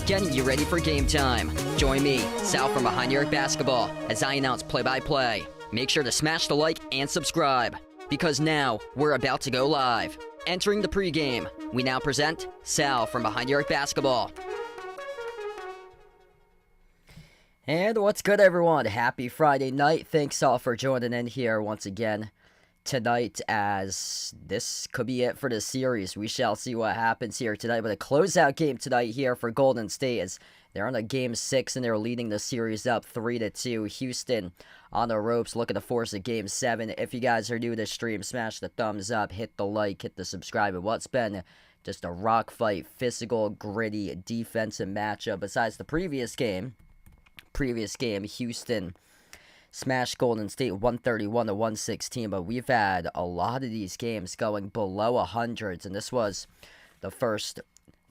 Getting you ready for game time. Join me, Sal from Behind the Arc Basketball, as I announce play-by-play. Make sure to smash the like and subscribe, because now we're about to go live. Entering the pregame, we now present Sal from Behind the Arc Basketball. And what's good, everyone? Happy Friday night. Thanks all for joining in here once again tonight, as this could be it for the series. We shall see what happens here tonight, but a closeout game tonight here for Golden State, as they're on a game 6 and they're leading the series up 3-2. Houston on the ropes, looking to force a game 7. If you guys are new to the stream, smash the thumbs up, hit the like, hit the subscribe. And what's been just a rock fight, physical, gritty, defensive matchup. Besides the previous game, Houston smashed Golden State 131-116, but we've had a lot of these games going below 100s, and this was the first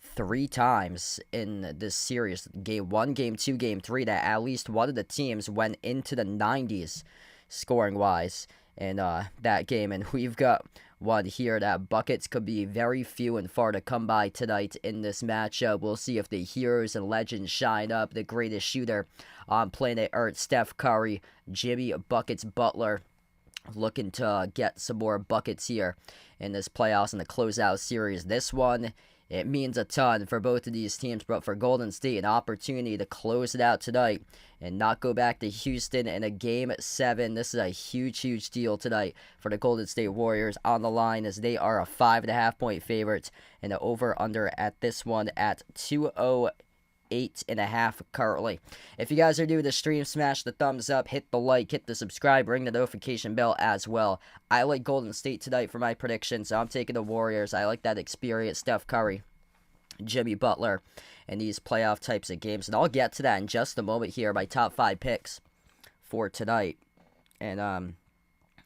3 times in this series, game 1, game 2, game 3, that at least one of the teams went into the 90s scoring-wise in that game, and we've got one here that buckets could be very few and far to come by tonight in this matchup. We'll see if the heroes and legends shine up. The greatest shooter on planet Earth, Steph Curry, Jimmy Buckets Butler, looking to get some more buckets here in this playoffs and the closeout series. This one, it means a ton for both of these teams, but for Golden State, an opportunity to close it out tonight and not go back to Houston in a game 7. This is a huge, huge deal tonight for the Golden State Warriors on the line, as they are a 5.5-point favorite, and the over-under at this one at 208.5 currently. If you guys are new to the stream, smash the thumbs up, hit the like, hit the subscribe, ring the notification bell as well. I like Golden State tonight for my prediction, so I'm taking the Warriors. I like that experience, Steph Curry, Jimmy Butler, and these playoff types of games. And I'll get to that in just a moment here, my top 5 picks for tonight. And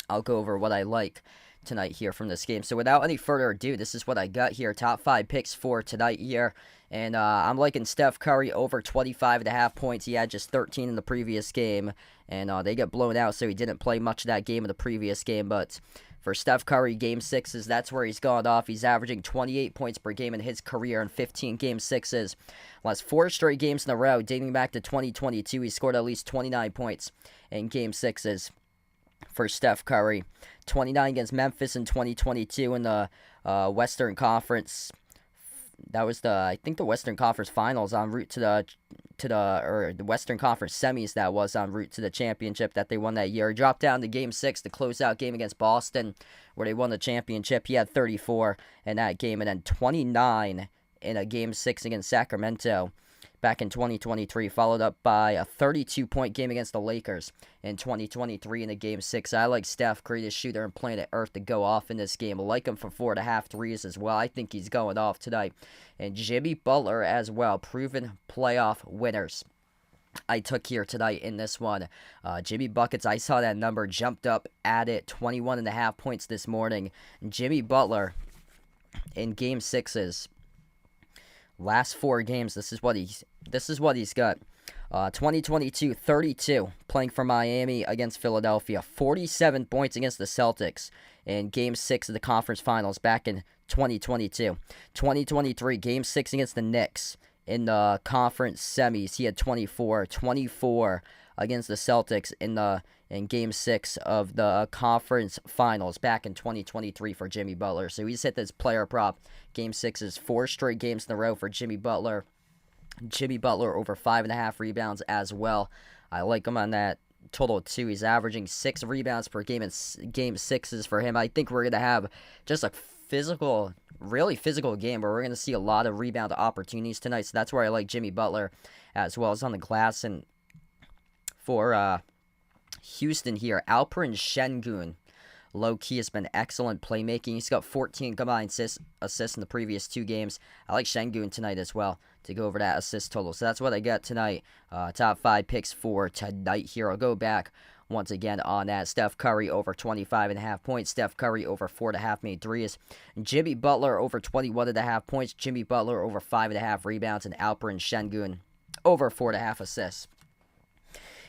I'll go over what I like tonight here from this game. So without any further ado, this is what I got here. Top 5 picks for tonight here. And I'm liking Steph Curry over 25.5 points. He had just 13 in the previous game, and they got blown out, so he didn't play much of that game in the previous game. But for Steph Curry, game 6s, that's where he's gone off. He's averaging 28 points per game in his career in 15 game 6s. Last 4 straight games in a row, dating back to 2022, he scored at least 29 points in game 6s. For Steph Curry, 29 against Memphis in 2022 in the Western Conference. That was I think the Western Conference Finals en route to the to the Western Conference semis, that was, en route to the championship that they won that year. He dropped down to Game 6, the closeout game against Boston, where they won the championship. He had 34 in that game, and then 29 in a Game 6 against Sacramento back in 2023, followed up by a 32-point game against the Lakers in 2023 in a Game 6. I like Steph, greatest shooter on planet Earth, to go off in this game. I like him for 4.5 threes as well. I think he's going off tonight. And Jimmy Butler as well, proven playoff winners I took here tonight in this one. Jimmy Buckets, I saw that number, jumped up at it, 21.5 points this morning. Jimmy Butler in Game 6's last 4 games, this is what he's got. 2022, 32, playing for Miami against Philadelphia. 47 points against the Celtics in Game 6 of the conference finals back in 2022. 2023, Game 6 against the Knicks in the conference semis. He had 24 against the Celtics in Game 6 of the conference finals back in 2023 for Jimmy Butler. So he's hit this player prop. Game 6 is 4 straight games in a row for Jimmy Butler. Jimmy Butler over 5.5 rebounds as well. I like him on that total 2. He's averaging 6 rebounds per game in Game 6s for him. I think we're going to have just a really physical game where we're going to see a lot of rebound opportunities tonight. So that's where I like Jimmy Butler as well as on the glass. And for Houston here, Alperen Şengün, low-key, has been excellent playmaking. He's got 14 combined assists in the previous 2 games. I like Şengün tonight as well to go over that assist total. So that's what I got tonight. Top 5 picks for tonight here. I'll go back once again on that. Steph Curry over 25.5 points. Steph Curry over 4.5 made threes. Jimmy Butler over 21.5 points. Jimmy Butler over 5.5 rebounds. And Alperen Şengün over 4.5 assists.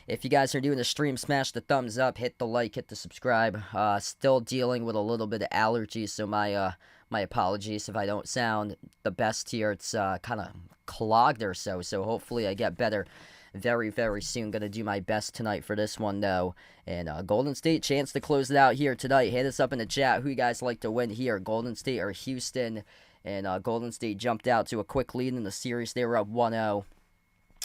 If you guys are doing the stream, smash the thumbs up, hit the like, hit the subscribe. Still dealing with a little bit of allergies, so my apologies if I don't sound the best here. It's kind of clogged or so hopefully I get better very, very soon. Gonna do my best tonight for this one, though. And Golden State, chance to close it out here tonight. Hit us up in the chat who you guys like to win here, Golden State or Houston. And Golden State jumped out to a quick lead in the series. They were up 1-0.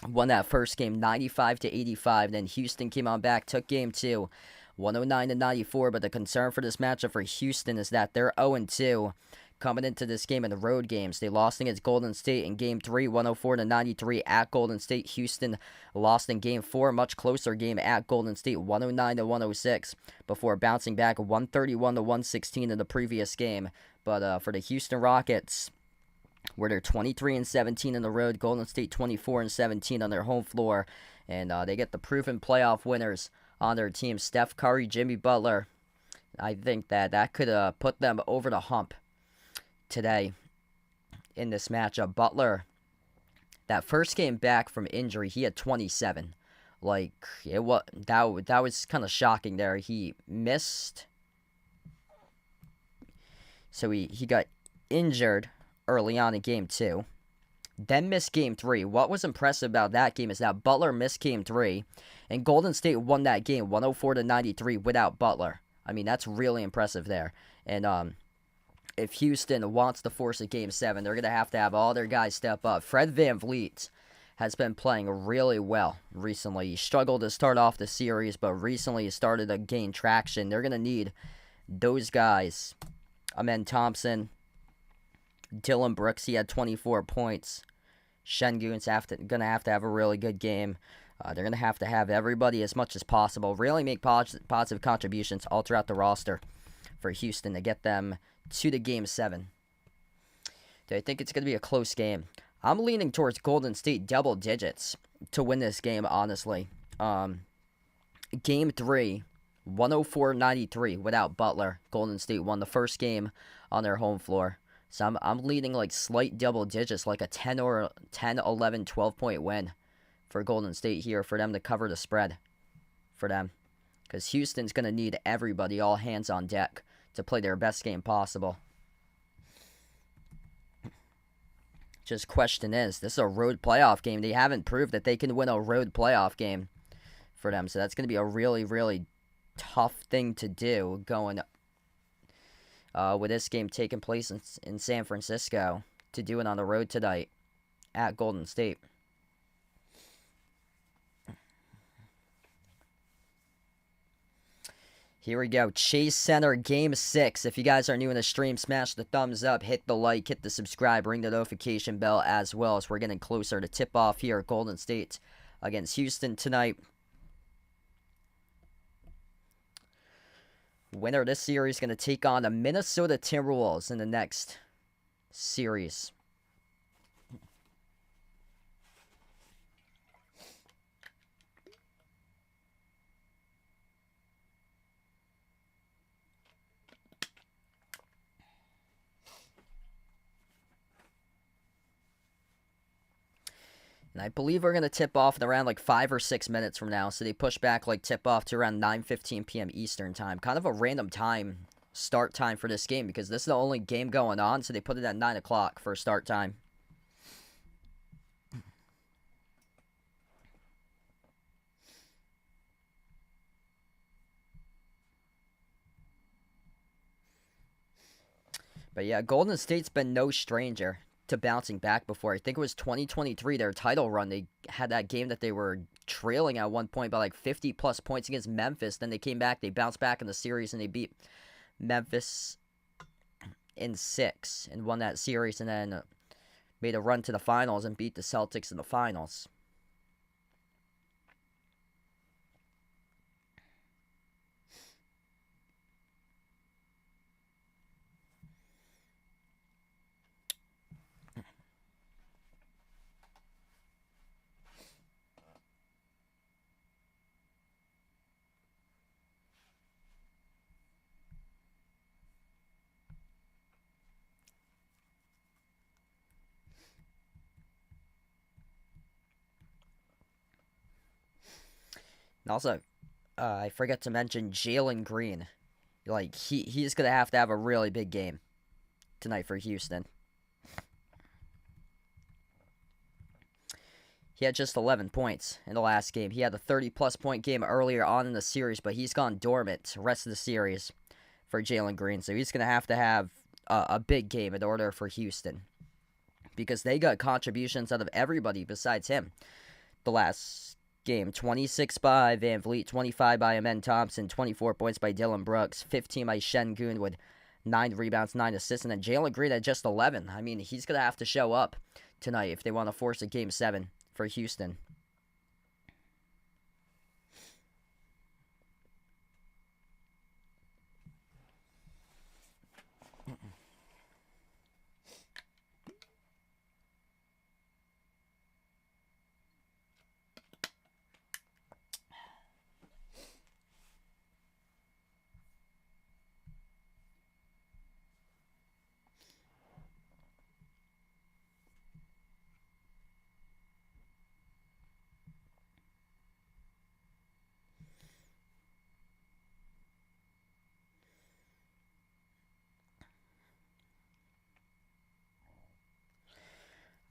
Won that first game 95-85. Then Houston came on back, took game 2, 109-94. But the concern for this matchup for Houston is that they're 0-2 coming into this game in the road games. They lost against Golden State in game 3, 104-93 at Golden State. Houston lost in game 4, much closer game at Golden State, 109-106, before bouncing back 131-116 in the previous game. But for the Houston Rockets, where they're 23-17 in the road, Golden State 24-17 on their home floor, and they get the proven playoff winners on their team, Steph Curry, Jimmy Butler. I think that could put them over the hump today in this matchup. Butler, that first game back from injury, he had 27. Like, that was kind of shocking there. He missed, so he got injured early on in game 2, then missed game 3. What was impressive about that game is that Butler missed game 3, and Golden State won that game 104-93 without Butler. I mean, that's really impressive there. And if Houston wants to force a game 7, they're going to have all their guys step up. Fred VanVleet has been playing really well recently. He struggled to start off the series, but recently he started to gain traction. They're going to need those guys. Amen Thompson, Dylan Brooks, he had 24 points. Şengün's going to have a really good game. They're going to have everybody as much as possible. Really make positive contributions all throughout the roster for Houston to get them to the Game 7. Do I think it's going to be a close game? I'm leaning towards Golden State double digits to win this game, honestly. Game 3, 104-93 without Butler. Golden State won the first game on their home floor. So I'm leading like slight double digits, like a 10 or 10, 11, 12-point win for Golden State here, for them to cover the spread for them. Because Houston's going to need everybody, all hands on deck, to play their best game possible. Just question is, this is a road playoff game. They haven't proved that they can win a road playoff game for them. So that's going to be a really, really tough thing to do going with this game taking place in San Francisco, to do it on the road tonight at Golden State. Here we go. Chase Center Game 6. If you guys are new in the stream, smash the thumbs up, hit the like, hit the subscribe, ring the notification bell as well, as we're getting closer to tip-off here at Golden State against Houston tonight. Winner of this series is going to take on the Minnesota Timberwolves in the next series. And I believe we're going to tip off in around like 5 or 6 minutes from now. So they push back like tip off to around 9:15 p.m. Eastern time. Kind of a random time, start time for this game, because this is the only game going on. So they put it at 9 o'clock for start time. But yeah, Golden State's been no stranger to bouncing back before. I think it was 2023, their title run. They had that game that they were trailing at one point by like 50 plus points against Memphis. Then they came back, they bounced back in the series, and they beat Memphis in 6 and won that series, and then made a run to the finals and beat the Celtics in the finals. And also, I forgot to mention Jalen Green. Like, he's going to have a really big game tonight for Houston. He had just 11 points in the last game. He had a 30-plus point game earlier on in the series, but he's gone dormant the rest of the series for Jalen Green. So he's going to have a big game in order for Houston, because they got contributions out of everybody besides him. The last game, 26 by Van Vliet, 25 by Amen Thompson, 24 points by Dylan Brooks, 15 by Şengün with 9 rebounds, 9 assists, and then Jalen Green at just 11. I mean, he's going to have to show up tonight if they want to force a Game 7 for Houston.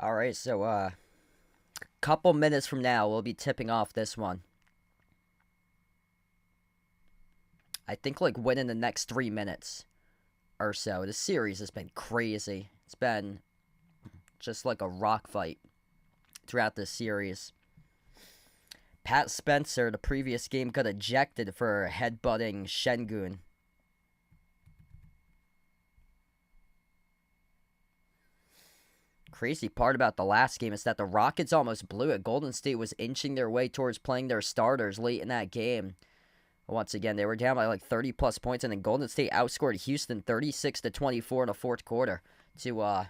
All right, so a couple minutes from now, we'll be tipping off this one. I think like within the next 3 minutes or so. This series has been crazy. It's been just like a rock fight throughout this series. Pat Spencer, the previous game, got ejected for headbutting Şengün. Crazy part about the last game is that the Rockets almost blew it. Golden State was inching their way towards playing their starters late in that game. Once again, they were down by like 30-plus points, and then Golden State outscored Houston 36-24 in the fourth quarter to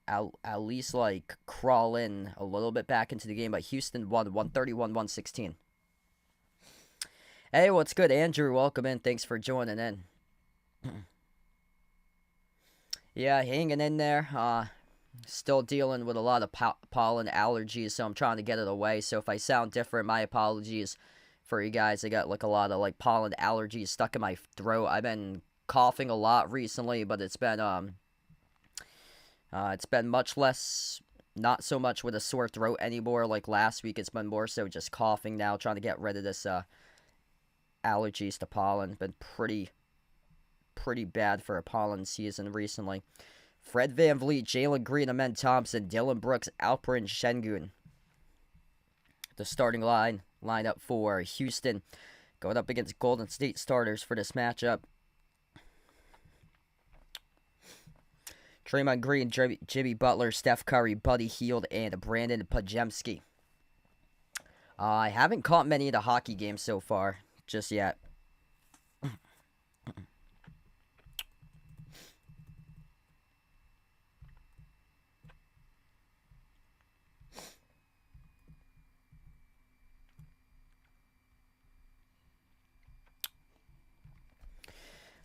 at least like crawl in a little bit back into the game. But Houston won 131-116. Hey, what's good, Andrew? Welcome in. Thanks for joining in. Yeah, hanging in there. Still dealing with a lot of pollen allergies, so I'm trying to get it away. So if I sound different, my apologies for you guys. I got like a lot of like pollen allergies stuck in my throat. I've been coughing a lot recently, but it's been much less, not so much with a sore throat anymore. Like last week, it's been more so just coughing now, trying to get rid of this allergies to pollen. Been pretty bad for a pollen season recently. Fred VanVleet, Jalen Green, Amen Thompson, Dylan Brooks, Alperen Şengün. The starting lineup for Houston. going up against Golden State starters for this matchup. Draymond Green, Jimmy Butler, Steph Curry, Buddy Hield, and Brandon Pajemski. I haven't caught many of the hockey games so far, just yet.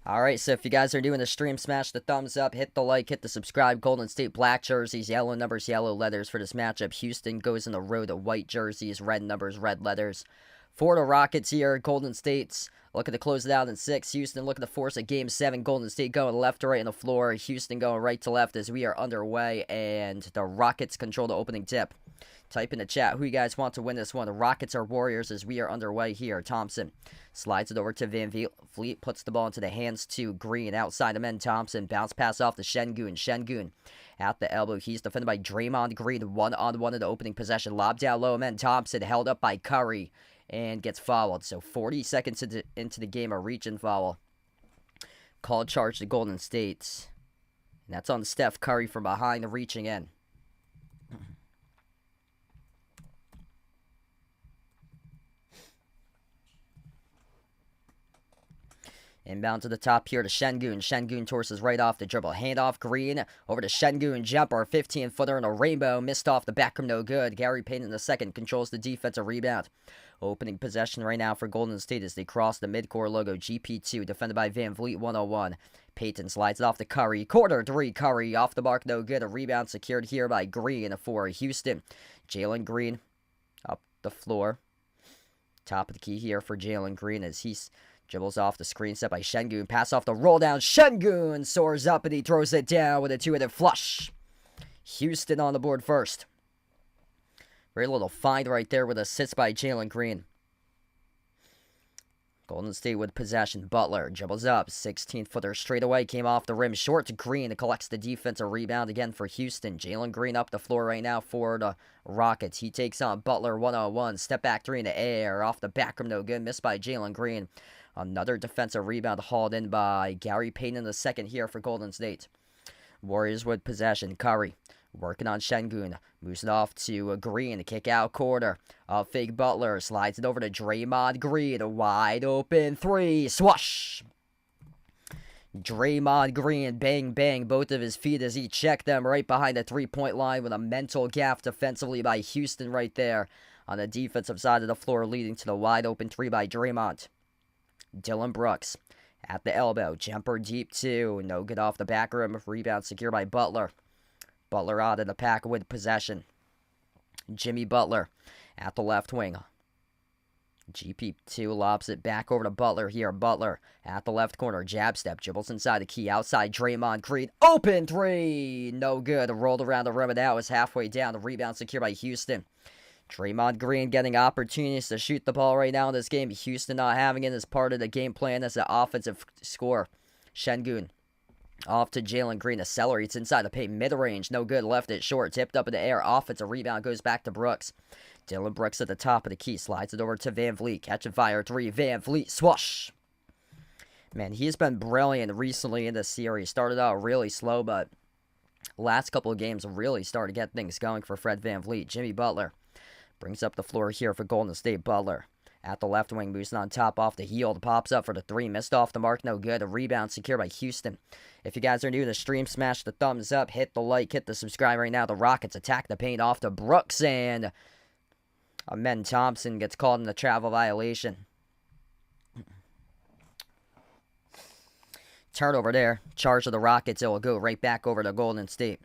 Alright, so if you guys are doing the stream, smash the thumbs up, hit the like, hit the subscribe. Golden State black jerseys, yellow numbers, yellow letters for this matchup. Houston goes in the road to white jerseys, red numbers, red letters. For the Rockets here, Golden State's looking to close it out in 6. Houston looking to force a Game 7. Golden State going left to right on the floor. Houston going right to left as we are underway, and the Rockets control the opening tip. Type in the chat who you guys want to win this one. The Rockets or Warriors as we are underway here. Thompson slides it over to Van Vliet, puts the ball into the hands to Green. Outside of men, Thompson. Bounce pass off to Şengün. Şengün at the elbow. He's defended by Draymond Green. One-on-one in the opening possession. Lob down low, men. Thompson held up by Curry and gets fouled. So 40 seconds into the game, a reach-in foul. Called charge to Golden State. And that's on Steph Curry from behind, reaching in. Inbound to the top here to Şengün. Şengün torses right off the dribble. Handoff Green over to Şengün. Jumper, 15-footer in a rainbow. Missed off the back rim, no good. Gary Payton in the second controls the defensive rebound. Opening possession right now for Golden State as they cross the midcourt logo. GP2 defended by Van Vliet, 101. Payton slides it off to Curry. Quarter 3, Curry off the mark, no good. A rebound secured here by Green for Houston. Jalen Green up the floor. Top of the key here for Jalen Green as he's dribbles off the screen set by Şengün. Pass off the roll down. Şengün soars up and he throws it down with a two-handed flush. Houston on the board first. Very little find right there with assists by Jalen Green. Golden State with possession. Butler dribbles up. 16-footer straight away. Came off the rim. Short to Green. Collects the defensive rebound again for Houston. Jalen Green up the floor right now for the Rockets. He takes on Butler one-on-one. Step back three in the air. Off the back rim, no good. Missed by Jalen Green. Another defensive rebound hauled in by Gary Payton in the second here for Golden State. Warriors with possession. Curry working on Şengün. Moves it off to Green. Kick out quarter. Fake Butler. Slides it over to Draymond Green. A wide open three. Swash! Draymond Green. Bang, bang. Both of his feet as he checked them right behind the three-point line with a mental gaff defensively by Houston right there on the defensive side of the floor, leading to the wide open three by Draymond. Dylan Brooks at the elbow. Jumper deep two. No good off the back rim. Rebound secured by Butler. Butler out of the pack with possession. Jimmy Butler at the left wing. GP2 lobs it back over to Butler here. Butler at the left corner. Jab step. Dribbles inside the key. Outside Draymond Green. Open three. No good. Rolled around the rim and that was halfway down. The rebound secured by Houston. Draymond Green getting opportunities to shoot the ball right now in this game. Houston not having it as part of the game plan as an offensive score. Şengün off to Jalen Green. Accelerates inside the paint. Mid-range. No good. Left it short. Tipped up in the air. Offensive rebound goes back to Brooks. Dylan Brooks at the top of the key. Slides it over to Van Vliet. Catch and fire three. Van Vliet. Swoosh. Man, he's been brilliant recently in this series. Started out really slow, but last couple of games really started to get things going for Fred Van Vliet. Jimmy Butler brings up the floor here for Golden State. Butler at the left wing, boosting on top off the heel. Pops up for the three. Missed off the mark. No good. A rebound secured by Houston. If you guys are new to the stream, smash the thumbs up. Hit the like. Hit the subscribe right now. The Rockets attack the paint off to Brooks. And Amen Thompson gets called in the travel violation. Turnover there. Charge of the Rockets. It will go right back over to Golden State.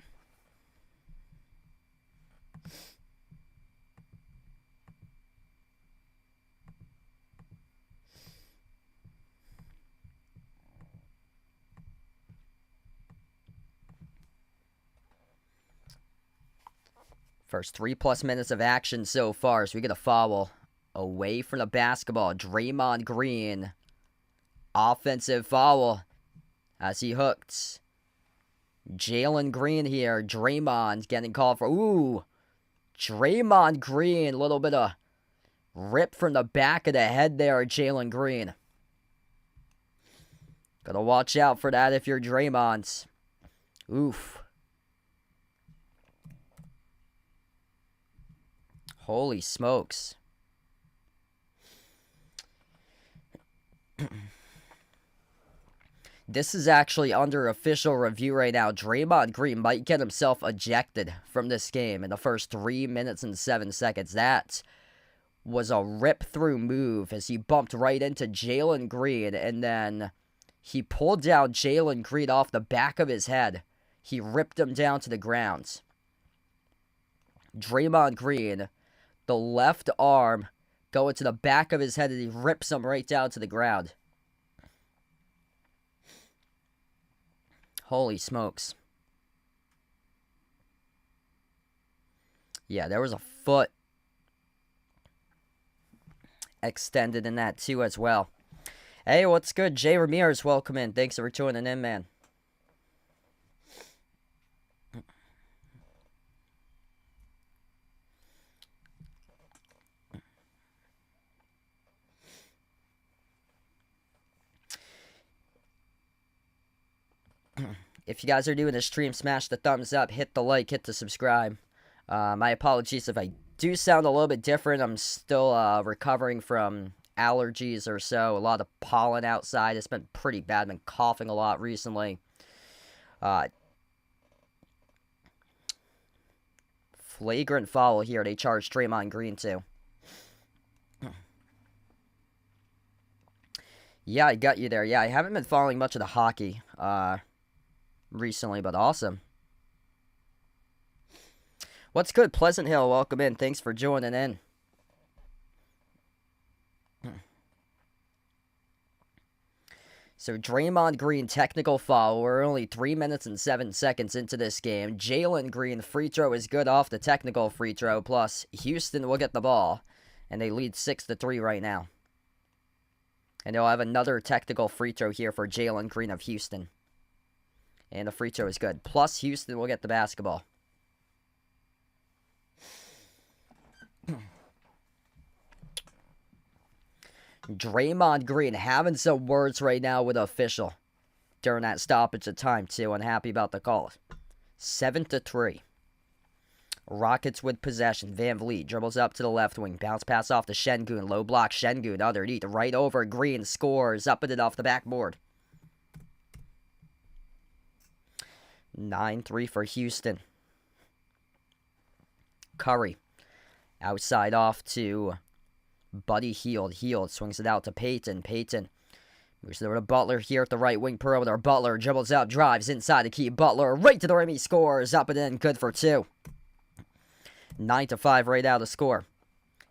First 3+ minutes of action so far. So we get a foul away from the basketball. Draymond Green. Offensive foul as he hooked. Jalen Green here. Draymond getting called for. Ooh. Draymond Green. A little bit of Rip from the back of the head there, Jalen Green. Gotta watch out for that if you're Draymond. Oof. Holy smokes. This is actually under official review right now. Draymond Green might get himself ejected from this game in the first 3 minutes and 7 seconds. That was a rip-through move as he bumped right into Jalen Green, and then he pulled down Jalen Green off the back of his head. He ripped him down to the ground. Draymond Green, the left arm going to the back of his head, and he rips him right down to the ground. Holy smokes. Yeah, there was a foot extended in that too as well. Hey, what's good? Jay Ramirez, welcome in. Thanks for tuning in, man. If you guys are doing the stream, smash the thumbs up, hit the like, hit the subscribe. My apologies if I do sound a little bit different. I'm still recovering from allergies or so. A lot of pollen outside. It's been pretty bad. I've been coughing a lot recently. Flagrant foul here. They charged Draymond Green too. Yeah, I got you there. Yeah, I haven't been following much of the hockey recently, but awesome. What's good, Pleasant Hill? Welcome in. Thanks for joining in. So, Draymond Green, technical foul. We're only 3 minutes and 7 seconds into this game. Jalen Green, free throw is good off the technical free throw. Plus, Houston will get the ball. And they lead 6-3 right now. And they'll have another technical free throw here for Jalen Green of Houston. And the free throw is good. Plus, Houston will get the basketball. Draymond Green having some words right now with the official during that stoppage of time, too. Unhappy about the call. 7-3. Rockets with possession. Van Vliet dribbles up to the left wing. Bounce pass off to Şengün. Low block Şengün underneath. Right over Green. Scores. Up and it off the backboard. 9-3 for Houston. Curry. Outside off to Buddy Hield. Hield swings it out to Payton. Payton moves over to Butler here at the right wing perimeter. Butler dribbles out, drives inside to keep Butler right to the rim. He scores. Up and in. Good for 2. 9-5 right out of the score.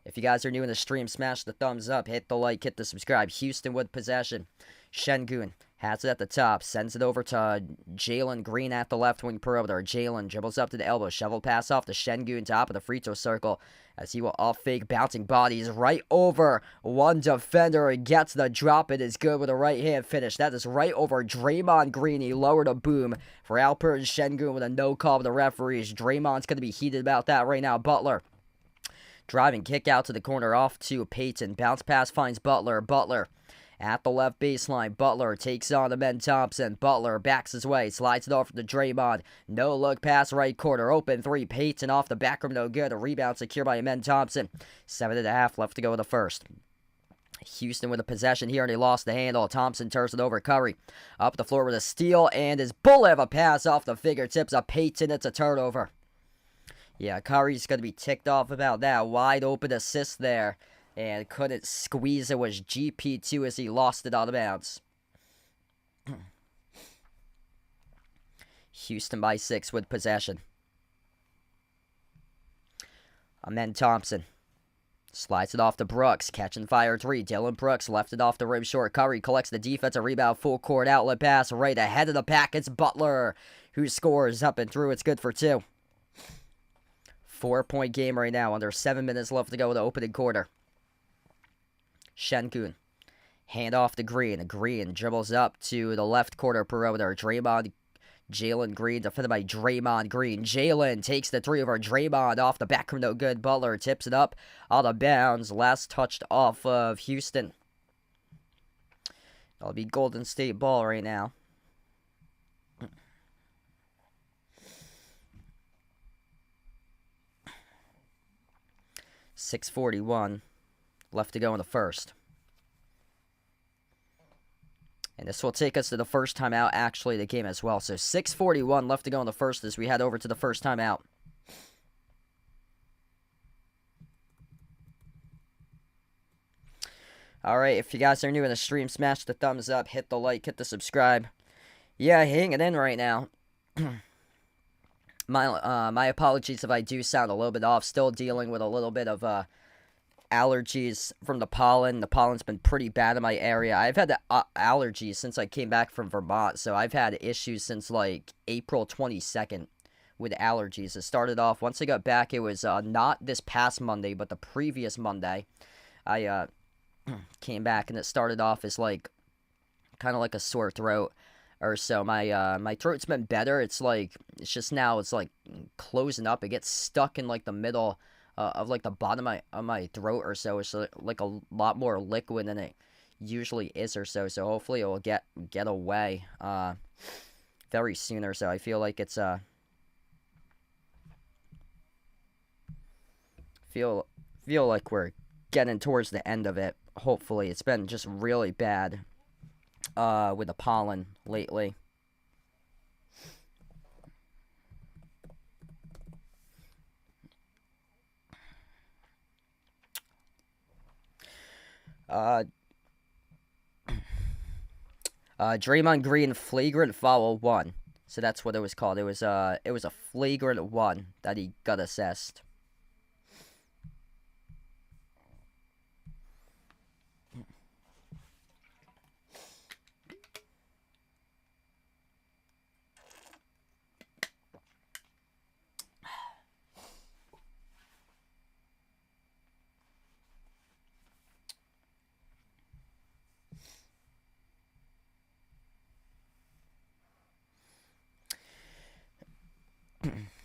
If you guys are new in the stream, smash the thumbs up, hit the like, hit the subscribe. Houston with possession. Şengün has it at the top, sends it over to Jalen Green at the left wing perimeter. Jalen dribbles up to the elbow, shovel pass off to Şengün, top of the free throw circle, as he will off fake, bouncing bodies right over one defender and gets the drop. It is good with a right hand finish. That is right over Draymond Green. He lowered a boom for Alperen Şengün with a no call of the referees. Draymond's going to be heated about that right now. Butler driving kick out to the corner off to Payton. Bounce pass finds Butler. Butler at the left baseline. Butler takes on the Ben Thompson. Butler backs his way, slides it off to Draymond. No look pass right corner. Open 3. Payton off the back rim, no good. A rebound secured by Ben Thompson. 7.5 left to go in the first. Houston with a possession here, and he lost the handle. Thompson turns it over. Curry up the floor with a steal, and his bullet of a pass off the fingertips of Payton. It's a turnover. Yeah, Curry's going to be ticked off about that. Wide open assist there. And couldn't squeeze it. Was GP2 as he lost it out of bounds. Houston by 6 with possession. Amen Thompson slides it off to Brooks. Catch and fire 3. Dylan Brooks left it off the rim short. Curry collects the defensive rebound. Full court outlet pass right ahead of the pack. It's Butler who scores up and through. It's good for 2. 4-point game right now. Under 7 minutes left to go in the opening quarter. Şengün. Hand off to Green. Green dribbles up to the left quarter perimeter. Draymond Jalen Green defended by Draymond Green. Jalen takes the three over Draymond off the back from no good. Butler tips it up out of bounds. Last touched off of Houston. That'll be Golden State ball right now. .641 left to go in the first. And this will take us to the first timeout, actually, the game as well. So 6:41 left to go in the first as we head over to the first timeout. All right, if you guys are new in the stream, smash the thumbs up, hit the like, hit the subscribe. Yeah, hanging in right now. My apologies if I do sound a little bit off. Still dealing with a little bit of allergies from the pollen. The pollen's been pretty bad in my area. I've had allergies since I came back from Vermont, so I've had issues since like April 22nd with allergies. It started off, once I got back, it was not this past Monday, but the previous Monday. I came back and it started off as like kind of like a sore throat or so. My throat's been better. It's just now it's like closing up. It gets stuck in like the middle of like the bottom of my throat or so. It's like a lot more liquid than it usually is or so. So hopefully it will get away very soon or so. I feel like it's feel like we're getting towards the end of it. Hopefully, it's been just really bad with the pollen lately. Draymond Green flagrant foul 1. So that's what it was called. It was a flagrant 1 that he got assessed.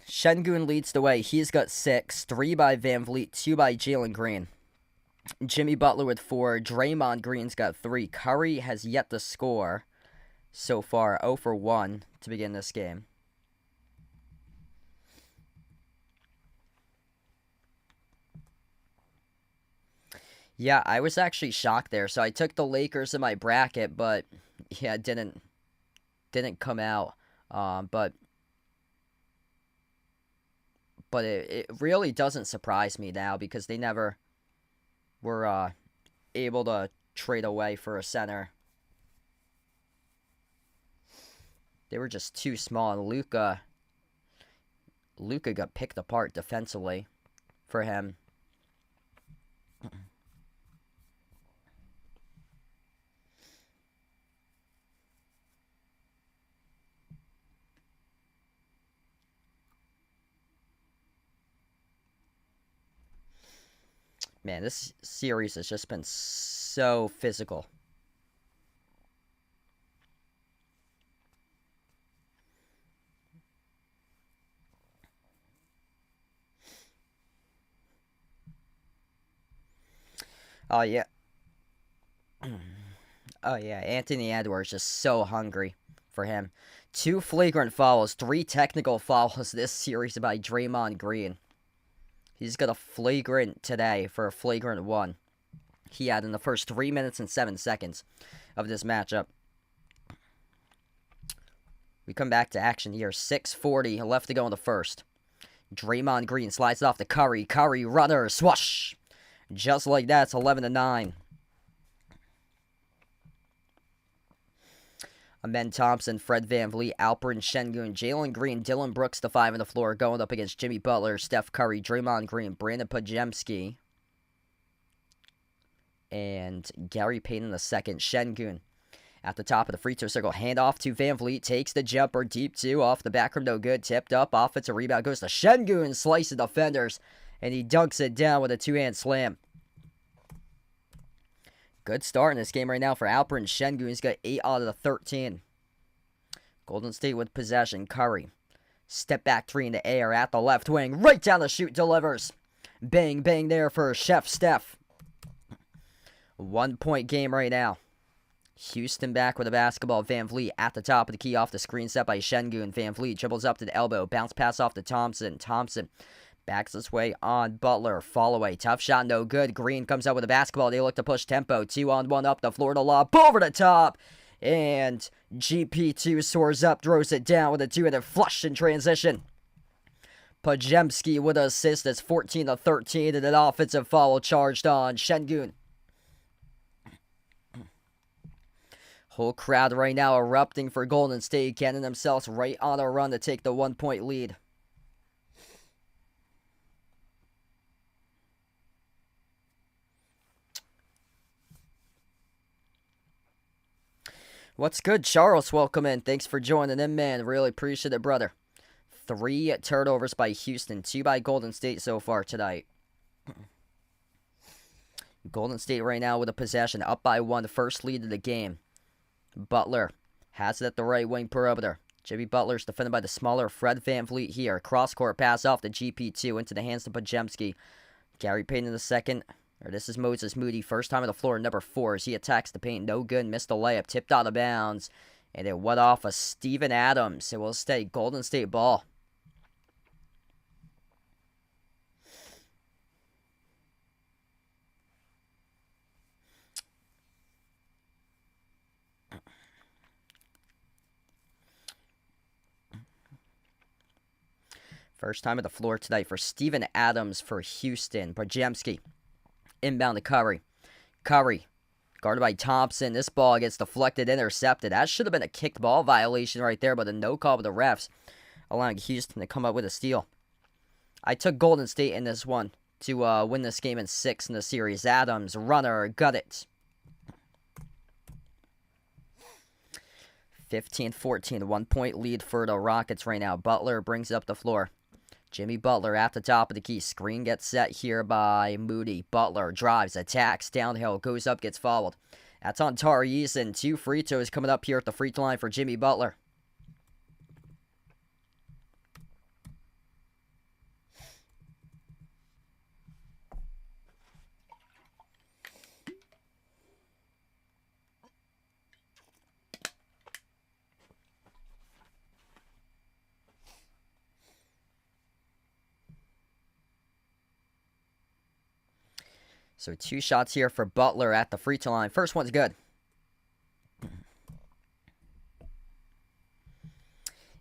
Şengün leads the way. He's got 6. 3 by Van Vliet, 2 by Jalen Green. Jimmy Butler with 4. Draymond Green's got 3. Curry has yet to score so far. 0 for 1 to begin this game. Yeah, I was actually shocked there. So I took the Lakers in my bracket, but yeah, it didn't come out. But it really doesn't surprise me now because they never were able to trade away for a center. They were just too small, and Luka got picked apart defensively for him. Man, this series has just been so physical. Oh, yeah. Oh, yeah. Anthony Edwards just so hungry for him. 2 flagrant fouls, 3 technical fouls this series by Draymond Green. He's got a flagrant today for a flagrant 1 he had in the first 3 minutes and 7 seconds of this matchup. We come back to action here. 6:40 left to go in the first. Draymond Green slides it off to Curry. Curry, runner, swoosh. Just like that, it's 11-9. Amen Thompson, Fred VanVleet, Alperen Şengün, Jalen Green, Dylan Brooks, the 5 on the floor, going up against Jimmy Butler, Steph Curry, Draymond Green, Brandon Podziemski, and Gary Payton II. Şengün at the top of the free throw circle. Handoff to VanVleet, takes the jumper, deep 2, off the back rim, no good, tipped up, offensive rebound, goes to Şengün, slices defenders, and he dunks it down with a 2-hand slam. Good start in this game right now for Alperen Şengün. He's got 8 out of the 13. Golden State with possession. Curry. Step back three in the air at the left wing. Right down the chute, delivers. Bang, bang there for Chef Steph. 1 point game right now. Houston back with the basketball. Van Vliet at the top of the key off the screen set by Şengün. Van Vliet dribbles up to the elbow. Bounce pass off to Thompson. Thompson backs this way on Butler. Fall away. Tough shot, no good. Green comes out with the basketball. They look to push tempo. 2-on-1 up the floor to lob. Over the top. And GP2 soars up, throws it down with a two-handed flush in transition. Podziemski with an assist. It's 14-13 and an offensive foul charged on Şengün. Whole crowd right now erupting for Golden State, getting themselves right on a run to take the 1 point lead. What's good, Charles? Welcome in. Thanks for joining in, man. Really appreciate it, brother. 3 turnovers by Houston, 2 by Golden State so far tonight. Golden State right now with a possession, up by 1, first lead of the game. Butler has it at the right wing perimeter. Jimmy Butler's defended by the smaller Fred VanVleet here. Cross-court pass off the GP2 into the hands of Podziemski. Gary Payton in the second. This is Moses Moody. First time on the floor, number 4 as he attacks the paint. No good. Missed the layup. Tipped out of bounds. And it went off of Steven Adams. It will stay Golden State ball. First time on the floor tonight for Steven Adams for Houston. Podziemski inbound to Curry. Curry guarded by Thompson. This ball gets deflected, intercepted. That should have been a kicked ball violation right there, but a no call with the refs, allowing Houston to come up with a steal. I took Golden State in this one to win this game in 6 in the series. Adams, runner, got it. 15-14, 1 point lead for the Rockets right now. Butler brings it up the floor. Jimmy Butler at the top of the key. Screen gets set here by Moody. Butler drives, attacks, downhill, goes up, gets fouled. That's on Tari Eason. 2 free throws coming up here at the free throw line for Jimmy Butler. So 2 shots here for Butler at the free throw line. First one's good.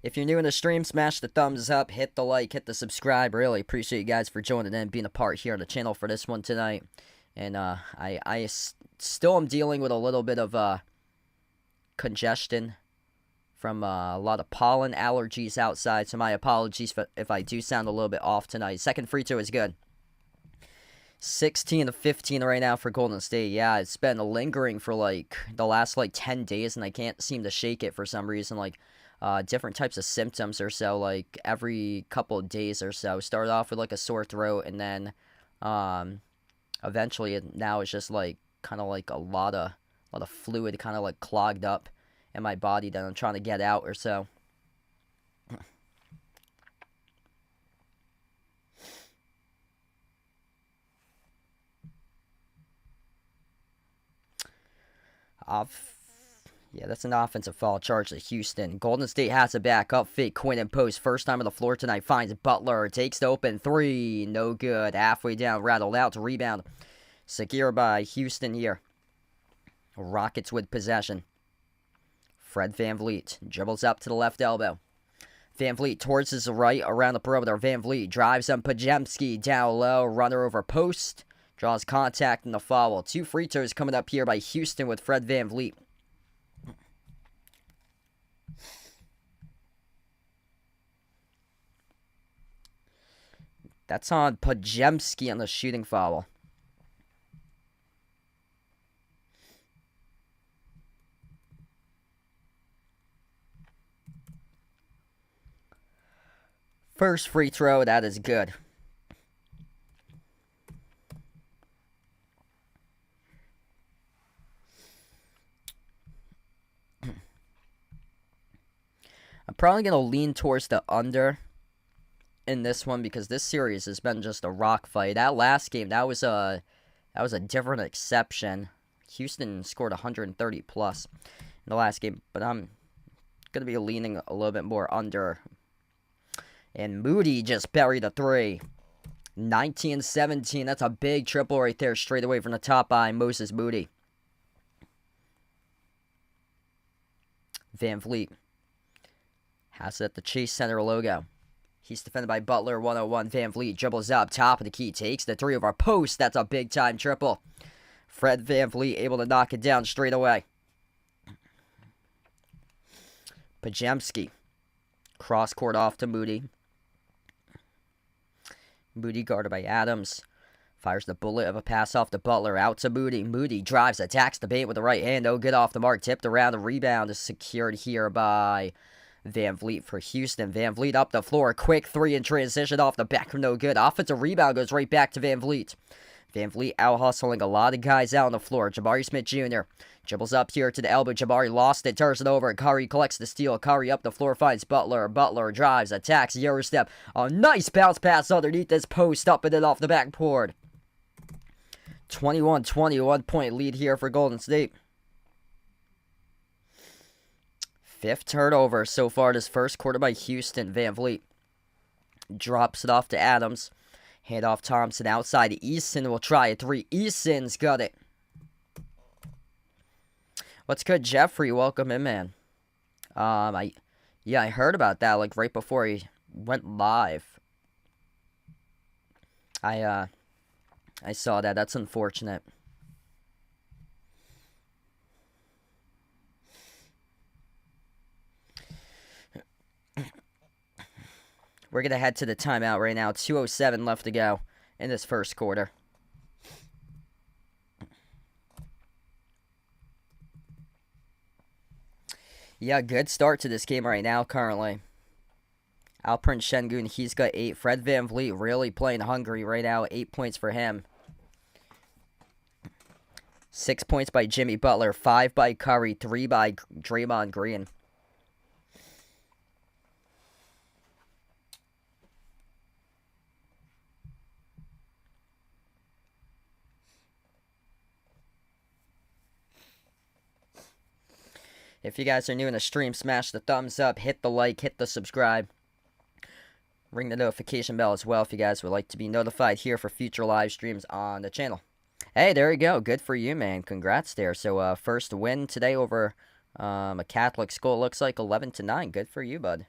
If you're new in the stream, smash the thumbs up, hit the like, hit the subscribe. Really appreciate you guys for joining in, being a part here on the channel for this one tonight. And I still am dealing with a little bit of congestion from a lot of pollen allergies outside. So my apologies if I do sound a little bit off tonight. Second free throw is good. 16-15 right now for Golden State. Yeah, it's been lingering for like the last 10 days, and I can't seem to shake it for some reason. Different types of symptoms or so, like every couple of days or so. Started off with a sore throat, and then eventually now it's just kind of a lot of fluid kind of clogged up in my body that I'm trying to get out or so. Yeah, that's an offensive foul charge to Houston. Golden State has it back up. Fake Quinn and post. First time on the floor tonight. Finds Butler. Takes the open 3. No good. Halfway down. Rattled out to rebound. Secure by Houston here. Rockets with possession. Fred VanVleet dribbles up to the left elbow. VanVleet towards his right around the perimeter. VanVleet drives on Podziemski. Down low. Runner over post. Draws contact in the foul. 2 free throws coming up here by Houston with Fred VanVleet. That's on Podziemski on the shooting foul. First free throw, that is good. probably going to lean towards the under in this one because this series has been just a rock fight. That last game, that was a different exception. Houston scored 130 plus in the last game, but I'm going to be leaning a little bit more under. And Moody just buried a three. 19-17. That's a big triple right there, straight away from the top by Moses Moody. Van Vliet has it at the Chase Center logo. He's defended by Butler, 101. Van Vliet dribbles up, top of the key, takes the three over post. That's a big-time triple. Fred Van Vliet able to knock it down straight away. Pajemski. Cross-court off to Moody. Moody guarded by Adams. Fires the bullet of a pass off to Butler. Out to Moody. Moody drives, attacks the paint with the right hand. Oh, good off the mark. Tipped around. The rebound is secured here by Van Vliet for Houston. Van Vliet up the floor. Quick three in transition off the back. No good. Offensive rebound goes right back to Van Vliet. Van Vliet out-hustling a lot of guys out on the floor. Jabari Smith Jr. dribbles up here to the elbow. Jabari lost it. Turns it over. Curry collects the steal. Curry up the floor. Finds Butler. Butler drives. Attacks. Eurostep. A nice bounce pass underneath this post. Up and then off the backboard. 21-21 point lead here for Golden State. Fifth turnover so far this first quarter by Houston. Van Vliet drops it off to Adams. Hand off Thompson outside. Easton will try a three. Easton's got it. What's good, Jeffrey? Welcome in, man. I heard about that like right before he went live. I saw that. That's unfortunate. We're going to head to the timeout right now. 2:07 left to go in this first quarter. Yeah, good start to this game right now currently. Alperen Şengün, he's got 8. Fred Van Vliet really playing hungry right now. 8 points for him. 6 points by Jimmy Butler. 5 by Curry. 3 by Draymond Green. If you guys are new in the stream, smash the thumbs up, hit the like, hit the subscribe. Ring the notification bell as well if you guys would like to be notified here for future live streams on the channel. Hey, there you go. Good for you, man. Congrats there. So, first win today over a Catholic school. It looks like 11-9. Good for you, bud.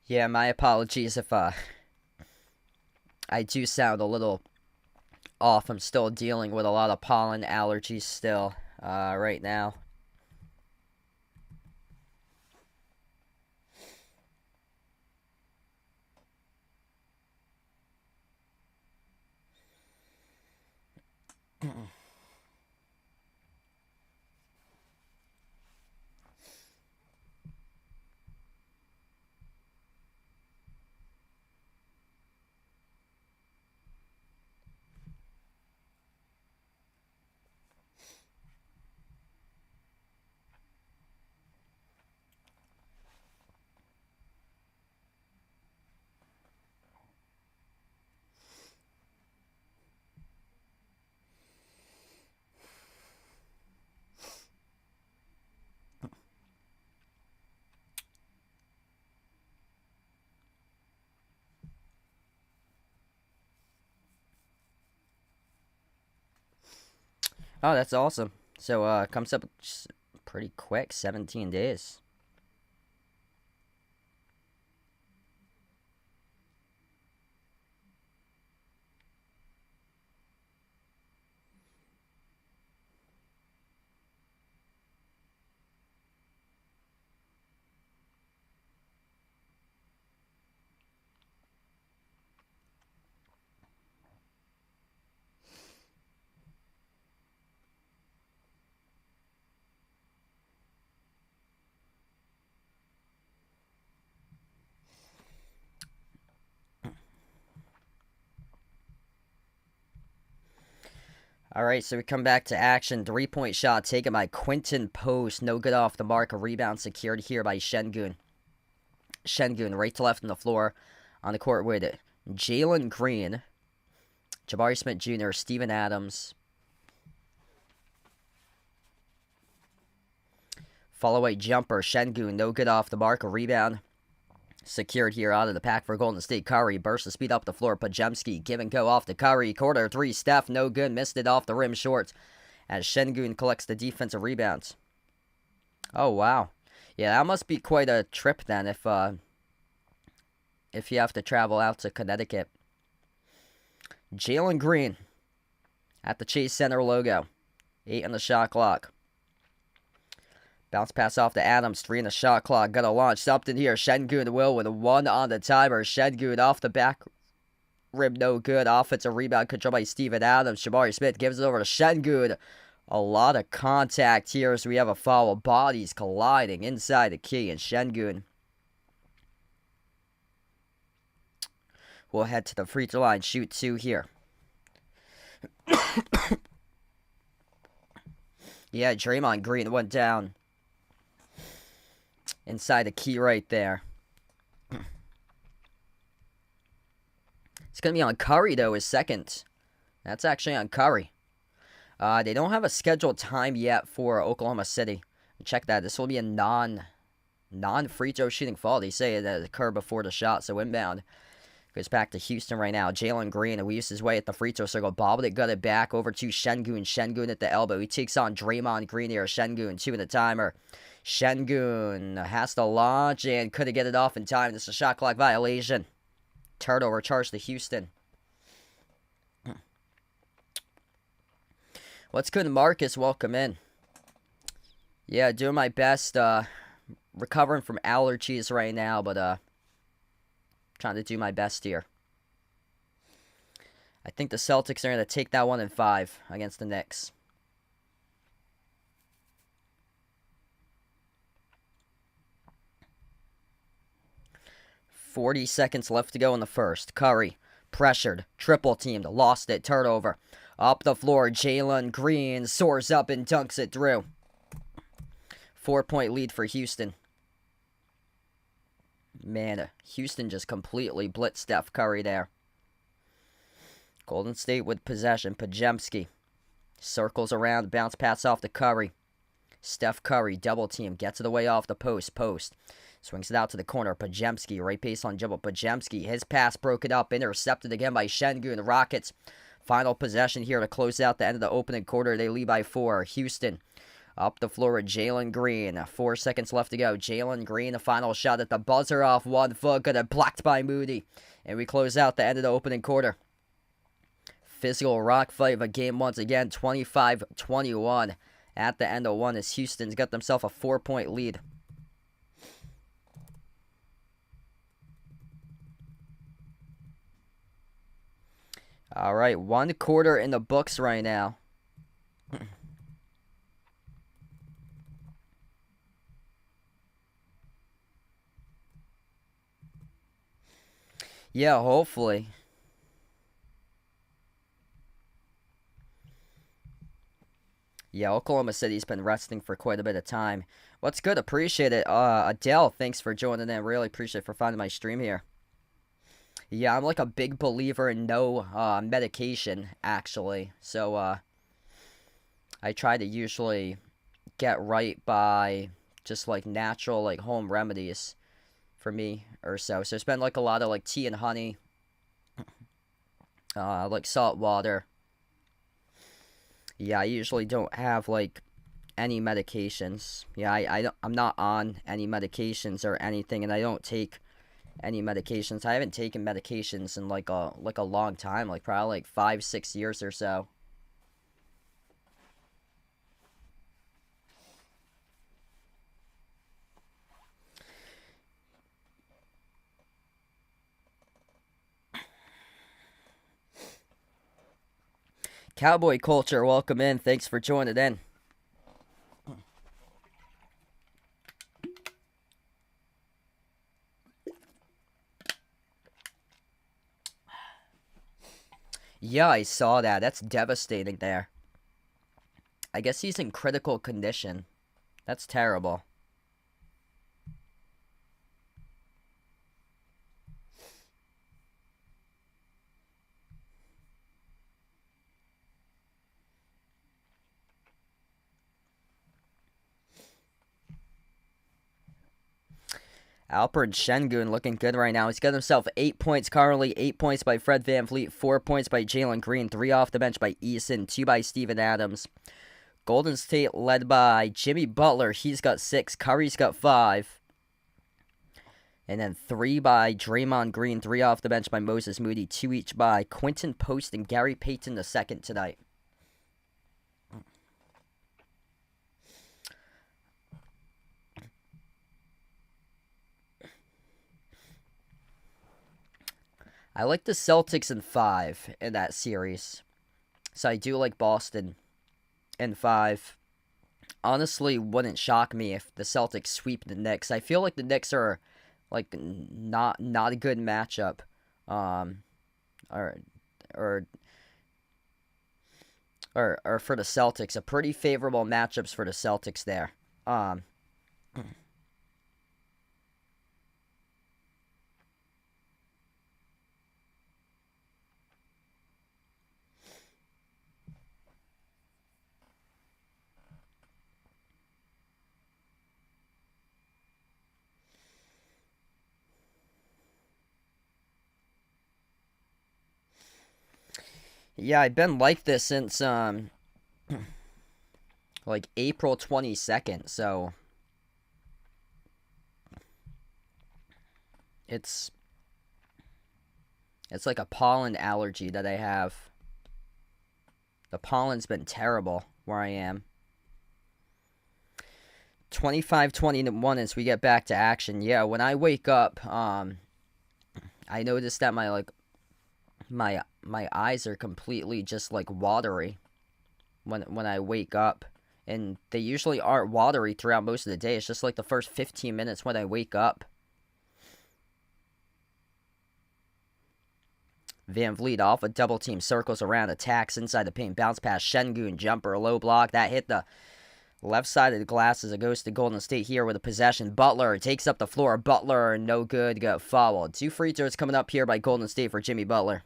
Yeah, my apologies if I do sound a little off. I'm still dealing with a lot of pollen allergies still right now. Oh, that's awesome. So, comes up pretty quick, 17 days. All right, so we come back to action. 3-point shot taken by Quinton Post. No good off the mark. A rebound secured here by Şengün. Şengün right to left on the floor on the court with Jalen Green, Jabari Smith Jr., Steven Adams. Follow-away jumper. Şengün no good off the mark. A rebound secured here out of the pack for Golden State. Curry bursts the speed up the floor. Pajemski give and go off to Curry. Corner three. Steph no good. Missed it off the rim short as Şengün collects the defensive rebounds. Oh, wow. Yeah, that must be quite a trip then if you have to travel out to Connecticut. Jalen Green at the Chase Center logo. 8 on the shot clock. Bounce pass off to Adams. 3 in the shot clock. Gonna launch something here. Şengün will with a 1 on the timer. Şengün off the back rim. No good. Offensive rebound controlled by Steven Adams. Jabari Smith gives it over to Şengün. A lot of contact here as we have a foul. Bodies colliding inside the key. And Şengün will head to the free throw line. Shoot 2 here. Yeah, Draymond Green went down inside the key right there. It's going to be on Curry, though, his second. That's actually on Curry. They don't have a scheduled time yet for Oklahoma City. Check that. This will be a non-free throw shooting foul. They say that it occurred before the shot, so inbound. Goes back to Houston right now. Jalen Green weaves his way at the free throw circle. Bobbled it, got it back over to Şengün. Şengün at the elbow. He takes on Draymond Green here. Şengün, 2 in the timer. Şengün has to launch and couldn't get it off in time. This is a shot clock violation. Turnover charge to Houston. What's good, Marcus? Welcome in. Yeah, doing my best. Recovering from allergies right now, but trying to do my best here. I think the Celtics are going to take that one in 5 against the Knicks. .40 seconds left to go in the first. Curry, pressured, triple teamed, lost it, turnover. Up the floor, Jalen Green soars up and dunks it through. 4-point lead for Houston. Man, Houston just completely blitzed Steph Curry there. Golden State with possession. Pajemski circles around, bounce pass off to Curry. Steph Curry, double team, gets it away off the post. Swings it out to the corner. Pajemski, right baseline dribble. Pajemski, his pass broken up, intercepted again by Şengün. The Rockets, final possession here to close out the end of the opening quarter. They lead by 4. Houston up the floor with Jalen Green. 4 seconds left to go. Jalen Green, the final shot at the buzzer off 1 foot. Got it blocked by Moody. And we close out the end of the opening quarter. Physical rock fight of a game once again. 25-21 at the end of 1 as Houston's got themselves a 4-point lead. All right, 1 quarter in the books right now. Yeah, hopefully. Yeah, Oklahoma City's been resting for quite a bit of time. What's good? Appreciate it. Adele, thanks for joining in. Really appreciate it for finding my stream here. Yeah, I'm like a big believer in no medication, actually. So, I try to usually get right by just like natural, like home remedies for me or so. So it's been like a lot of like tea and honey, like salt water. Yeah, I usually don't have, like, any medications. Yeah, I'm not on any medications or anything, and I don't take any medications. I haven't taken medications in, like a long time, like, probably, like, 5-6 years or so. Cowboy Culture, welcome in. Thanks for joining in. Yeah, I saw that. That's devastating there. I guess he's in critical condition. That's terrible. Alperen Şengün looking good right now. He's got himself 8 points currently. 8 points by Fred VanVleet. 4 points by Jalen Green. 3 off the bench by Eason. 2 by Steven Adams. Golden State led by Jimmy Butler. He's got 6. Curry's got 5. And then 3 by Draymond Green. 3 off the bench by Moses Moody. 2 each by Quinton Post and Gary Payton II tonight. I like the Celtics in 5 in that series. So I do like Boston in 5. Honestly, wouldn't shock me if the Celtics sweep the Knicks. I feel like the Knicks are like not a good matchup. Or for the Celtics, a pretty favorable matchups for the Celtics there. Yeah, I've been like this since like April 22nd, so it's like a pollen allergy that I have. The pollen's been terrible where I am. 25-21 as we get back to action. Yeah, when I wake up, I noticed that my eyes are completely just like watery when I wake up, and they usually aren't watery throughout most of the day. It's just like the first 15 minutes when I wake up. VanVleet off a double team, circles around, attacks inside the paint, bounce pass, Şengün, jumper, low block. That hit the left side of the glass as it goes to Golden State here with a possession. Butler takes up the floor. Butler, no good, got fouled. 2 free throws coming up here by Golden State for Jimmy Butler.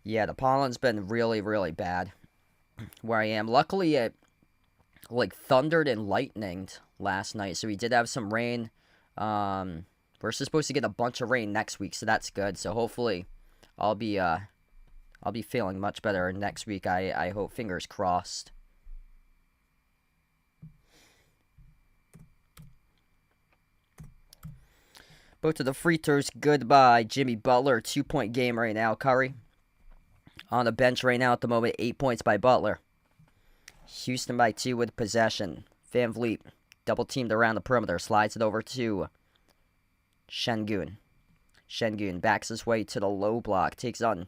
Yeah, the pollen's been really, really bad where I am. Luckily, it like thundered and lightninged last night, so we did have some rain. We're supposed to get a bunch of rain next week, so that's good. So hopefully, I'll be feeling much better next week. I hope, fingers crossed. Both of the free throws good by Jimmy Butler. 2-point game right now. Curry on the bench right now at the moment. 8 points by Butler. Houston by 2 with possession. VanVleet double teamed around the perimeter. Slides it over to Şengün. Şengün backs his way to the low block. Takes on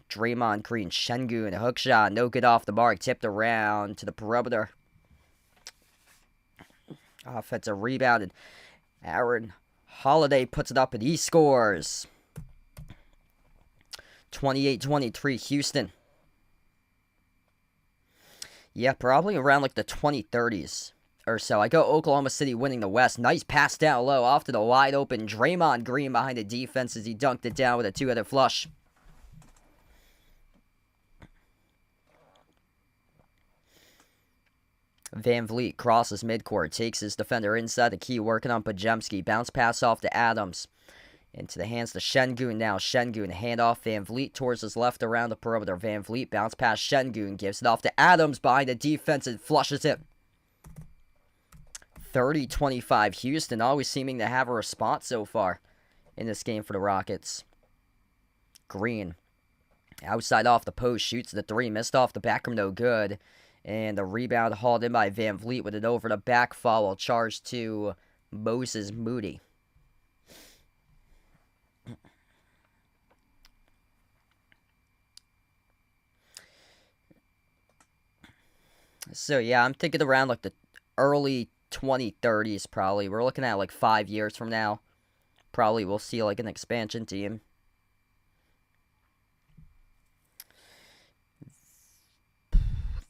Draymond Green. Şengün, a hook shot. No good off the mark. Tipped around to the perimeter. Offensive rebound. And Aaron Holiday puts it up and he scores. 28-23 Houston. Yeah, probably around like the 2030s or so. I go Oklahoma City winning the West. Nice pass down low off to the wide open Draymond Green behind the defense as he dunked it down with a 2-headed flush. Van Vliet crosses midcourt, takes his defender inside the key, working on Pajemski. Bounce pass off to Adams. Into the hands to Şengün now. Şengün, handoff Van Vliet towards his left around the perimeter. Van Vliet bounce past Şengün, gives it off to Adams behind the defense and flushes it. 30-25. Houston always seeming to have a response so far in this game for the Rockets. Green, outside off the post, shoots the three, missed off the back rim, no good. And the rebound hauled in by Van Vliet with it over the back foul, charged to Moses Moody. So, yeah, I'm thinking around like the early 2030s probably. We're looking at like 5 years from now. Probably we'll see like an expansion team.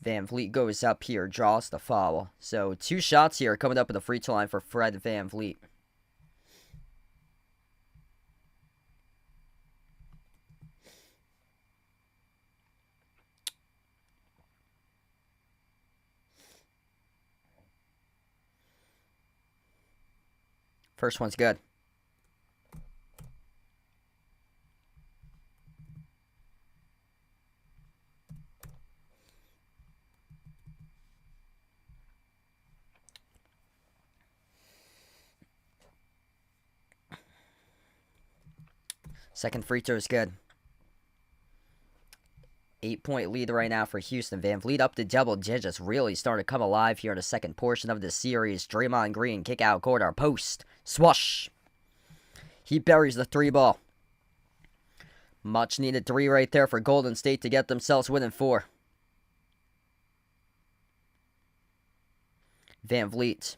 Van Vliet goes up here, draws the foul. So 2 shots here coming up at the free throw line for Fred Van Vliet. First one's good. Second free throw is good. 8-point lead right now for Houston. Van Vliet up to double digits. Really starting to come alive here in the second portion of this series. Draymond Green, kick out corner, post, swoosh. He buries the 3 ball. Much needed 3 right there for Golden State to get themselves winning 4. Van Vliet,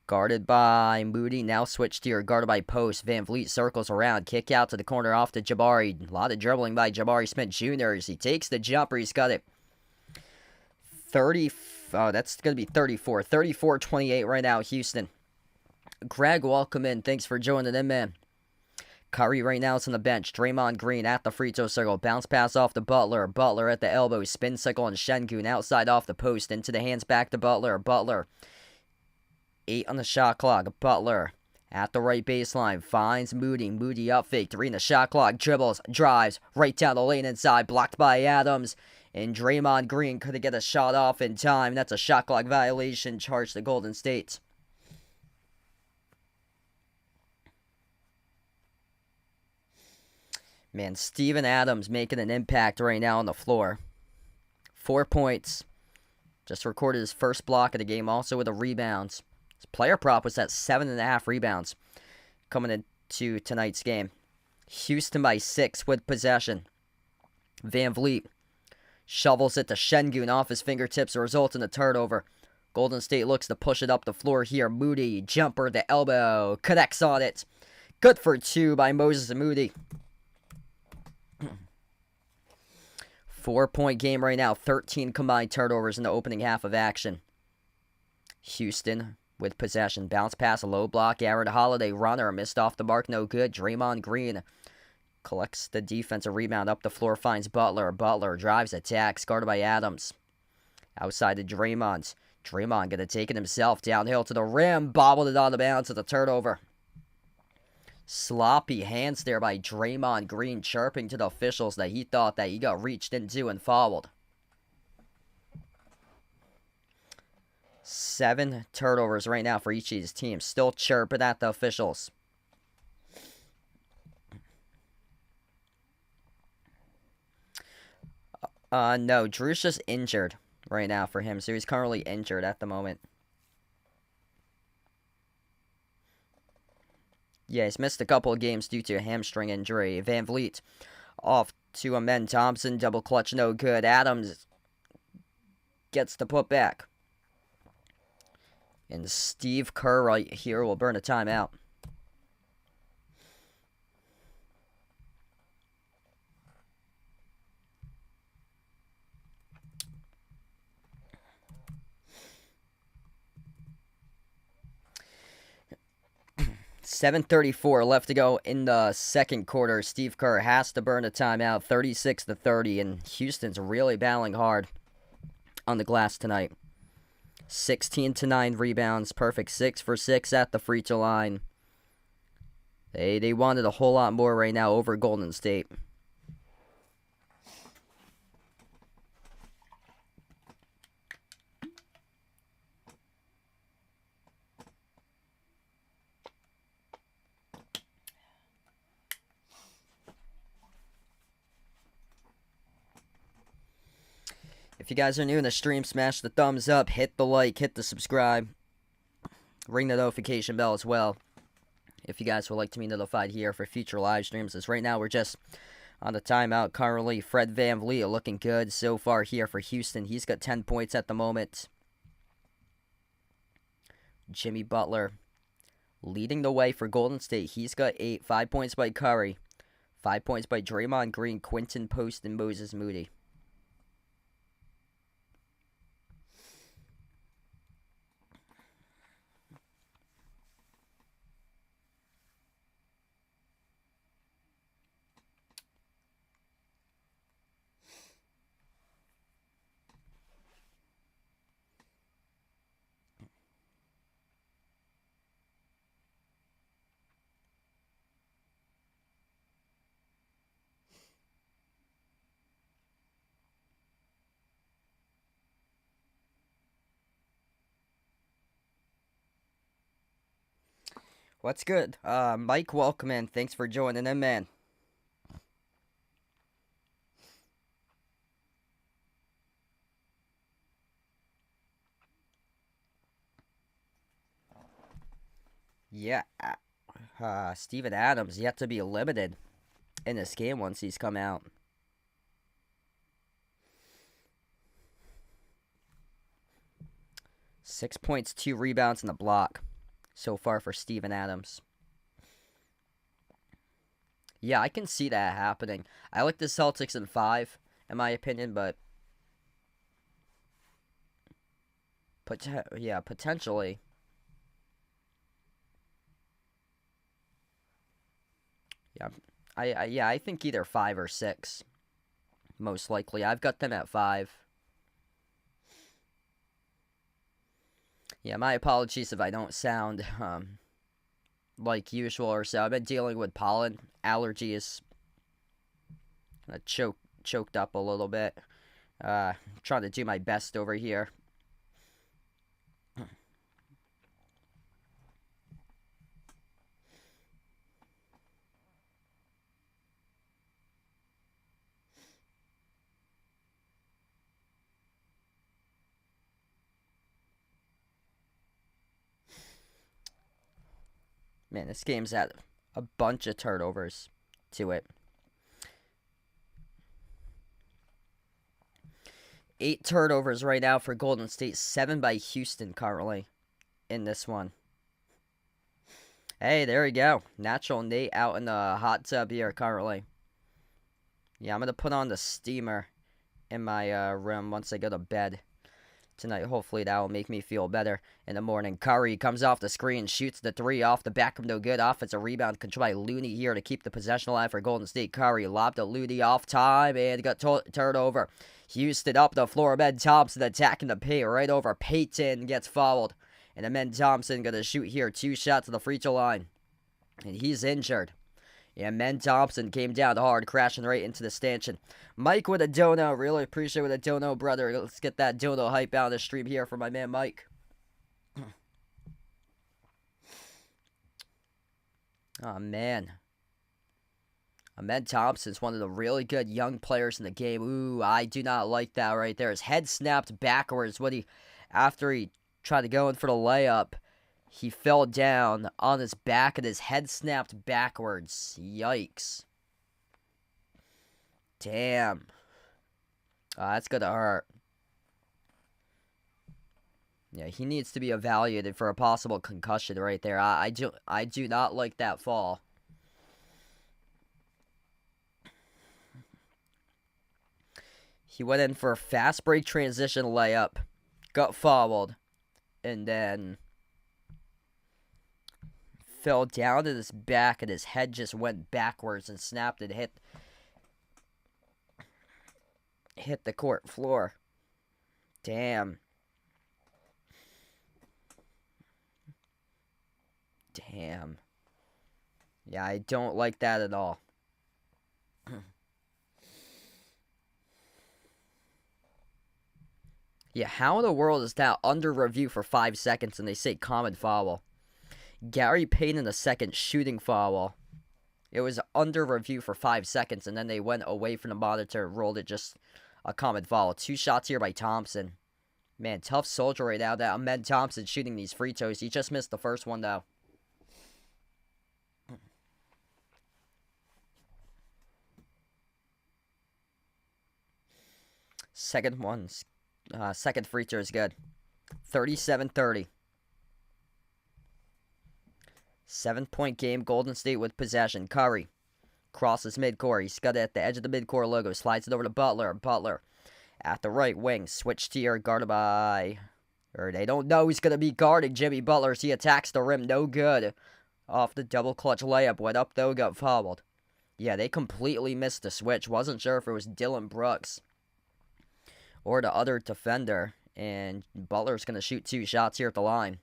guarded by Moody, now switched here, guarded by Post. Van Vliet circles around, kick out to the corner off to Jabari. A lot of dribbling by Jabari Smith Jr. as he takes the jumper. He's got it. 30, that's going to be 34. 34-28 right now, Houston. Greg, welcome in. Thanks for joining in, man. Curry right now is on the bench. Draymond Green at the free throw circle. Bounce pass off to Butler. Butler at the elbow. Spin cycle on Şengün. Outside off the post. Into the hands back to Butler. Butler. 8 on the shot clock. Butler at the right baseline. Finds Moody. Moody up fake. 3 in the shot clock. Dribbles. Drives. Right down the lane inside. Blocked by Adams. And Draymond Green couldn't get a shot off in time. That's a shot clock violation charged to Golden State. Man, Steven Adams making an impact right now on the floor. 4 points. Just recorded his first block of the game, also with a rebound. His player prop was at 7.5 rebounds coming into tonight's game. Houston by 6 with possession. Van Vliet shovels it to Şengün off his fingertips, results in a turnover. Golden State looks to push it up the floor here. Moody, jumper, the elbow, connects on it. Good for 2 by Moses Moody. 4-point game right now. 13 combined turnovers in the opening half of action. Houston with possession. Bounce pass, a low block. Aaron Holiday, runner, missed off the mark, no good. Draymond Green collects the defensive rebound up the floor, finds Butler. Butler drives, attacks, guarded by Adams. Outside to Draymond. Draymond gonna take it himself downhill to the rim. Bobbled it on the bounce of the turnover. Sloppy hands there by Draymond Green, chirping to the officials that he thought that he got reached into and fouled. 7 turnovers right now for each of these teams. Still chirping at the officials. No, Drew's just injured right now for him, so he's currently injured at the moment. Yeah, he's missed a couple of games due to a hamstring injury. Van Vliet off to Amen Thompson. Double clutch, no good. Adams gets the put back. And Steve Kerr right here will burn a timeout. .34 left to go in the second quarter. Steve Kerr has to burn a timeout, 36-30, and Houston's really battling hard on the glass tonight. 16-9 rebounds. Perfect 6 for 6 at the free throw line. They wanted a whole lot more right now over Golden State. If you guys are new in the stream, smash the thumbs up, hit the like, hit the subscribe, ring the notification bell as well. If you guys would like to be notified here for future live streams, as right now we're just on the timeout currently. Fred VanVleet looking good so far here for Houston. He's got 10 points at the moment. Jimmy Butler leading the way for Golden State. He's got 8. 5 points by Curry. 5 points by Draymond Green, Quinton Post, and Moses Moody. What's good? Mike, welcome in. Thanks for joining in, man. Yeah. Steven Adams yet to be limited in this game once he's come out. Six points, 2 rebounds, and a block so far for Steven Adams. Yeah, I can see that happening. I like the Celtics in 5, in my opinion, but potentially. Yeah, I think either 5 or 6, most likely. I've got them at 5. Yeah, my apologies if I don't sound like usual or so. I've been dealing with pollen allergies. Choked up a little bit. Trying to do my best over here. Man, this game's had a bunch of turnovers to it. 8 turnovers right now for Golden State. 7 by Houston currently in this one. Hey, there we go. Natural Nate out in the hot tub here currently. Yeah, I'm going to put on the steamer in my room once I go to bed tonight. Hopefully that will make me feel better in the morning. Curry comes off the screen, shoots the 3 off the back of no good. Offensive rebound controlled by Looney here to keep the possession alive for Golden State. Curry lobbed to Looney off time and got turned over. Houston up the floor. Ben Thompson attacking the paint right over. Payton gets fouled. And then Ben Thompson going to shoot here 2 shots to the free throw line. And he's injured. Yeah, Ben Thompson came down hard, crashing right into the stanchion. Mike with a dono. Really appreciate with a dono, brother. Let's get that dono hype out of the stream here for my man Mike. Oh, man. Ben Thompson's one of the really good young players in the game. Ooh, I do not like that right there. His head snapped backwards after he tried to go in for the layup. He fell down on his back and his head snapped backwards. Yikes. Damn. That's gonna hurt. Yeah, he needs to be evaluated for a possible concussion right there. I do not like that fall. He went in for a fast break transition layup, got fouled, and then fell down to his back, and his head just went backwards and snapped and hit the court floor. Damn. Damn. Yeah, I don't like that at all. Yeah, how in the world is that under review for 5 seconds and they say common foul? Gary Payton in the second shooting foul. It was under review for 5 seconds, and then they went away from the monitor and rolled it just a common foul. 2 shots here by Thompson. Man, tough soldier right now. That Ahmed Thompson shooting these free throws. He just missed the first one, though. Second free throw is good. 37-30. 7-point game. Golden State with possession. Curry crosses midcourt. He's got it at the edge of the midcourt logo. Slides it over to Butler. Butler at the right wing. Switch to your guarded by... Or they don't know he's going to be guarding Jimmy Butler as he attacks the rim. No good. Off the double clutch layup. Went up though. Got fouled. Yeah, they completely missed the switch. Wasn't sure if it was Dylan Brooks or the other defender. And Butler's going to shoot 2 shots here at the line.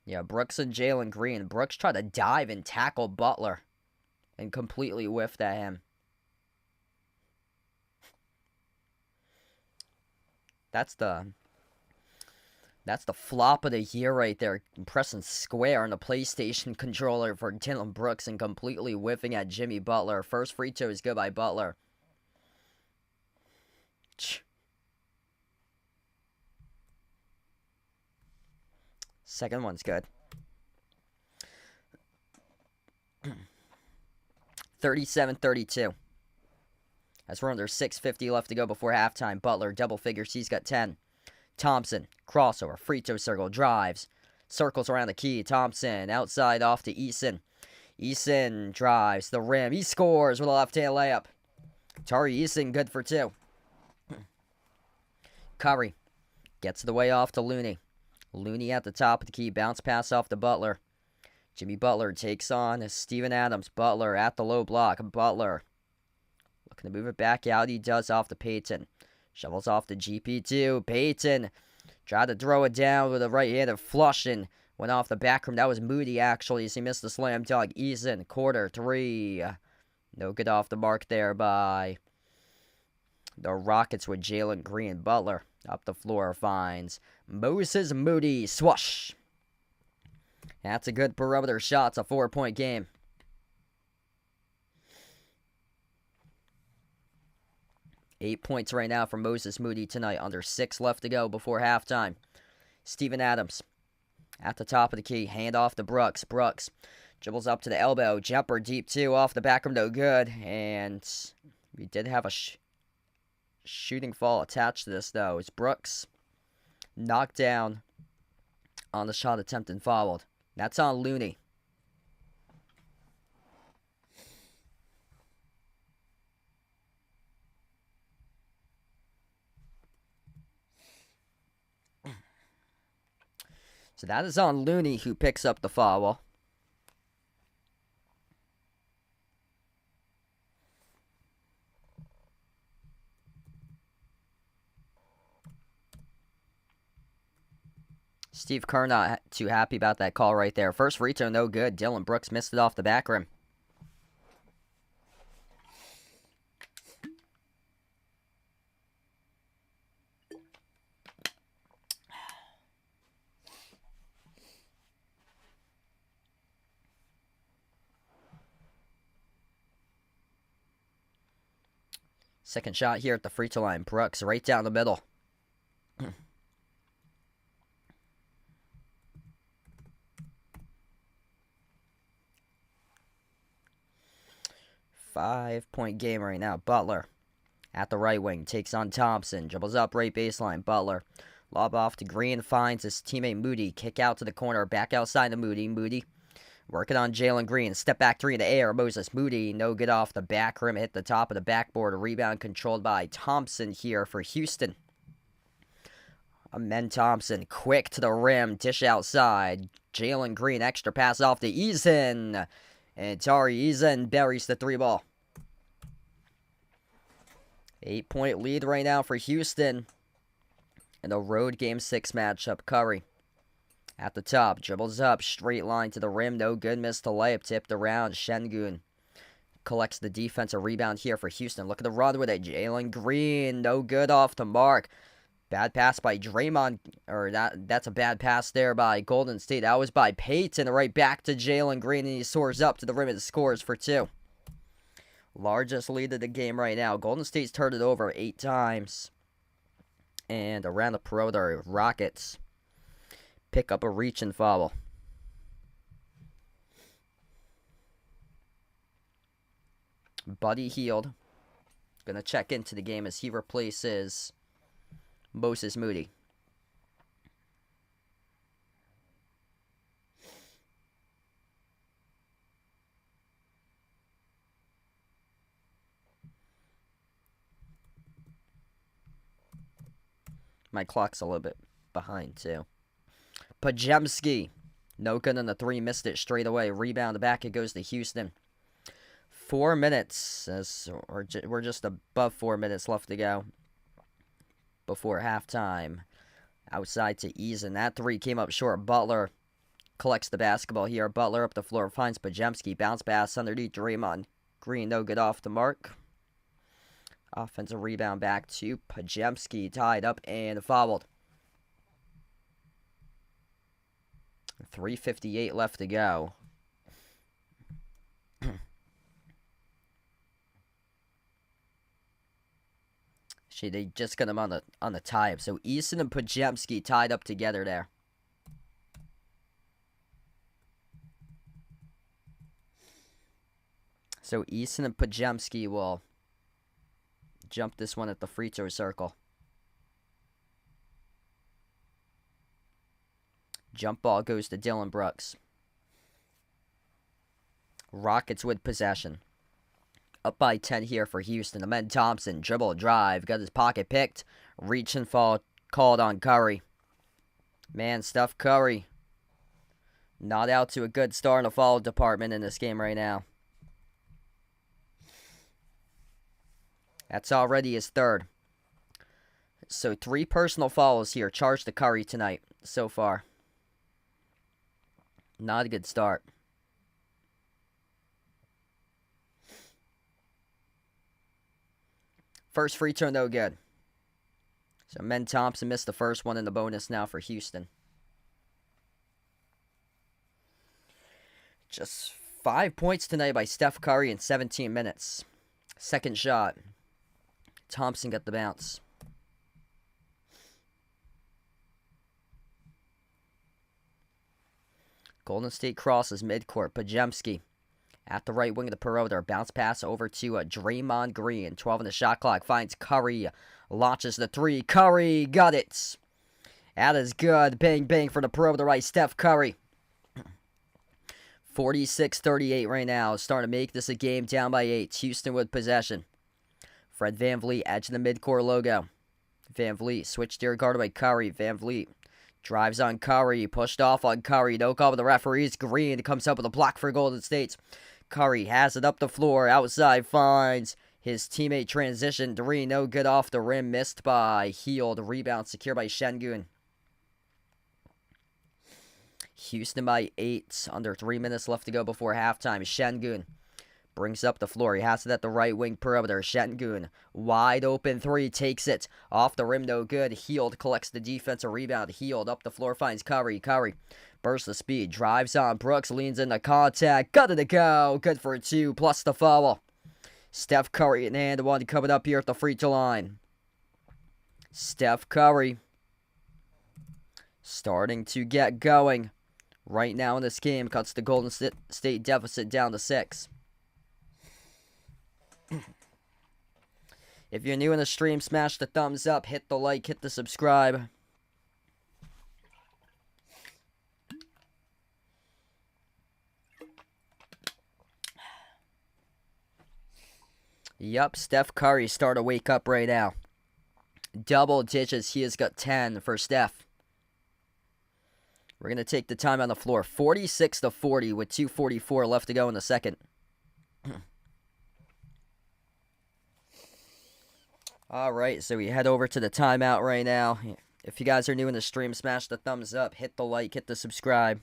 Yeah, Brooks and Jalen Green. Brooks tried to dive and tackle Butler and completely whiffed at him. That's the flop of the year right there. Pressing square on the PlayStation controller for Dylan Brooks and completely whiffing at Jimmy Butler. First free throw is good by Butler. Second one's good. 37-32. As we're under 6:50 left to go before halftime. Butler double figures. He's got 10. Thompson, crossover, free throw circle, drives. Circles around the key. Thompson, outside off to Eason. Eason drives the rim. He scores with a left-hand layup. Tari Eason, good for 2. Curry gets the way off to Looney. Looney at the top of the key. Bounce pass off to Butler. Jimmy Butler takes on Steven Adams. Butler at the low block. Butler looking to move it back out. He does off to Payton. Shovels off to GP2. Payton tried to throw it down with a right-handed flush and went off the back rim. That was Moody, actually, as he missed the slam dunk. Eason, quarter 3. No good off the mark there by the Rockets with Jalen Green. Butler up the floor finds Moses Moody. Swoosh. That's a good perimeter shot. It's a 4-point game. Eight points right now for Moses Moody tonight. Under 6 left to go before halftime. Steven Adams at the top of the key. Hand off to Brooks. Brooks dribbles up to the elbow. Jumper deep 2 off the back rim. No good. And we did have a shooting foul attached to this, though. It's Brooks knocked down on the shot attempt and fouled. That's on Looney. So that is on Looney, who picks up the foul. Steve Kerr not too happy about that call right there. First free throw, no good. Dylan Brooks missed it off the back rim. Second shot here at the free throw line. Brooks right down the middle. 5-point game right now. Butler at the right wing. Takes on Thompson. Dribbles up right baseline. Butler. Lob off to Green. Finds his teammate Moody. Kick out to the corner. Back outside to Moody. Moody working on Jalen Green. Step back 3 in the air. Moses Moody. No good off the back rim. Hit the top of the backboard. A rebound controlled by Thompson here for Houston. Amen Thompson. Quick to the rim. Dish outside. Jalen Green. Extra pass off to Eason. And Tari Eason buries the 3 ball. 8-point lead right now for Houston. In the road game 6 matchup. Curry At the top, dribbles up, straight line to the rim, no good, missed the layup, tipped around, Şengün collects the defensive rebound here for Houston. Look at the run with it, Jalen Green, no good off the mark. Bad pass by Draymond, or that's a bad pass there by Golden State. That was by Payton, right back to Jalen Green, and he soars up to the rim and scores for 2. Largest lead of the game right now. Golden State's turned it over 8 times. And around the perimeter, Rockets pick up a reach and foul. Buddy Hield going to check into the game as he replaces Moses Moody. My clock's a little bit behind, too. Pajemski. No good on the 3. Missed it straight away. Rebound back. It goes to Houston. 4 minutes. We're just above 4 minutes left to go before halftime. Outside to Eason. That 3 came up short. Butler collects the basketball here. Butler up the floor. Finds Pajemski. Bounce pass underneath Draymond Green. No good off the mark. Offensive rebound back to Pajemski. Tied up and fouled. 3:58 left to go. They just got him on the tie-up. So Eason and Pajemski tied up together there. So Eason and Pajemski will jump this one at the free throw circle. Jump ball goes to Dylan Brooks. Rockets with possession. Up by 10 here for Houston. Amen Thompson, dribble, drive, got his pocket picked. Reach and fall called on Curry. Man, Steph Curry not out to a good start in the foul department in this game right now. That's already his 3rd. So 3 personal fouls here charged to Curry tonight so far. Not a good start. First free throw, no good. So Amen Thompson missed the first one in the bonus now for Houston. Just 5 points tonight by Steph Curry in 17 minutes. Second shot. Thompson got the bounce. Golden State crosses midcourt. Pajemski at the right wing of the perimeter. Bounce pass over to Draymond Green. 12 on the shot clock. Finds Curry. Launches the 3. Curry got it. That is good. Bang, bang for the perimeter right. Steph Curry. 46-38 right now. Starting to make this a game down by 8. Houston with possession. Fred VanVleet, edge of the midcourt logo. VanVleet switched here guarded by Curry. VanVleet drives on Curry. Pushed off on Curry. No call with the referees. Green comes up with a block for Golden State. Curry has it up the floor. Outside finds his teammate transition. 3 no good off the rim. Missed by Hield. Rebound secured by Şengün. Houston by 8. Under 3 minutes left to go before halftime. Şengün brings up the floor. He has it at the right wing perimeter. Şengün, wide open 3, takes it. Off the rim, no good. Hield collects the defensive rebound. Hield up the floor, finds Curry. Curry bursts the speed, drives on. Brooks leans into contact. Got it to go. Good for 2, plus the foul. Steph Curry in hand one coming up here at the free throw line. Steph Curry starting to get going right now in this game. Cuts the Golden State deficit down to 6. If you're new in the stream, smash the thumbs up, hit the like, hit the subscribe. Yup, Steph Curry starting to wake up right now. Double digits, he has got 10 for Steph. We're going to take the time on the floor. 46-40 with 2:44 left to go in the second. All right, so we head over to the timeout right now. If you guys are new in the stream, smash the thumbs up, hit the like, hit the subscribe.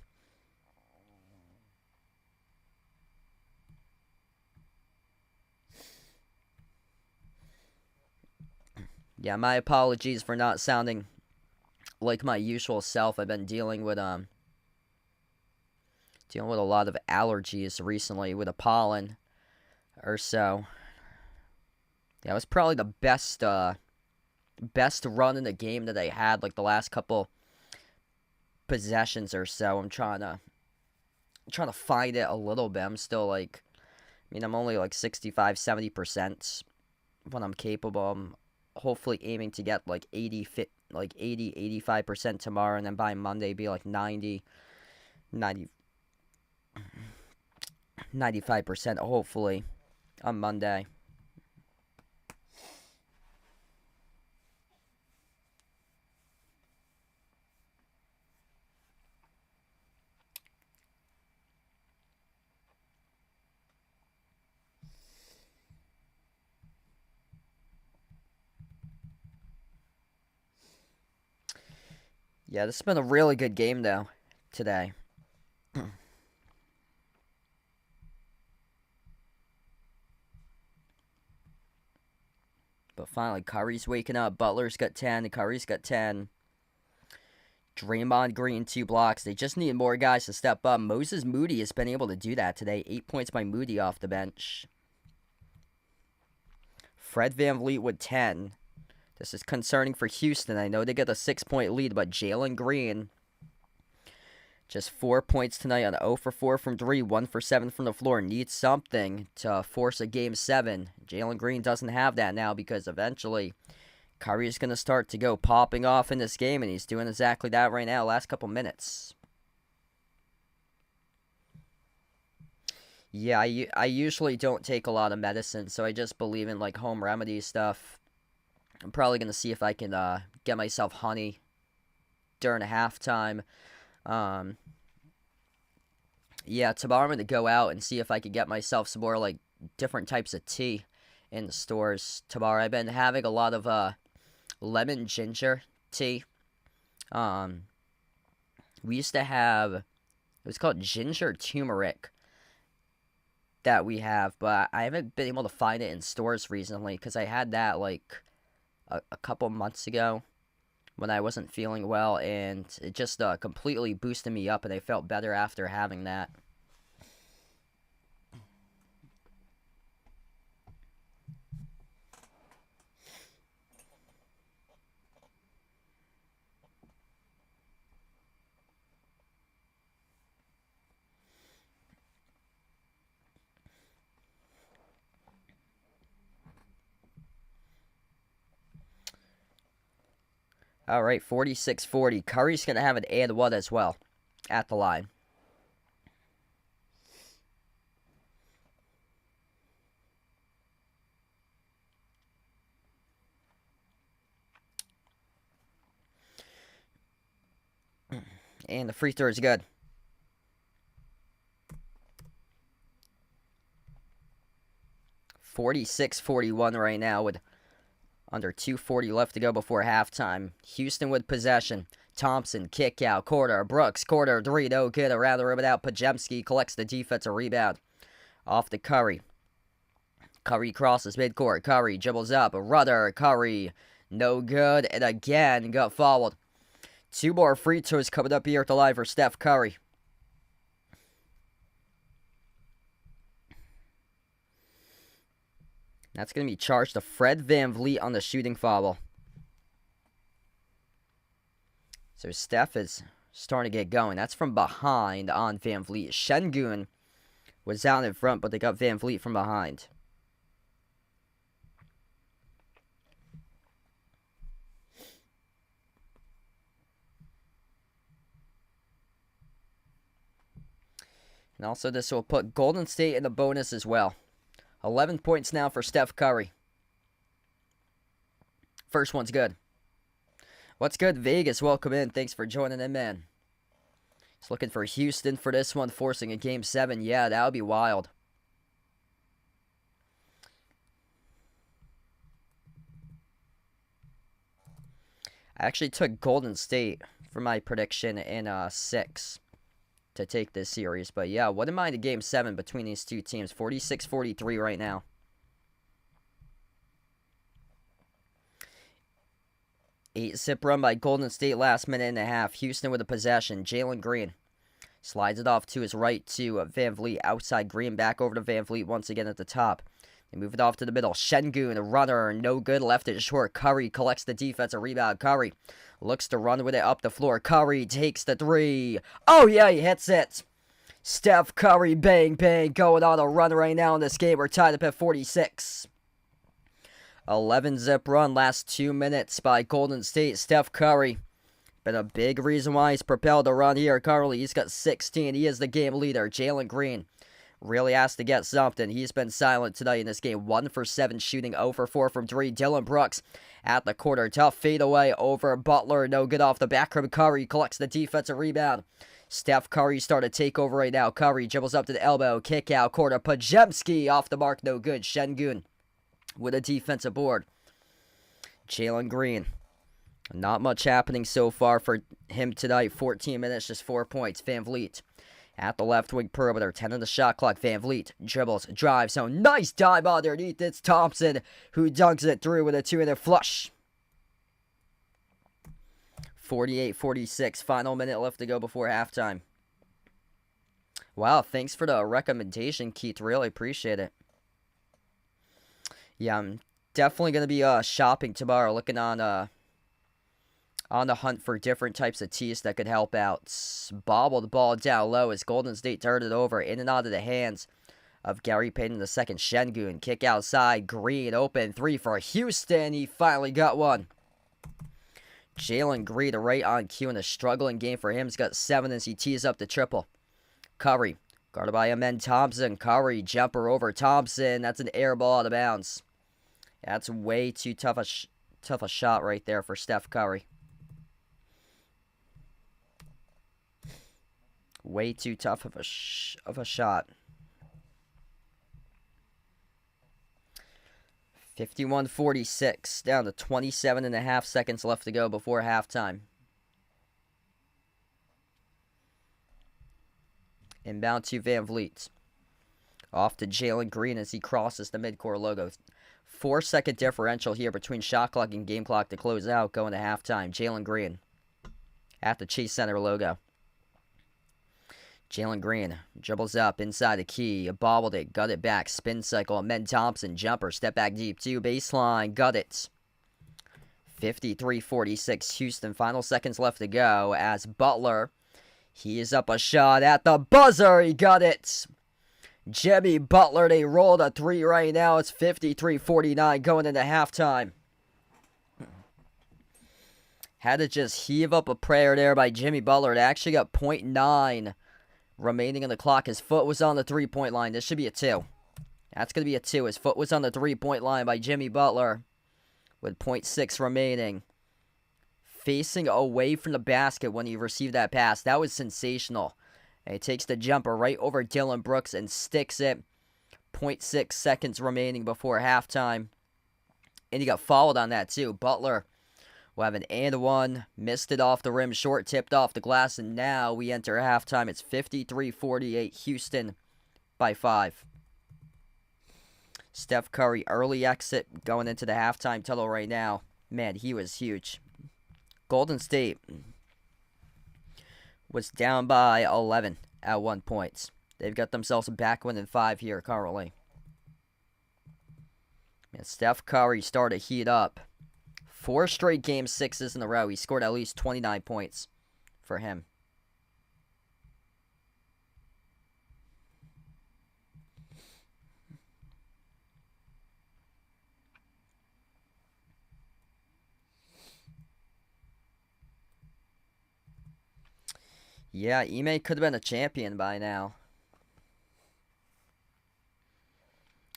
Yeah, my apologies for not sounding like my usual self. I've been dealing with a lot of allergies recently with the pollen or so. Yeah, it was probably the best run in the game that I had, like the last couple possessions or so. I'm trying to find it a little bit. I'm still like, I'm only like 65-70% when I'm capable. I'm hopefully aiming to get like 85% tomorrow, and then by Monday be like 95% hopefully on Monday. Yeah, this has been a really good game, though, today. But finally, Curry's waking up. Butler's got 10. Curry's got 10. Draymond Green, 2 blocks. They just need more guys to step up. Moses Moody has been able to do that today. 8 points by Moody off the bench. Fred VanVleet with 10. This is concerning for Houston. I know they get a 6-point lead, but Jalen Green, just 4 points tonight on 0 for 4 from 3, 1 for 7 from the floor. Needs something to force a Game 7. Jalen Green doesn't have that now because eventually Curry is going to start to go popping off in this game, and he's doing exactly that right now, last couple minutes. Yeah, I usually don't take a lot of medicine, so I just believe in like home remedy stuff. I'm probably going to see if I can get myself honey during halftime. Yeah, tomorrow I'm going to go out and see if I can get myself some more like different types of tea in the stores tomorrow. I've been having a lot of lemon ginger tea. We used to have, it was called ginger turmeric that we have, but I haven't been able to find it in stores recently because I had that like a couple months ago when I wasn't feeling well, and it just completely boosted me up, and I felt better after having that. All right, 46-40. Curry's going to have an and one as well at the line. And the free throw is good. 46-41 right now with under 2:40 left to go before halftime. Houston with possession. Thompson, kick out, quarter. Brooks, quarter, 3, no good. Around the rim without Pajemski. Collects the defensive rebound. Off to Curry. Curry crosses midcourt. Curry dribbles up. Rudder, Curry. No good. And again, got fouled. 2 more free throws coming up here at the live for Steph Curry. That's going to be charged to Fred VanVleet on the shooting foul. So Steph is starting to get going. That's from behind on VanVleet. Şengün was out in front, but they got VanVleet from behind. And also this will put Golden State in the bonus as well. 11 points now for Steph Curry. First one's good. What's good, Vegas? Welcome in. Thanks for joining in, man. He's looking for Houston for this one, forcing a Game 7. Yeah, that would be wild. I actually took Golden State for my prediction in 6 to take this series. But yeah, wouldn't mind a game 7 between these two teams. 46-43 right now. Eight-zip run by Golden State last minute and a half. Houston with a possession. Jalen Green slides it off to his right to Van Vliet. Outside Green, back over to Van Vliet once again at the top. They move it off to the middle. Şengün, a runner, no good. Left it short. Curry collects the defensive rebound. Curry looks to run with it up the floor. Curry takes the 3. Oh, yeah, he hits it. Steph Curry, bang, bang, going on a run right now in this game. We're tied up at 46. 11-zip run, last 2 minutes by Golden State. Steph Curry, been a big reason why he's propelled to run here currently. He's got 16. He is the game leader. Jalen Green really has to get something. He's been silent tonight in this game. 1 for 7 shooting, 0 for 4 from 3. Dylan Brooks at the quarter. Tough fadeaway over Butler. No good off the back from Curry. Collects the defensive rebound. Steph Curry started takeover right now. Curry dribbles up to the elbow. Kick out quarter. Pajemski off the mark. No good. Şengün with a defensive board. Jalen Green. Not much happening so far for him tonight. 14 minutes, just 4 points. Van Vliet at the left wing perimeter. 10 on the shot clock. Van Vliet dribbles, drives. So nice dive underneath. It's Thompson who dunks it through with a 2-handed flush. 48-46. Final minute left to go before halftime. Wow, thanks for the recommendation, Keith. Really appreciate it. Yeah, I'm definitely going to be shopping tomorrow. Looking on the hunt for different types of tees that could help out. Bobble the ball down low as Golden State turned it over. In and out of the hands of Gary Payton in the second. Şengün, kick outside. Green, open 3 for Houston. He finally got one. Jalen Green, right on cue in a struggling game for him. He's got 7 as he tees up the triple. Curry, guarded by Amen Thompson. Curry, jumper over Thompson. That's an air ball out of bounds. That's way too tough a shot right there for Steph Curry. Way too tough of a shot. 51-46, down to 27.5 seconds left to go before halftime. Inbound to Van Vliet. Off to Jalen Green as he crosses the midcourt logo. 4-second differential here between shot clock and game clock to close out going to halftime. Jalen Green at the Chase Center logo. Jalen Green dribbles up inside the key, bobbled it, got it back, spin cycle, Amen Thompson, jumper, step back deep, 2, baseline, got it. 53-46, Houston, final seconds left to go as Butler, he is up a shot at the buzzer, he got it. Jimmy Butler, they rolled a 3 right now, it's 53-49 going into halftime. Had to just heave up a prayer there by Jimmy Butler. It actually got .9 remaining on the clock. His foot was on the 3-point line. This should be a 2. That's going to be a 2. His foot was on the 3-point line by Jimmy Butler with .6 remaining. Facing away from the basket when he received that pass. That was sensational. And he takes the jumper right over Dylan Brooks and sticks it. .6 seconds remaining before halftime. And he got fouled on that too. Butler will have an and one. Missed it off the rim. Short tipped off the glass. And now we enter halftime. It's 53-48. Houston by 5. Steph Curry, early exit going into the halftime tunnel right now. Man, he was huge. Golden State was down by 11 at 1 point. They've got themselves a back win in 5 here currently. And Steph Curry started to heat up. 4 straight game 6s in a row. He scored at least 29 points for him. Yeah, Ime could have been a champion by now.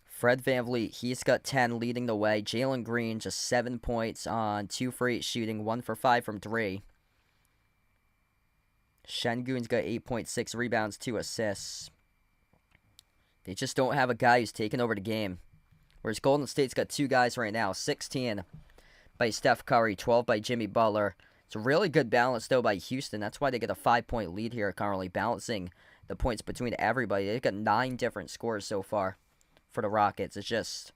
Fred VanVleet, he's got 10 leading the way. Jalen Green, just 7 points on 2 for 8 shooting, 1 for 5 from 3. Şengün's got 8.6 rebounds, 2 assists. They just don't have a guy who's taking over the game. Whereas Golden State's got 2 guys right now, 16 by Steph Curry, 12 by Jimmy Butler. It's a really good balance, though, by Houston. That's why they get a 5-point lead here, currently balancing the points between everybody. They've got 9 different scores so far for the Rockets. It's just,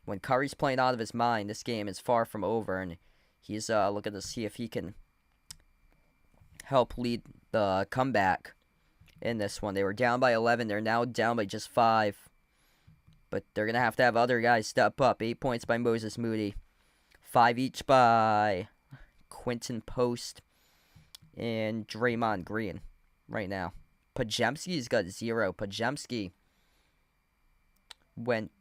when Curry's playing out of his mind, this game is far from over, and he's looking to see if he can help lead the comeback in this one. They were down by 11. They're now down by just 5. But they're going to have other guys step up. 8 points by Moses Moody. 5 each by Quentin Post and Draymond Green right now. Pajemski's got 0. Pajemski went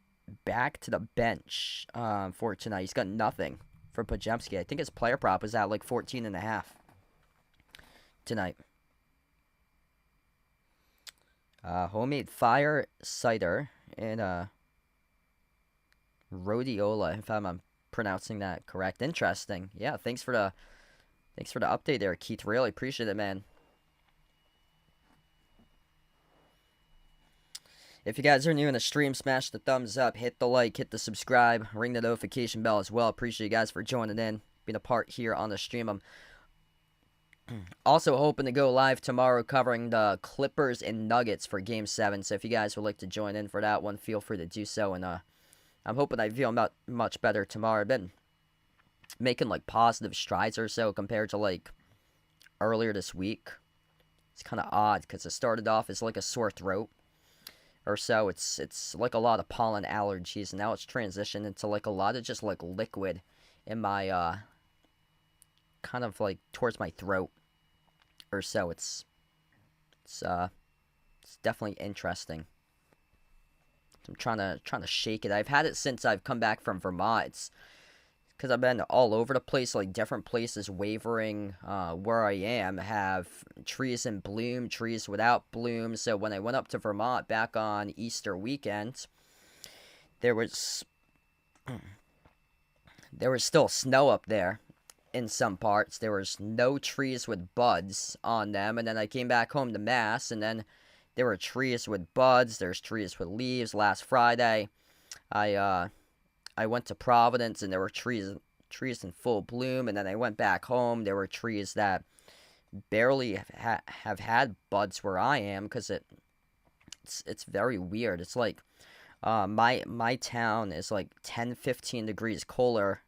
back to the bench for tonight. He's got nothing for Pajemski. I think his player prop was at like 14.5 tonight. Homemade fire cider and rhodiola, if I'm pronouncing that correct. Interesting. Yeah, thanks for the update there, Keith. Really appreciate it, man. If you guys are new in the stream, smash the thumbs up, hit the like, hit the subscribe, ring the notification bell as well. Appreciate you guys for joining in, being a part here on the stream. I'm also hoping to go live tomorrow covering the Clippers and Nuggets for Game 7. So if you guys would like to join in for that one, feel free to do so. And I'm hoping I feel much better tomorrow. I've been making like positive strides or so compared to like earlier this week. It's kind of odd because it started off as like a sore throat or so. It's like a lot of pollen allergies, and now it's transitioned into like a lot of just like liquid in my kind of like towards my throat or so. It's definitely interesting. I'm trying to shake it. I've had it since I've come back from Vermont. It's because I've been all over the place, like different places. Wavering, where I am, have trees in bloom, trees without bloom. So when I went up to Vermont back on Easter weekend, there was still snow up there in some parts. There was no trees with buds on them. And then I came back home to Mass, and then there were trees with buds. There's trees with leaves. Last Friday, I went to Providence, and there were trees in full bloom. And then I went back home. There were trees that barely have had buds where I am, because it's very weird. It's like my town is like 10-15 degrees colder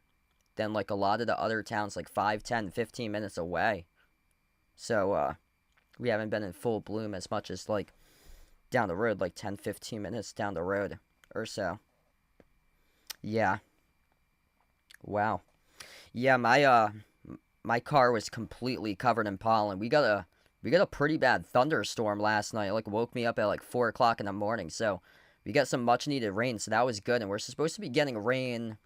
than like a lot of the other towns, like 5, 10, 15 minutes away. So we haven't been in full bloom as much as like down the road, like 10, 15 minutes down the road or so. Yeah. Wow. Yeah, my car was completely covered in pollen. We got a pretty bad thunderstorm last night. It like woke me up at like 4 o'clock in the morning. So we got some much needed rain, so that was good. And we're supposed to be getting rain,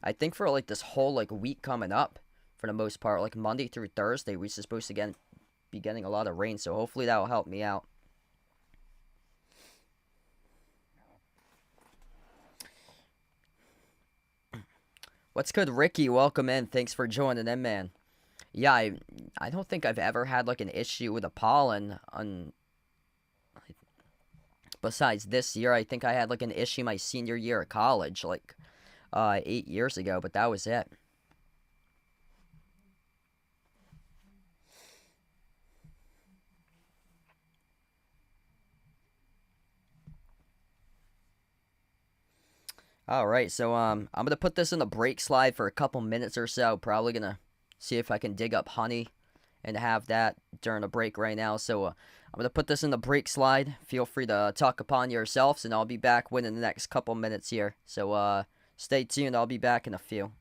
I think, for like this whole like week coming up for the most part. Like Monday through Thursday, we're supposed to be getting a lot of rain. So hopefully that will help me out. What's good, Ricky? Welcome in. Thanks for joining in, man. Yeah, I don't think I've ever had like an issue with the pollen besides this year. I think I had like an issue my senior year of college, like 8 years ago, but that was it. Alright, so I'm gonna put this in the break slide for a couple minutes or so. Probably gonna see if I can dig up honey and have that during a break right now. So I'm gonna put this in the break slide. Feel free to talk upon yourselves, and I'll be back within the next couple minutes here. So stay tuned. I'll be back in a few.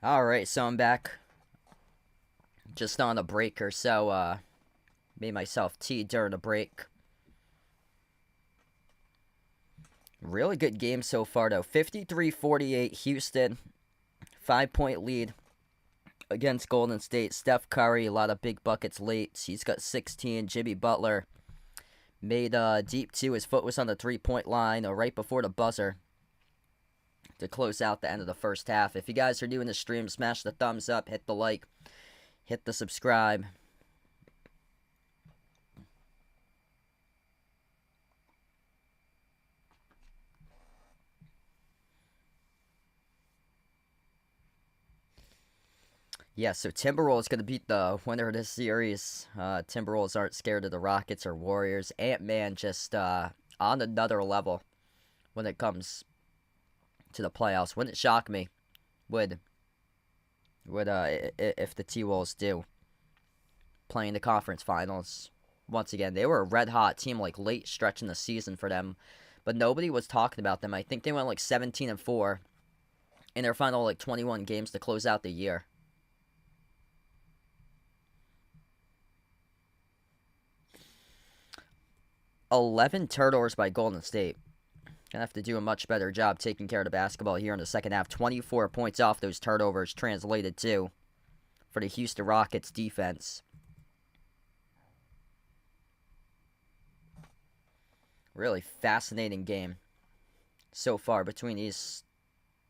Alright, so I'm back. Just on a break or so. Made myself tea during a break. Really good game so far, though. 53-48, Houston. 5-point lead against Golden State. Steph Curry, a lot of big buckets late. He's got 16. Jimmy Butler made deep two. His foot was on the three-point line right before the buzzer to close out the end of the first half. If you guys are doing the stream, smash the thumbs up, hit the like, hit the subscribe. Yeah, so Timberwolves going to beat the winner of this series. Timberwolves aren't scared of the Rockets or Warriors. Ant-Man just on another level when it comes to the playoffs. Wouldn't it shock me if the T-Wolves do play in the conference finals once again. They were a red-hot team, like late stretch in the season for them, but nobody was talking about them. I think they went like 17-4 in their final like 21 games to close out the year. $11 turnovers by Golden State. Gonna have to do a much better job taking care of the basketball here in the second half. 24 points off those turnovers translated to for the Houston Rockets defense. Really fascinating game so far between these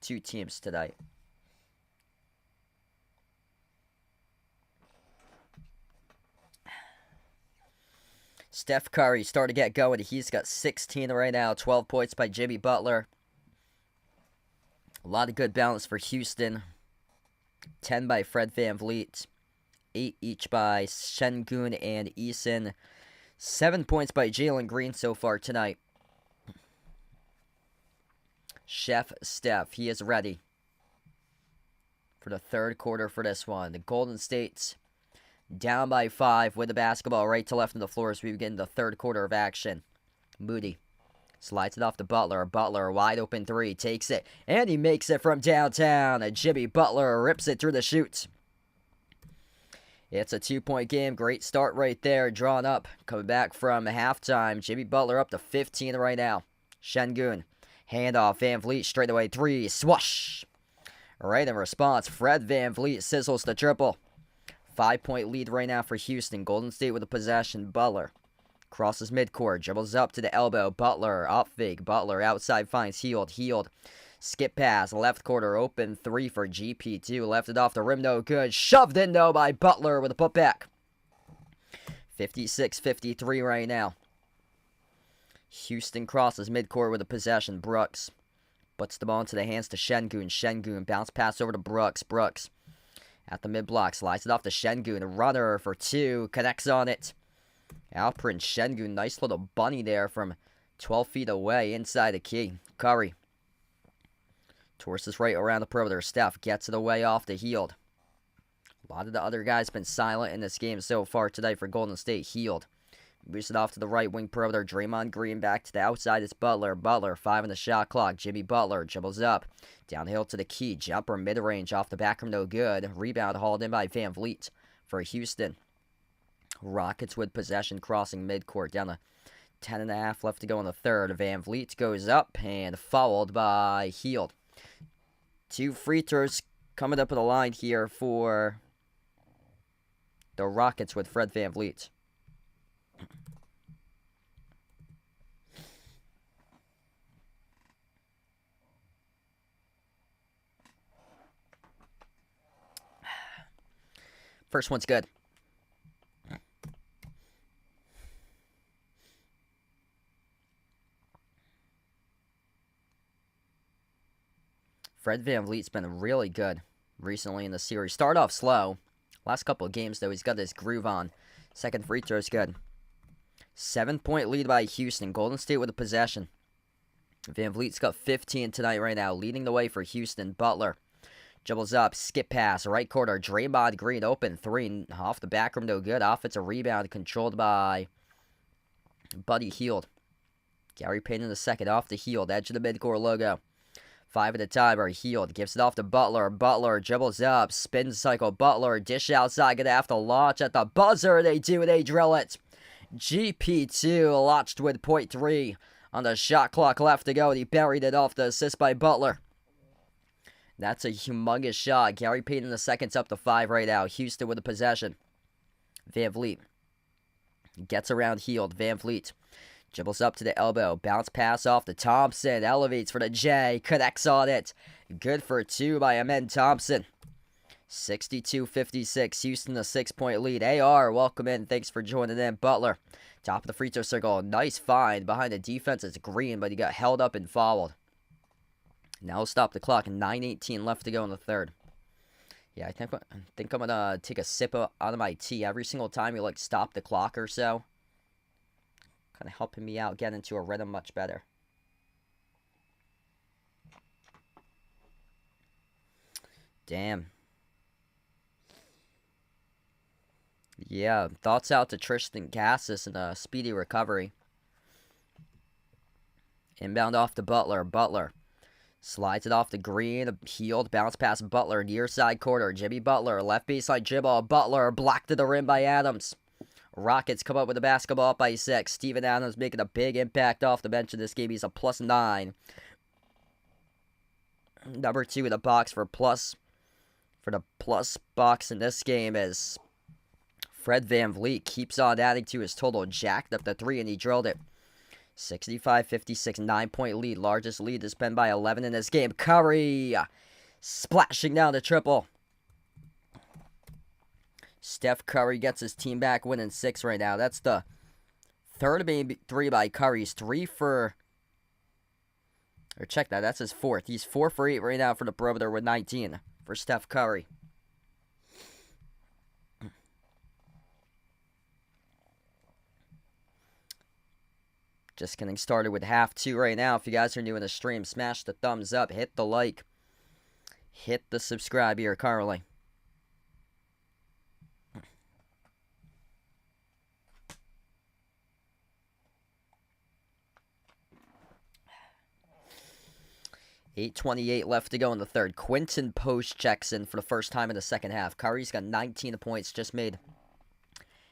two teams tonight. Steph Curry starting to get going. He's got 16 right now. 12 points by Jimmy Butler. A lot of good balance for Houston. 10 by Fred VanVleet. 8 each by Şengün and Eason. 7 points by Jalen Green so far tonight. Chef Steph, he is ready for the third quarter for this one. The Golden State's down by 5 with the basketball right to left on the floor as we begin the third quarter of action. Moody slides it off to Butler. Butler, wide open three, takes it, and he makes it from downtown. Jimmy Butler rips it through the chute. It's a 2-point game. Great start right there. Drawn up. Coming back from halftime. Jimmy Butler up to 15 right now. Şengün. Handoff. VanVleet straight away. Three. Swoosh. Right in response. Fred VanVleet sizzles the triple. 5-point lead right now for Houston. Golden State with a possession. Butler crosses midcourt. Dribbles up to the elbow. Butler. Up fake. Butler outside finds Hield. Hield. Skip pass. Left quarter open. 3 for GP2. Left it off the rim. No good. Shoved in though by Butler with a putback. 56-53 right now. Houston crosses midcourt with a possession. Brooks puts the ball into the hands to Şengün. Şengün bounce pass over to Brooks. Brooks at the mid-block, slides it off to Şengün. Runner for 2, connects on it. Alperen Şengün, nice little bunny there from 12 feet away inside the key. Curry torses right around the perimeter. Steph gets it away off the Hield. A lot of the other guys been silent in this game so far tonight for Golden State. Hield moves it off to the right wing perimeter. Draymond Green back to the outside. It's Butler. Butler, 5 on the shot clock. Jimmy Butler dribbles up. Downhill to the key. Jumper mid-range off the back rim. No good. Rebound hauled in by VanVleet for Houston. Rockets with possession crossing midcourt. Down to 10.5 left to go in the third. VanVleet goes up and fouled by Hield. 2 free throws coming up in the line here for the Rockets with Fred VanVleet. First one's good. Fred VanVleet's been really good recently in the series. Start off slow. Last couple of games, though, he's got this groove on. Second free throw is good. 7-point lead by Houston. Golden State with a possession. VanVleet's got 15 tonight right now, leading the way for Houston. Butler dribbles up, skip pass, right corner. Draymond Green open 3 off the back rim, no good. Offensive rebound controlled by Buddy Hield. Gary Payton in the second off the Hield, edge of the midcourt logo. 5 at a time are healed. Gives it off to Butler. Butler dribbles up. Spin cycle. Butler. Dish outside. Gonna have to launch at the buzzer. They do. They drill it. GP2 launched with .3 on the shot clock left to go. And he buried it off the assist by Butler. That's a humongous shot. Gary Payton the second's up to 5 right now. Houston with the possession. Van Vliet gets around healed. Van Vliet dribbles up to the elbow. Bounce pass off to Thompson. Elevates for the J. Connects on it. Good for 2 by Amen Thompson. 62-56. Houston a 6-point lead. AR, welcome in. Thanks for joining in. Butler, top of the free throw circle. Nice find behind the defense. It's Green, but he got held up and fouled. Now we'll stop the clock. 9:18 left to go in the third. Yeah, I think I'm going to take a sip out of my tea every single time you, like, stop the clock or so. Kind of helping me out get into a rhythm much better. Damn. Yeah, thoughts out to Tristan Cassis and a speedy recovery. Inbound off to Butler. Butler slides it off to Green. Healed. Bounce past Butler. Near side quarter. Jimmy Butler. Left baseline dribble. Butler blocked to the rim by Adams. Rockets come up with the basketball up by 6. Steven Adams making a big impact off the bench in this game. He's a +9. Number 2 in the box for the plus box in this game is Fred Van Vliet. Keeps on adding to his total. Jacked up the 3 and he drilled it. 65-56, 9-point lead. Largest lead has been by 11 in this game. Curry splashing down the triple. Steph Curry gets his team back, winning 6 right now. That's the third maybe 3 by Curry. He's 3 for... Or check that, that's his 4th. He's 4 for 8 right now for the perimeter with 19 for Steph Curry. Just getting started with half 2 right now. If you guys are new in the stream, smash the thumbs up, hit the like, hit the subscribe here currently. .8:28 left to go in the third. Quinton Post checks in for the first time in the second half. Curry's got 19 points, just made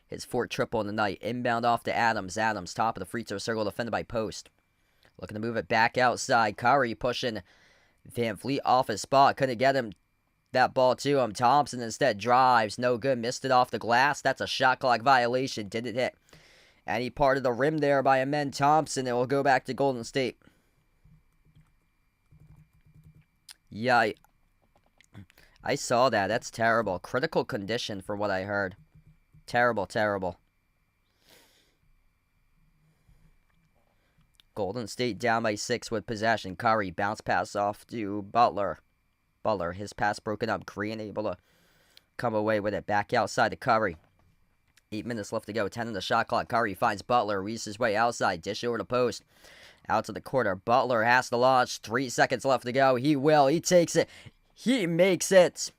his 4th triple in the night. Inbound off to Adams. Adams, top of the free throw circle, defended by Post. Looking to move it back outside. Curry pushing Van Vliet off his spot. Couldn't get him that ball to him. Thompson instead drives. No good. Missed it off the glass. That's a shot clock violation. Didn't hit any part of the rim there by Amen Thompson. It will go back to Golden State. Yeah, I saw that. That's terrible. Critical condition for what I heard. Terrible, terrible. Golden State down by 6 with possession. Curry bounce pass off to Butler. Butler, his pass broken up. Green able to come away with it. Back outside to Curry. 8 minutes left to go. 10 in the shot clock. Curry finds Butler. Reads his way outside. Dish over to Post. Out to the corner. Butler has to launch. 3 seconds left to go. He will. He takes it. He makes it.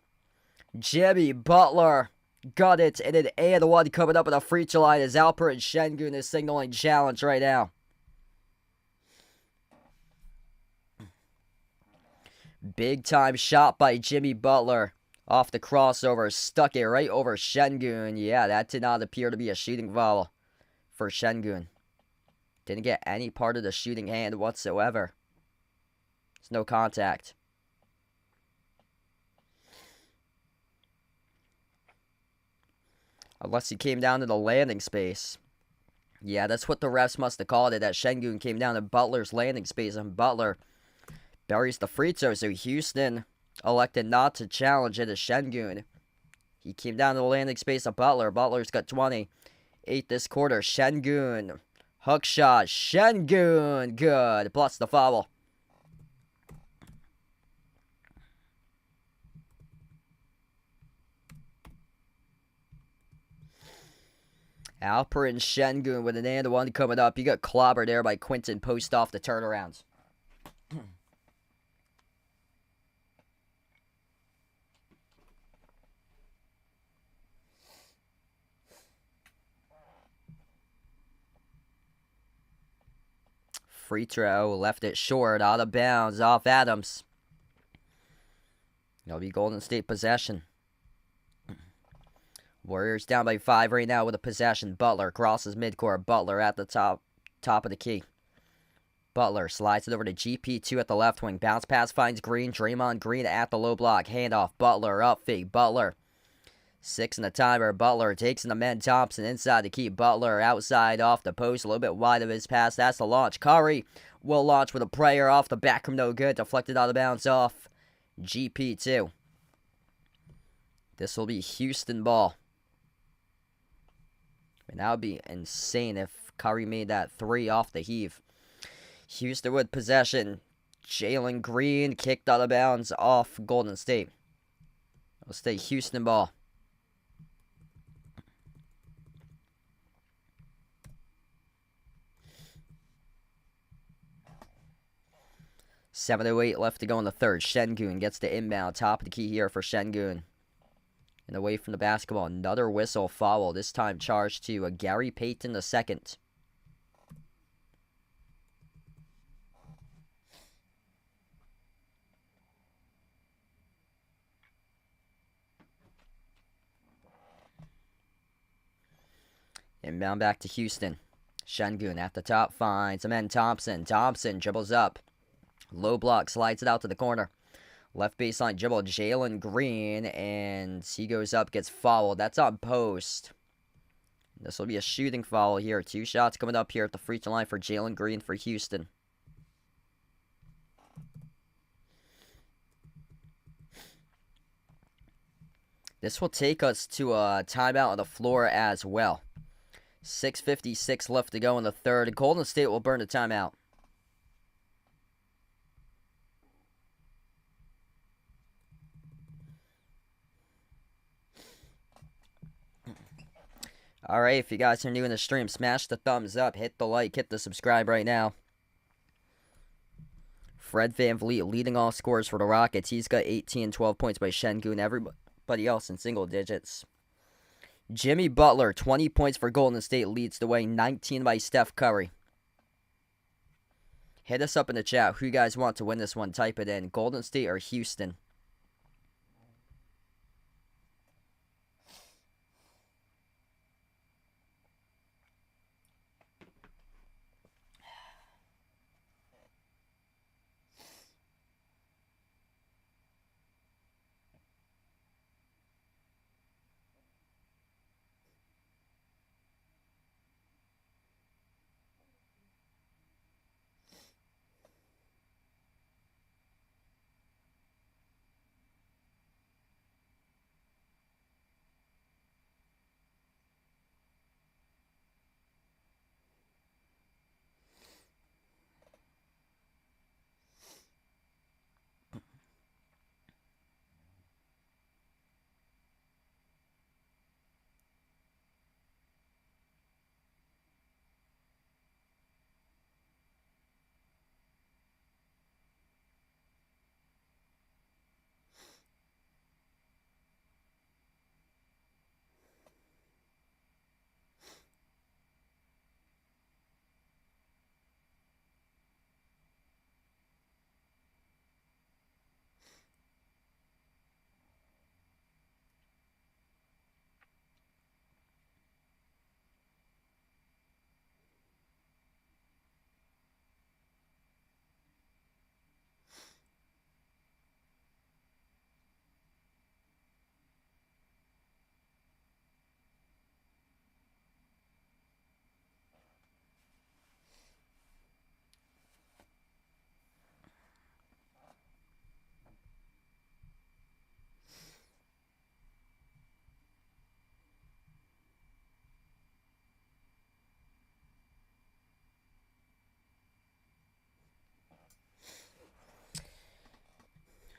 Jimmy Butler got it. And an and-1 coming up with a free throw line as Alperen Şengün is signaling challenge right now. Big time shot by Jimmy Butler. Off the crossover. Stuck it right over Şengün. Yeah, that did not appear to be a shooting foul for Şengün. Didn't get any part of the shooting hand whatsoever. There's no contact. Unless he came down to the landing space. Yeah, that's what the refs must have called it. That Şengün came down to Butler's landing space. And Butler buries the free throw. So Houston elected not to challenge it as Şengün. He came down to the landing space of Butler. Butler's got 28 this quarter. Şengün. Hook shot. Şengün. Good. Plus the foul. Alperen Şengün with an and-1 coming up. He got clobbered there by Quinton Post off the turnarounds. free throw, left it short, out of bounds, off Adams. It'll be Golden State possession. Warriors down by 5 right now with a possession. Butler crosses midcourt. Butler at the top of the key. Butler slides it over to GP2 at the left wing. Bounce pass finds Green. Draymond Green at the low block. Handoff. Butler up fake. Butler. 6 in the timer. Butler takes in the men. Thompson inside to keep Butler outside off the post. A little bit wide of his pass. That's the launch. Curry will launch with a prayer off the back from no good. Deflected out of bounds off GP2. This will be Houston ball. And that would be insane if Curry made that 3 off the heave. Houston with possession. Jalen Green kicked out of bounds off Golden State. It'll stay Houston ball. .708 left to go in the third. Şengün gets the inbound. Top of the key here for Şengün. And away from the basketball. Another whistle foul. This time charged to Gary Payton II. Inbound back to Houston. Şengün at the top finds Amen Thompson. Thompson dribbles up. Low block, slides it out to the corner. Left baseline dribble, Jalen Green, and he goes up, gets fouled. That's on post. This will be a shooting foul here. 2 shots coming up here at the free throw line for Jalen Green for Houston. This will take us to a timeout on the floor as well. 6:56 left to go in the third. Golden State will burn the timeout. Alright, if you guys are new in the stream, smash the thumbs up, hit the like, hit the subscribe right now. Fred VanVleet leading all scorers for the Rockets. He's got 18, 12 points by Şengün. Everybody else in single digits. Jimmy Butler, 20 points for Golden State, leads the way, 19 by Steph Curry. Hit us up in the chat who you guys want to win this one. Type it in, Golden State or Houston.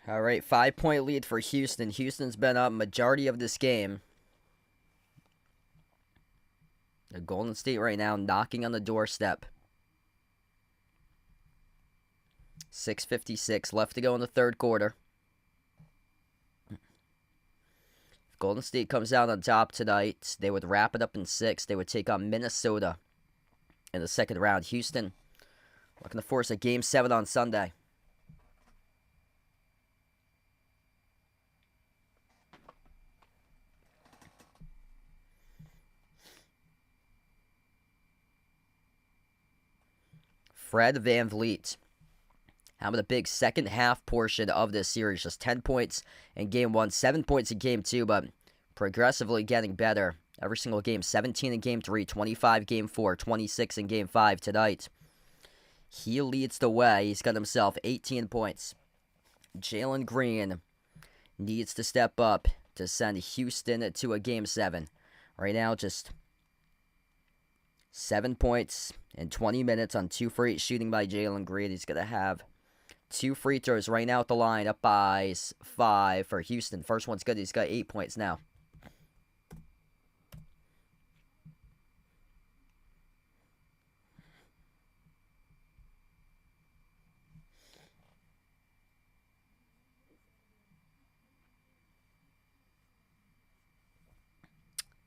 All right, 5-point lead for Houston. Houston's been up majority of this game. The Golden State right now knocking on the doorstep. 6:56 left to go in the third quarter. If Golden State comes out on top tonight, they would wrap it up in 6. They would take on Minnesota in the second round. Houston Looking to force a Game 7 on Sunday. Fred VanVleet. Having a big second half portion of this series. Just 10 points in Game 1, 7 points in Game 2, but progressively getting better. Every single game. 17 in Game 3, 25 Game 4, 26 in Game 5 tonight. He leads the way. He's got himself 18 points. Jalen Green needs to step up to send Houston to a Game 7. Right now, just 7 points in 20 minutes on 2 for 8 shooting by Jalen Green. He's going to have 2 free throws right now at the line, up by 5 for Houston. First one's good. He's got 8 points now.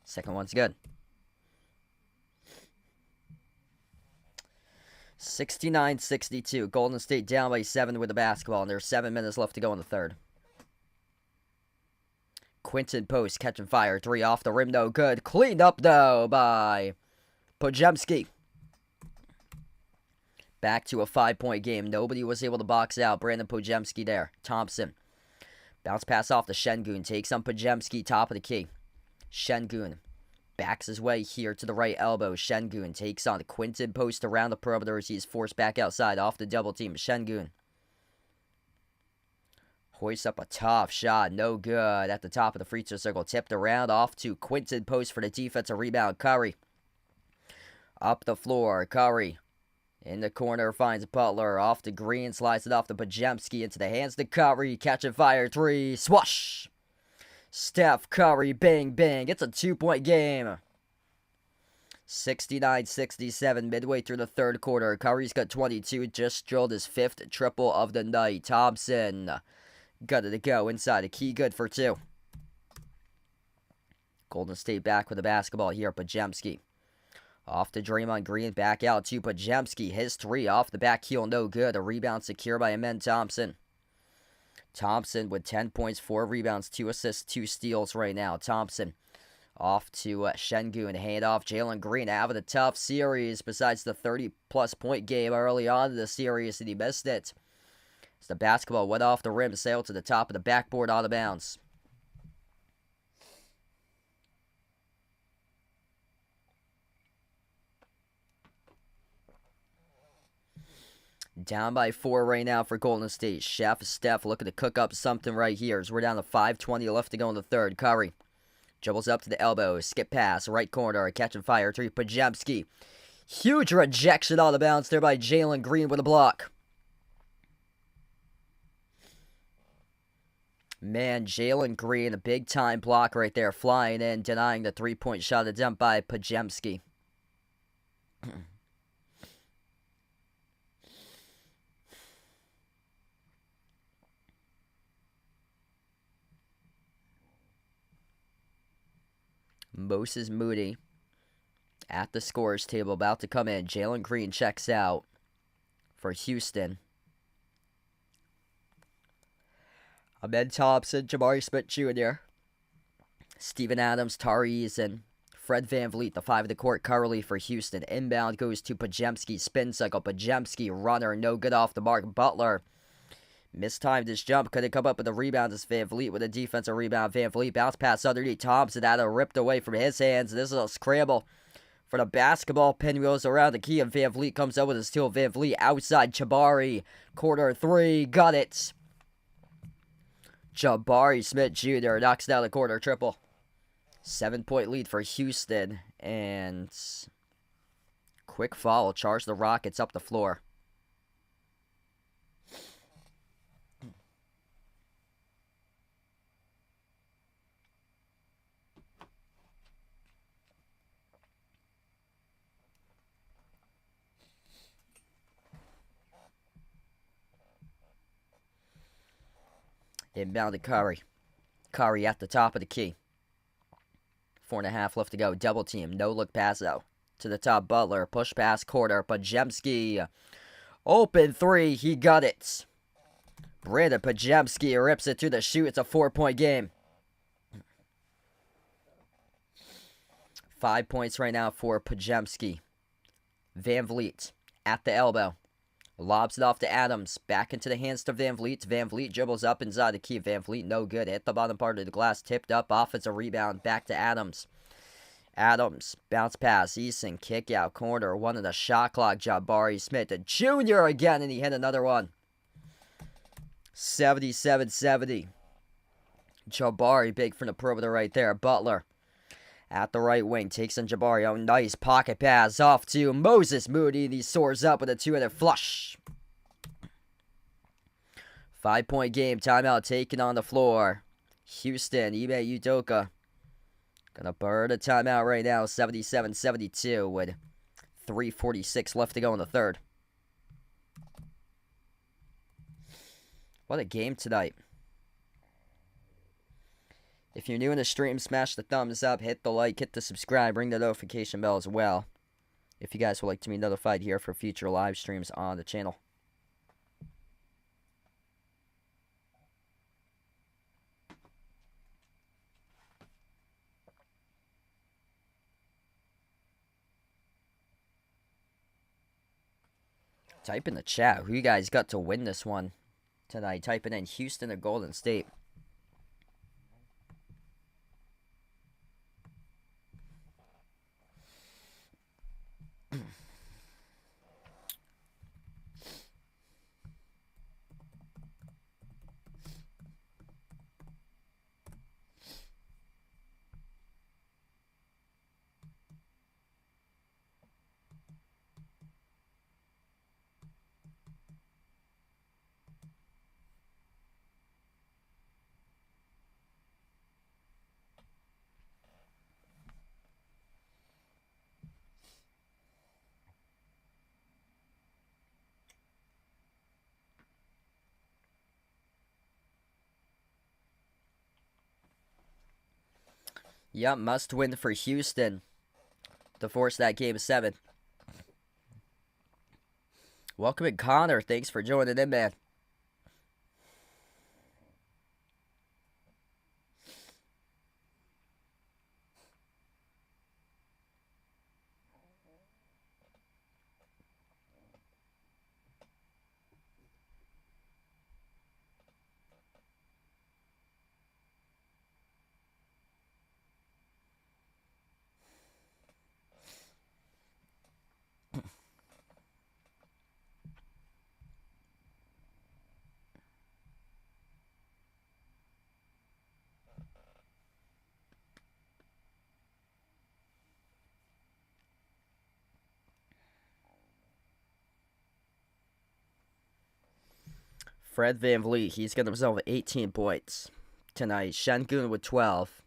Second one's good. 69-62. Golden State down by 7 with the basketball, and there's 7 minutes left to go in the third. Quinton Post catching fire. 3 off the rim, no good. Cleaned up, though, by Podziemski. Back to a 5-point game. Nobody was able to box out Brandon Podziemski there. Thompson. Bounce pass off to Şengün. Takes on Podziemski, top of the key. Şengün backs his way here to the right elbow. Şengün takes on Quinton Post around the perimeter as he's forced back outside off the double team. Şengün hoists up a tough shot. No good at the top of the free throw circle. Tipped around off to Quinton Post for the defensive rebound. Curry up the floor. Curry in the corner finds Butler. Off to Green. Slides it off to Podziemski. Into the hands to Curry. Catching fire. 3. Swash. Steph Curry, bang, bang. It's a 2-point game. 69-67, midway through the third quarter. Curry's got 22, just drilled his 5th triple of the night. Thompson got it to go inside the key, good for 2. Golden State back with the basketball here. Podziemski off to Draymond Green, back out to Podziemski. His 3 off the back heel, no good. A rebound secure by Amen Thompson. Thompson with 10 points, 4 rebounds, 2 assists, 2 steals right now. Thompson off to Şengün. Hand off Jalen Green. Having a tough series besides the 30-plus point game early on in the series, and he missed it. As the basketball went off the rim, sailed to the top of the backboard out of bounds. Down by 4 right now for Golden State. Steph looking to cook up something right here as we're down to 5:20 left to go in the third. Curry dribbles up to the elbow. Skip pass. Right corner. Catching fire. 3. Podziemski. Huge rejection on the bounce there by Jalen Green with a block. Man, Jalen Green, a big-time block right there. Flying in, denying the 3-point shot attempt by Podziemski. Moses Moody at the scorer's table, about to come in. Jalen Green checks out for Houston. Ahmed Thompson, Jabari Smith Jr., Steven Adams, Tari Eason, Fred VanVleet, the 5 of the court, currently for Houston. Inbound goes to Podziemski, spin cycle. Podziemski, runner, no good off the mark. Butler mistimed his jump, couldn't come up with a rebound as VanVleet with a defensive rebound. VanVleet bounce pass underneath Thompson, that ripped away from his hands. This is a scramble for the basketball. Pinwheels around the key, and VanVleet comes up with a steal. VanVleet outside Jabari, corner 3, got it. Jabari Smith Jr. knocks down the corner triple. 7-point lead for Houston, and quick foul. Charge the Rockets up the floor. Inbound to Curry. Curry at the top of the key. 4.5 left to go. Double team. No look pass out. To the top, Butler. Push pass corner. Podziemski Open three. He got it. Brandon Pajemski rips it to the shoot. It's a 4-point game. 5 points right now for Pajemski. Van Vliet at the elbow. Lobs it off to Adams. Back into the hands to Van Vliet. Van Vliet dribbles up inside the key. Van Vliet, no good. Hit the bottom part of the glass. Tipped up. Offensive rebound. Back to Adams. Adams. Bounce pass. Eason. Kick out corner. One of the shot clock. Jabari Smith. The junior again. And he hit another one. 77-70. Jabari big from the perimeter right there. Butler. At the right wing, takes on Jabari. Oh, nice pocket pass off to Moses Moody. And he soars up with a two-handed flush. 5-point game. Timeout taken on the floor. Houston, Ime Udoka. Gonna burn a timeout right now. 77-72 with 3:46 left to go in the third. What a game tonight. If you're new in the stream, smash the thumbs up, hit the like, hit the subscribe, ring the notification bell as well. If you guys would like to be notified here for future live streams on the channel. Type in the chat who you guys got to win this one tonight. Type it in Houston or Golden State. Yep, must win for Houston to force that game 7. Welcome in, Connor. Thanks for joining in, man. Fred VanVleet, he's got himself 18 points tonight. Şengün with 12.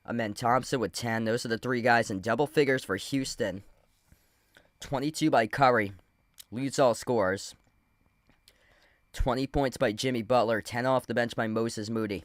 Amen Thompson with 10. Those are the 3 guys in double figures for Houston. 22 by Curry. Leads all scores. 20 points by Jimmy Butler. 10 off the bench by Moses Moody.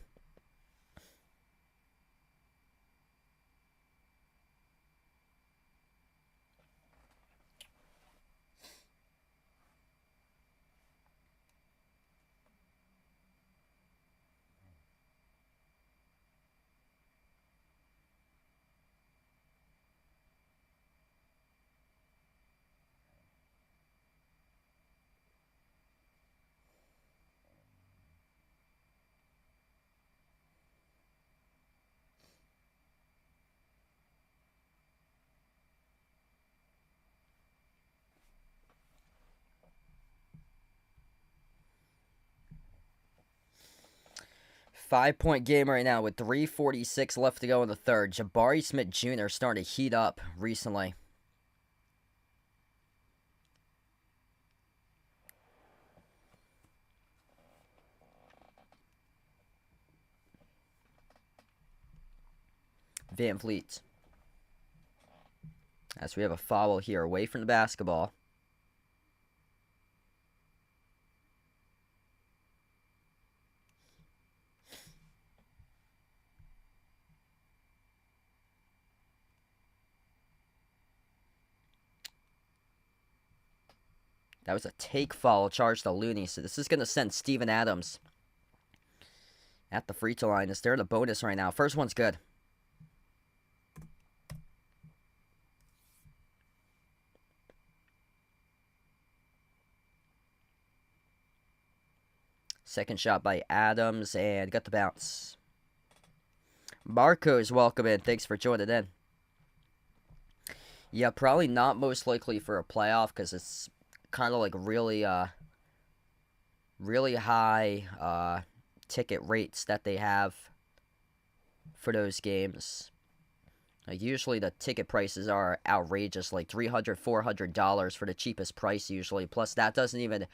Five-point game right now with 3:46 left to go in the third. Jabari Smith Jr. starting to heat up recently. VanVleet. As we have a foul here away from the basketball. That was a take foul charged to Looney. So this is going to send Steven Adams at the free throw line. They're in the bonus right now. First one's good. Second shot by Adams, and got the bounce. Marco's welcome in. Thanks for joining in. Yeah, probably not most likely for a playoff because it's kind of like really high ticket rates that they have for those games. Usually the ticket prices are outrageous, like $300, $400 for the cheapest price usually. Plus that doesn't even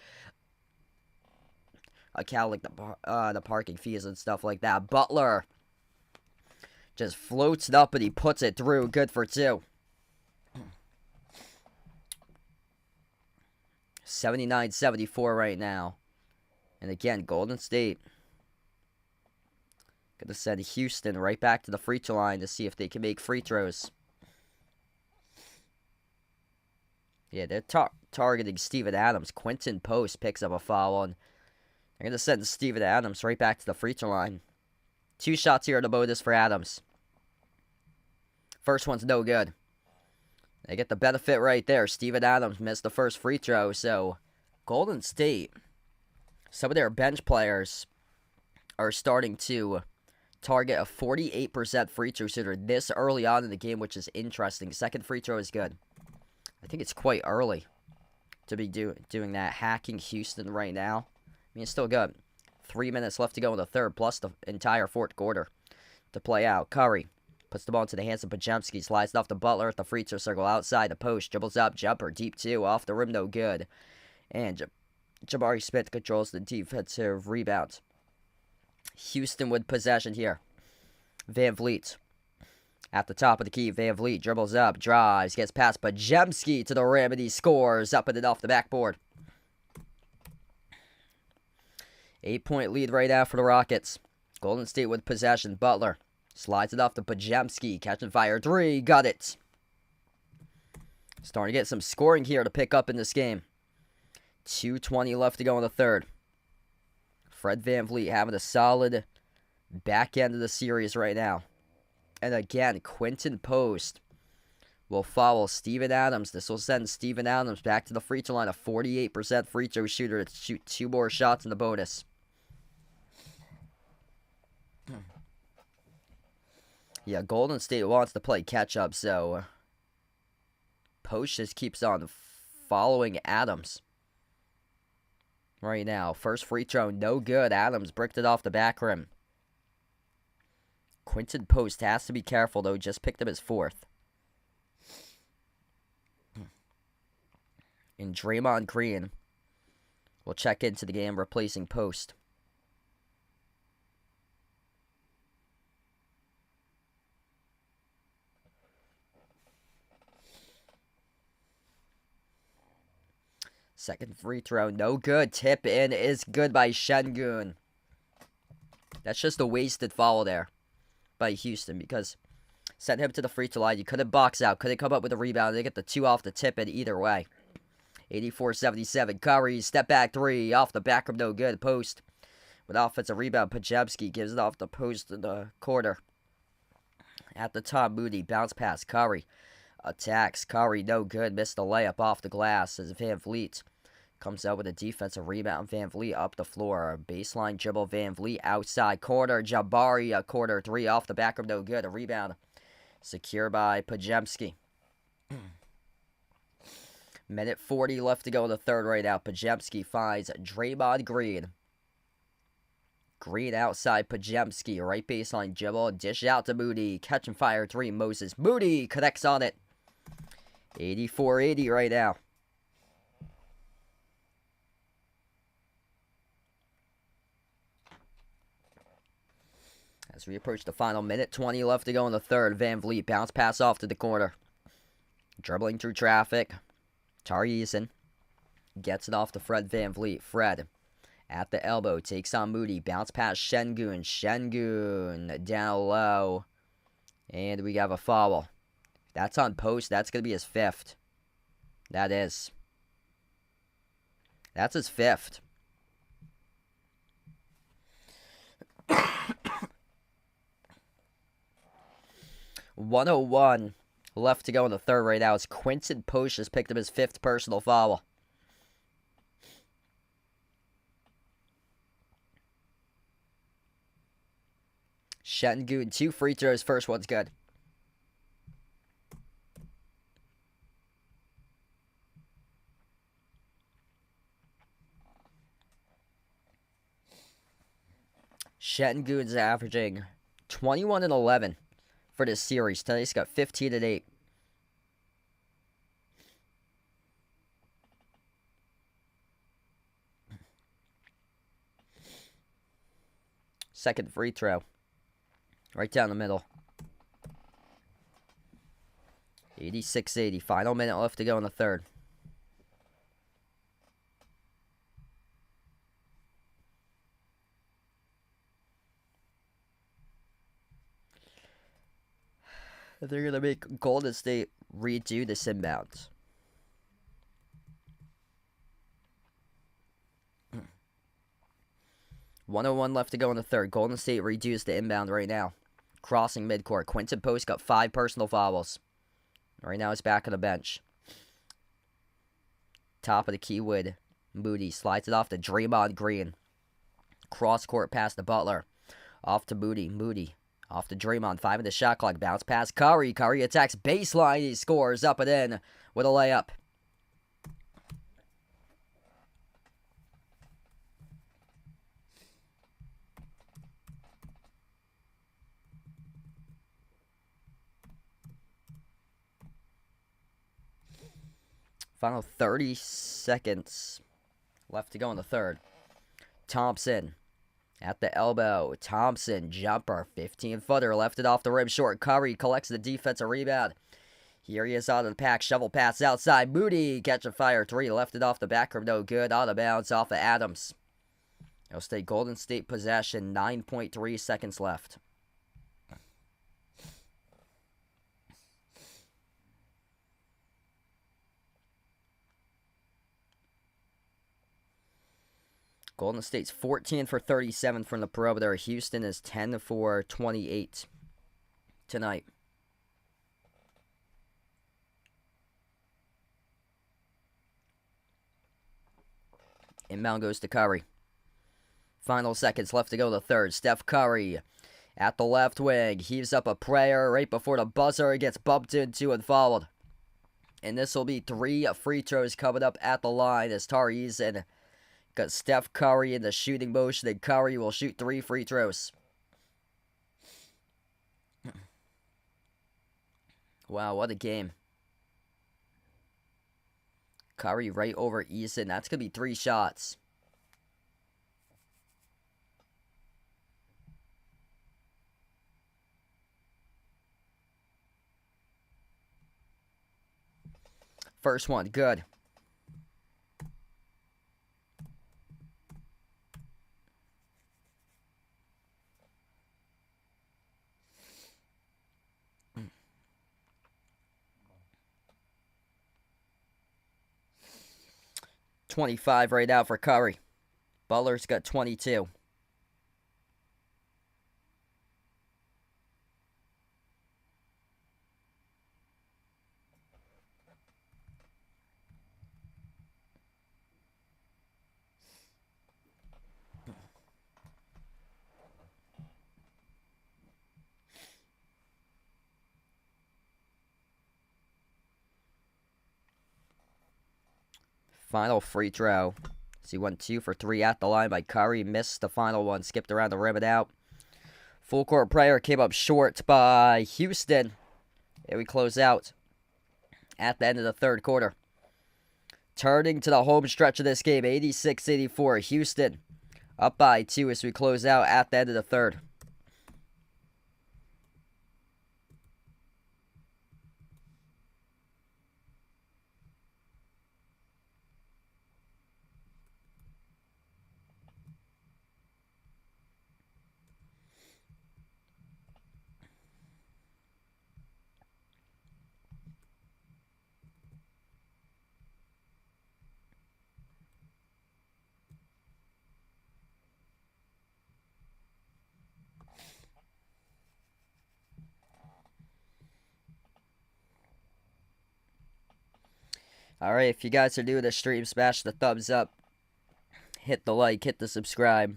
account like the parking fees and stuff like that. Butler just floats it up and he puts it through. Good for two. 79-74 right now. And again, Golden State gonna send Houston right back to the free throw line to see if they can make free throws. Yeah, they're targeting Steven Adams. Quentin Post picks up a foul, and they're gonna send Steven Adams right back to the free throw line. 2 shots here in the bonus for Adams. First one's no good. They get the benefit right there. Steven Adams missed the first free throw, so Golden State, some of their bench players are starting to target a 48% free throw shooter this early on in the game, which is interesting. Second free throw is good. I think it's quite early to be doing that. Hacking Houston right now. I mean, it's still good. 3 minutes left to go in the third, plus the entire fourth quarter to play out. Curry puts the ball into the hands of Podziemski. Slides it off to Butler at the free throw circle outside the post. Dribbles up, jumper, deep 2, off the rim, no good. And Jabari Smith controls the defensive rebound. Houston with possession here. Van Vliet at the top of the key. Van Vliet dribbles up, drives, gets past Podziemski to the rim, and he scores up and off the backboard. 8-point lead right now for the Rockets. Golden State with possession. Butler slides it off to Podziemski. Catch and fire 3. Got it. Starting to get some scoring here to pick up in this game. 2:20 left to go in the third. Fred VanVleet having a solid back end of the series right now. And again, Quentin Post will follow Steven Adams. This will send Steven Adams back to the free throw line. A 48% free throw shooter to shoot 2 more shots in the bonus. Yeah, Golden State wants to play catch-up, so Post just keeps on following Adams right now. First free throw, no good. Adams bricked it off the back rim. Quentin Post has to be careful, though. Just picked up his 4th. And Draymond Green will check into the game, replacing Post. Second free throw, no good. Tip in is good by Şengün. That's just a wasted foul there by Houston, because sent him to the free throw line. You couldn't box out, couldn't come up with a rebound. They get the 2 off the tip in either way. 84-77. Curry, step back 3, off the back rim, no good. Post with offensive rebound. Podziemski gives it off the post in the corner. At the top, Moody, bounce pass. Curry attacks. Curry, no good. Missed the layup off the glass as Van Vliet comes out with a defensive rebound. Van Vliet up the floor. Baseline dribble. Van Vliet outside corner. Jabari, a corner 3 off the back rim, no good. A rebound secure by Podziemski. Minute 40 left to go in the third right now. Podziemski finds Draymond Green. Green outside Podziemski. Right baseline dribble. Dish out to Moody. Catch and fire 3. Moses. Moody connects on it. 84-80 right now. As we approach the final minute, 20 left to go in the third. Van Vliet bounce pass off to the corner. Dribbling through traffic. Tarjesen gets it off to Fred Van Vliet. Fred at the elbow takes on Moody. Bounce pass Şengün. Şengün down low. And we have a foul. That's on Post. That's going to be his 5th. That is. That's his 5th. .101 left to go in the third right now. It's Quinton Posh has picked up his 5th personal foul. Shengun, 2 free throws. First one's good. Shengun's averaging 21 and 11 for this series. Tonight he's got 15 and 8. Second free throw. Right down the middle. 86-80. Final minute left to go in the third. They're going to make Golden State redo this inbounds. .101 left to go in the third. Golden State redoes the inbound right now. Crossing midcourt. Quinton Post got 5 personal fouls. Right now he's back on the bench. Top of the key with Moody. Slides it off to Draymond Green. Cross court pass to Butler. Off to Moody. Moody. Off to Draymond. 5 in the shot clock. Bounce pass Curry. Curry attacks baseline. He scores up and in with a layup. Final 30 seconds left to go in the third. Thompson at the elbow. Thompson, jumper, 15-footer, left it off the rim short. Curry collects the defensive rebound. Here he is out of the pack. Shovel pass outside. Moody, catch a fire 3. Left it off the back rim, no good. Out of bounds off of Adams. It'll stay Golden State possession. 9.3 seconds left. Golden State's 14 for 37 from the perimeter. Houston is 10 for 28 tonight. Inbound goes to Curry. Final seconds left to go in the third. Steph Curry at the left wing. Heaves up a prayer right before the buzzer. Gets bumped into and fouled. And this will be 3 free throws coming up at the line as Tari Eason got Steph Curry in the shooting motion, and Curry will shoot 3 free throws. Wow, what a game. Curry right over Eason. That's going to be 3 shots. First one, good. .25 right now for Curry. Butler's got 22. Final free throw. So he went 2 for 3 at the line by Curry. Missed the final one. Skipped around the rim and out. Full court prayer came up short by Houston. And we close out at the end of the third quarter. Turning to the home stretch of this game. 86-84. Houston up by 2 as we close out at the end of the third. Alright, if you guys are new to the stream, smash the thumbs up. Hit the like, hit the subscribe.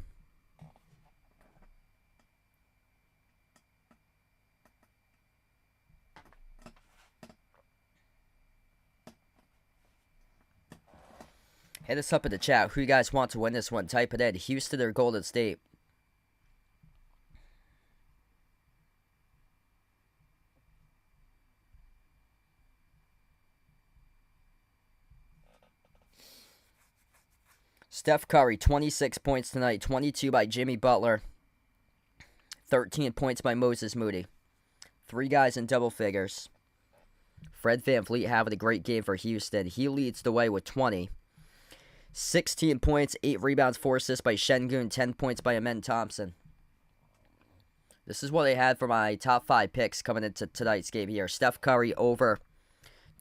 Hit us up in the chat. Who you guys want to win this one? Type it in. Houston or Golden State? Steph Curry, 26 points tonight. 22 by Jimmy Butler. 13 points by Moses Moody. 3 guys in double figures. Fred VanVleet having a great game for Houston. He leads the way with 20. 16 points, 8 rebounds, 4 assists by Şengün, 10 points by Amen Thompson. This is what I had for my top 5 picks coming into tonight's game here. Steph Curry over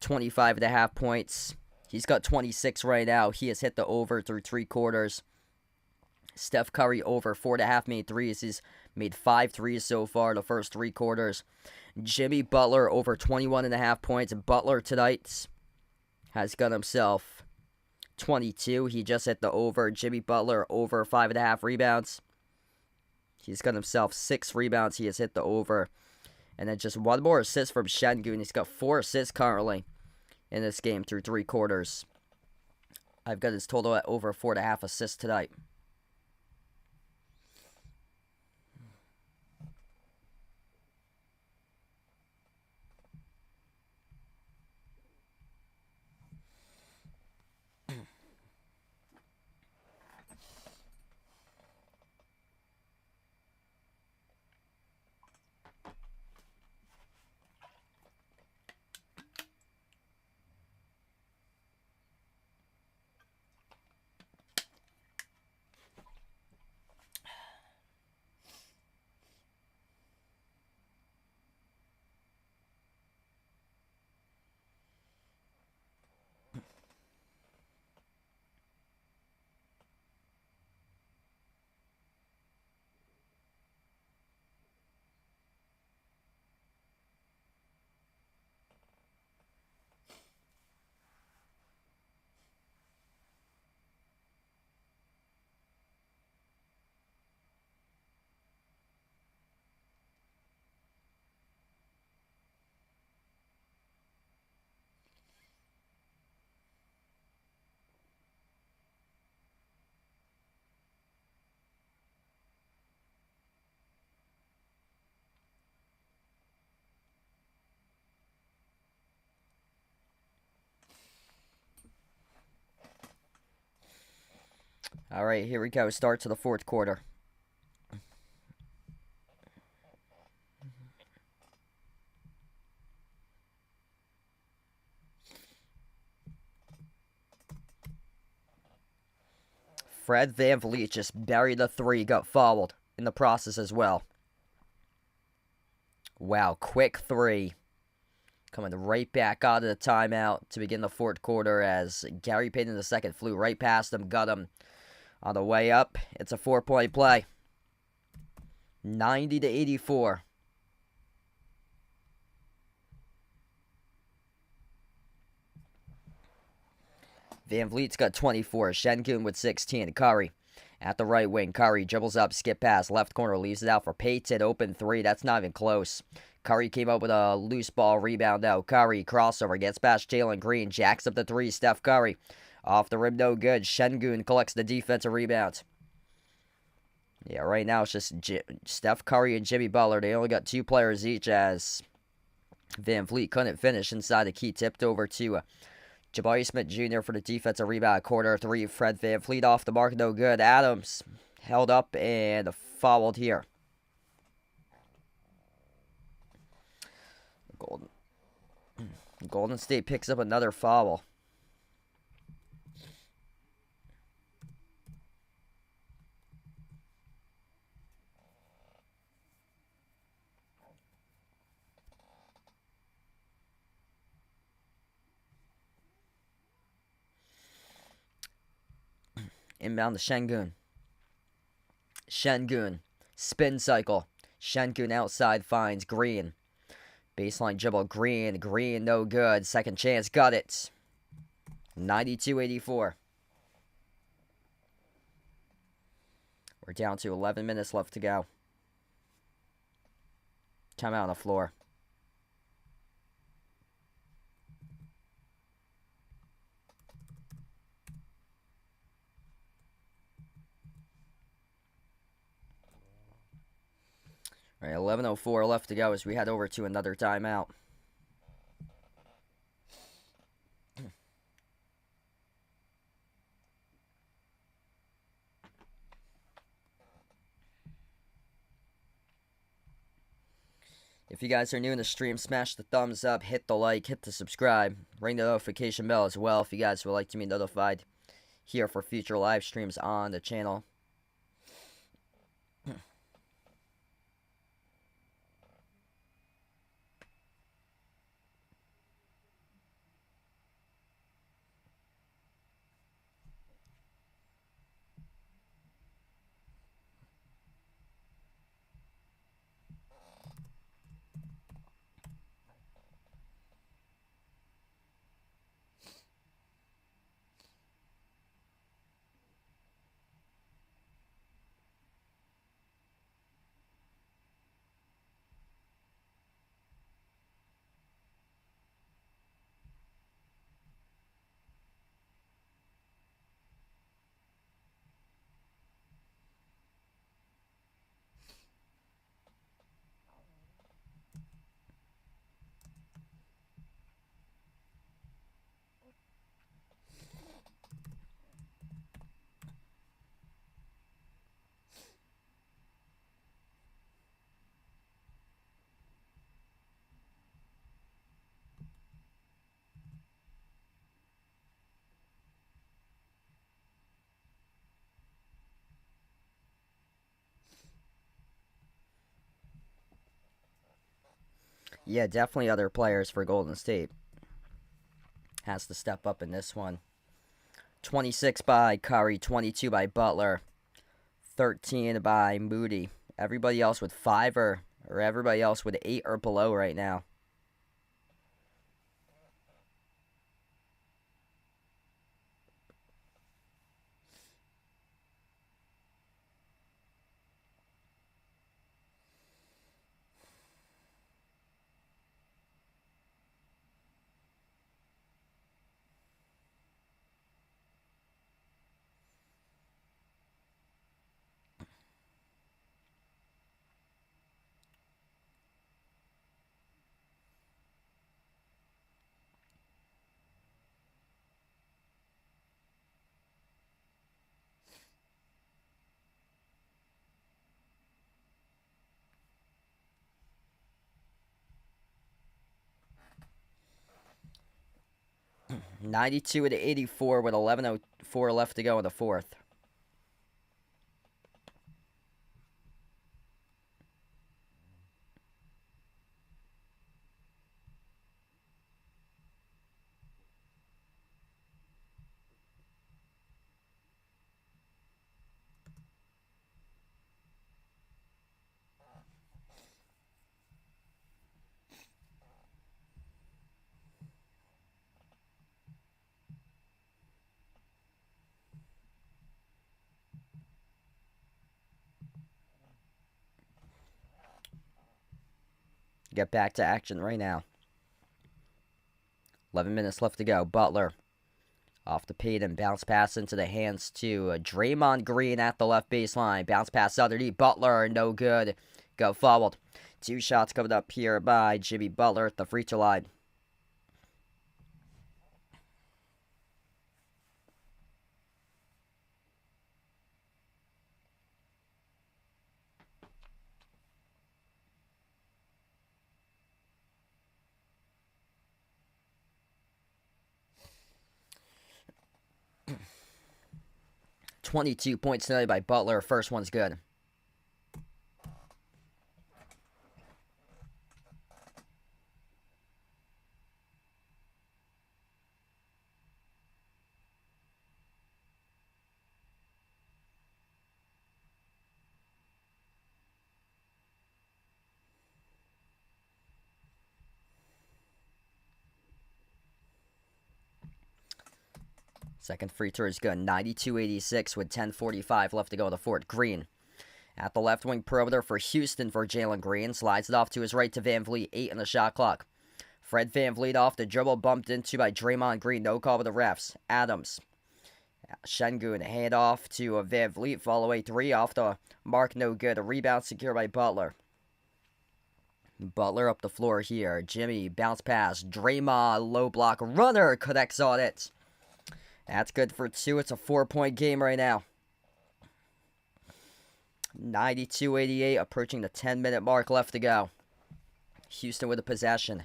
25.5 points. He's got 26 right now. He has hit the over through 3 quarters. Steph Curry over 4.5 made threes. He's made 5 threes so far the first 3 quarters. Jimmy Butler over 21.5 points. Butler tonight has got himself 22. He just hit the over. Jimmy Butler over 5.5 rebounds. He's got himself 6 rebounds. He has hit the over. And then just 1 more assist from Şengün. He's got 4 assists currently in this game through 3 quarters. I've got his total at over 4.5 assists tonight. All right, here we go. Start to the 4th quarter. Fred VanVleet just buried the 3, got fouled in the process as well. Wow, quick 3. Coming right back out of the timeout to begin the 4th quarter as Gary Payton II flew right past him, got him on the way up. It's a 4-point play. 90-84. VanVleet's got 24. Şengün with 16. Curry at the right wing. Curry dribbles up, skip pass, left corner, leaves it out for Payton. Open 3. That's not even close. Curry came up with a loose ball rebound out. Curry crossover, gets past Jalen Green, jacks up the 3. Steph Curry off the rim, no good. Şengün collects the defensive rebound. Yeah, right now it's just Steph Curry and Jimmy Butler. They only got 2 players each as VanVleet couldn't finish inside the key. Tipped over to Jabari Smith Jr. for the defensive rebound. Quarter 3. Fred VanVleet off the mark, no good. Adams held up and fouled here. Golden State picks up another foul. Inbound to Şengün. Şengün. Spin cycle. Şengün outside finds Green. Baseline dribble. Green. Green no good. Second chance. Got it. 92-84. We're down to 11 minutes left to go. Time out on the floor. All right, 11:04 left to go as we head over to another timeout. If you guys are new in the stream, smash the thumbs up, hit the like, hit the subscribe, ring the notification bell as well if you guys would like to be notified here for future live streams on the channel. Yeah, definitely other players for Golden State. Has to step up in this one. 26 by Curry, 22 by Butler, 13 by Moody. Everybody else with 5 or everybody else with 8 or below right now. (92-84) with 11:04 left to go in the fourth. Get back to action right now. 11 minutes left to go. Butler off the paint and bounce pass into the hands to Draymond Green at the left baseline. Bounce pass underneath. Butler, no good. Go fouled. 2 shots coming up here by Jimmy Butler at the free throw line. (22 points tonight by Butler. First one's good. Second free throw is good. 92-86 with 10:45 left to go in the fourth. Green at the left wing perimeter for Houston for Jalen Green. Slides it off to his right to Van Vliet. 8 on the shot clock. Fred Van Vliet off the dribble. Bumped into by Draymond Green. No call with the refs. Adams. Şengün hand off to Van Vliet. Fall away 3 off the mark. No good. A rebound secured by Butler. Butler up the floor here. Jimmy bounce pass. Draymond low block. Runner connects on it. That's good for 2. It's a 4-point game right now. 92-88, approaching the 10-minute mark left to go. Houston with the possession.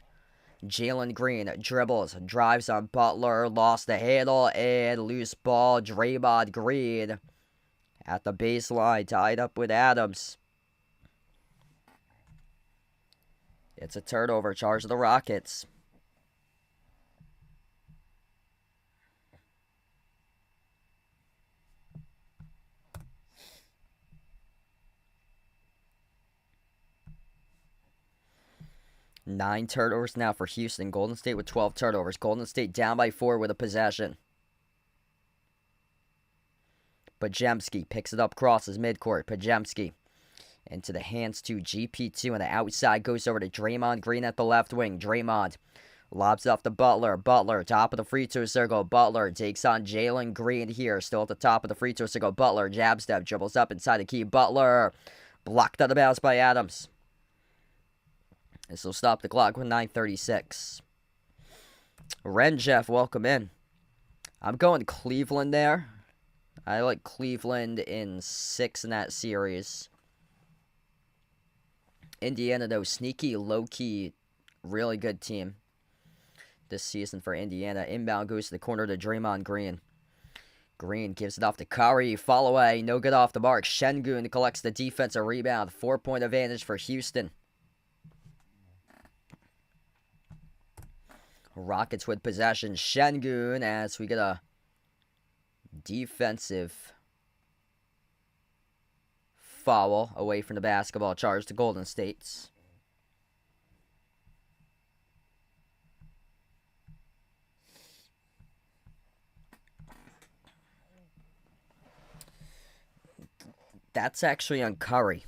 Jalen Green dribbles, drives on Butler, lost the handle, and loose ball. Draymond Green at the baseline, tied up with Adams. It's a turnover, charge of the Rockets. Nine turnovers now for Houston. Golden State with 12 turnovers. Golden State down by 4 with a possession. Pajemski picks it up, crosses midcourt. Pajemski into the hands to GP2 on the outside. Goes over to Draymond Green at the left wing. Draymond lobs off to Butler. Butler, top of the free throw circle. Butler takes on Jalen Green here. Still at the top of the free throw circle. Butler, jab step, dribbles up inside the key. Butler blocked out of bounds by Adams. This will stop the clock with 9:36. Renjeff, welcome in. I'm going Cleveland there. I like Cleveland in 6 in that series. Indiana, though, sneaky, low-key, really good team this season for Indiana. Inbound goes to the corner to Draymond Green. Green gives it off to Curry. Fall away, no good off the mark. Şengün collects the defensive rebound. 4-point advantage for Houston. Rockets with possession. Şengün as we get a defensive foul away from the basketball. Charge to Golden State's. That's actually on Curry.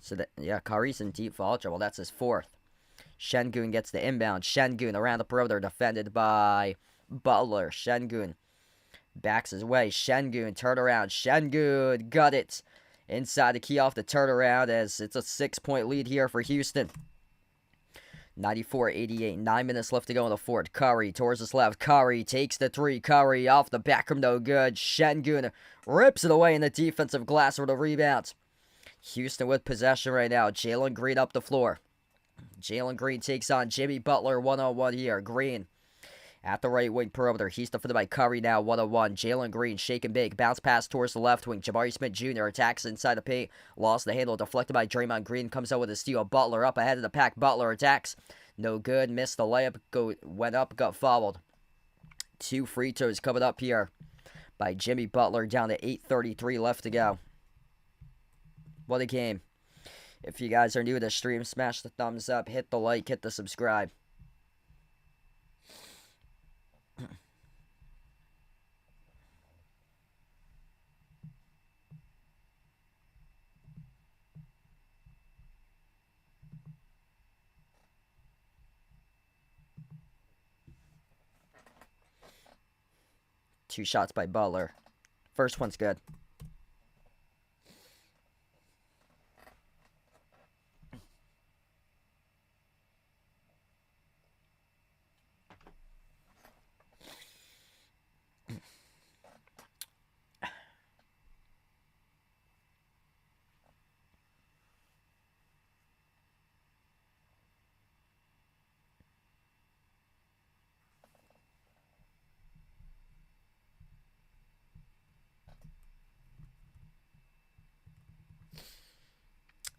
So that, yeah, Curry's in deep foul trouble. That's his 4th. Şengün gets the inbound. Şengün around the perimeter, defended by Butler. Şengün backs his way. Şengün, turn around. Şengün got it. Inside the key off the turnaround as it's a 6-point lead here for Houston. 94-88. 9 minutes left to go in the fourth. Curry towards his left. Curry takes the 3. Curry off the back rim, no good. Şengün rips it away in the defensive glass for the rebound. Houston with possession right now. Jalen Green up the floor. Jalen Green takes on Jimmy Butler 1-on-1 here. Green at the right wing perimeter. He's defended by Curry now 1-on-1. Jalen Green shaking big. Bounce pass towards the left wing. Jabari Smith Jr. attacks inside the paint. Lost the handle. Deflected by Draymond Green. Comes out with a steal. Butler up ahead of the pack. Butler attacks. No good. Missed the layup. Went up. Got fouled. 2 free throws coming up here by Jimmy Butler. Down to 8:33 left to go. What a game. If you guys are new to the stream, smash the thumbs up, hit the like, hit the subscribe. Two shots by Butler. First one's good.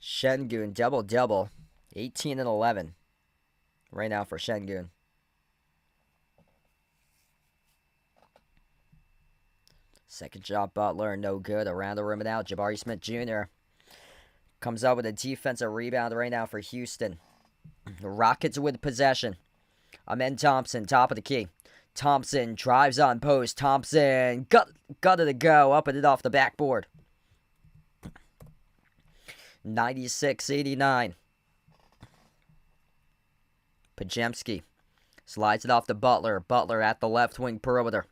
Şengün, double-double. 18 and 11 right now for Şengün. Second shot, Butler, no good. Around the rim and out. Jabari Smith Jr. comes out with a defensive rebound right now for Houston. The Rockets with possession. Amen Thompson, top of the key. Thompson drives on post. Thompson got it to go. Up and it off the backboard. 96-89. Pajemski slides it off to Butler. Butler at the left wing perimeter.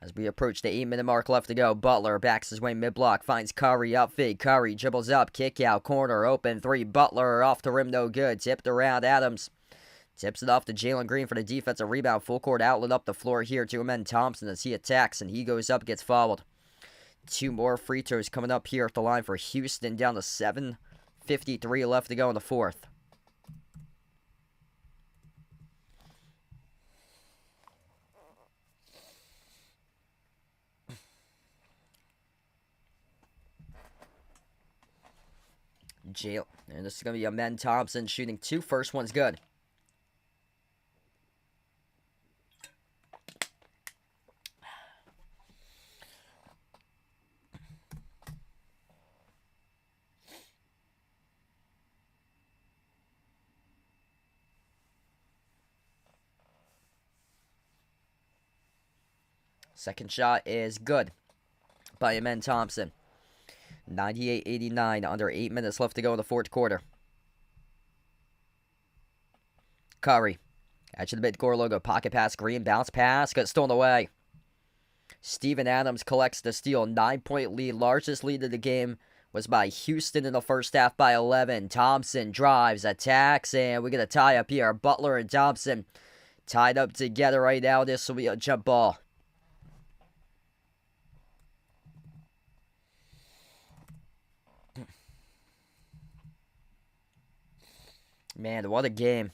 As we approach the 8-minute mark left to go, Butler backs his way mid-block, finds Curry, up fade. Curry dribbles up, kick out, corner, open three. Butler off the rim, no good. Tipped around, Adams tips it off to Jalen Green for the defensive rebound. Full court outlet up the floor here to Amen Thompson as he attacks, and he goes up, gets fouled. 2 more free throws coming up here at the line for Houston, down to 7:53 left to go in the fourth. And this is going to be Amen Thompson shooting 2. First one's good. Second shot is good by Amen Thompson. 98-89, under 8 minutes left to go in the fourth quarter. Curry, edge of the midcourt logo, pocket pass, Green, bounce pass, got stolen away. Steven Adams collects the steal, 9-point lead, largest lead of the game was by Houston in the first half by 11. Thompson drives, attacks, and we get a tie up here. Butler and Thompson tied up together right now. This will be a jump ball. Man, what a game.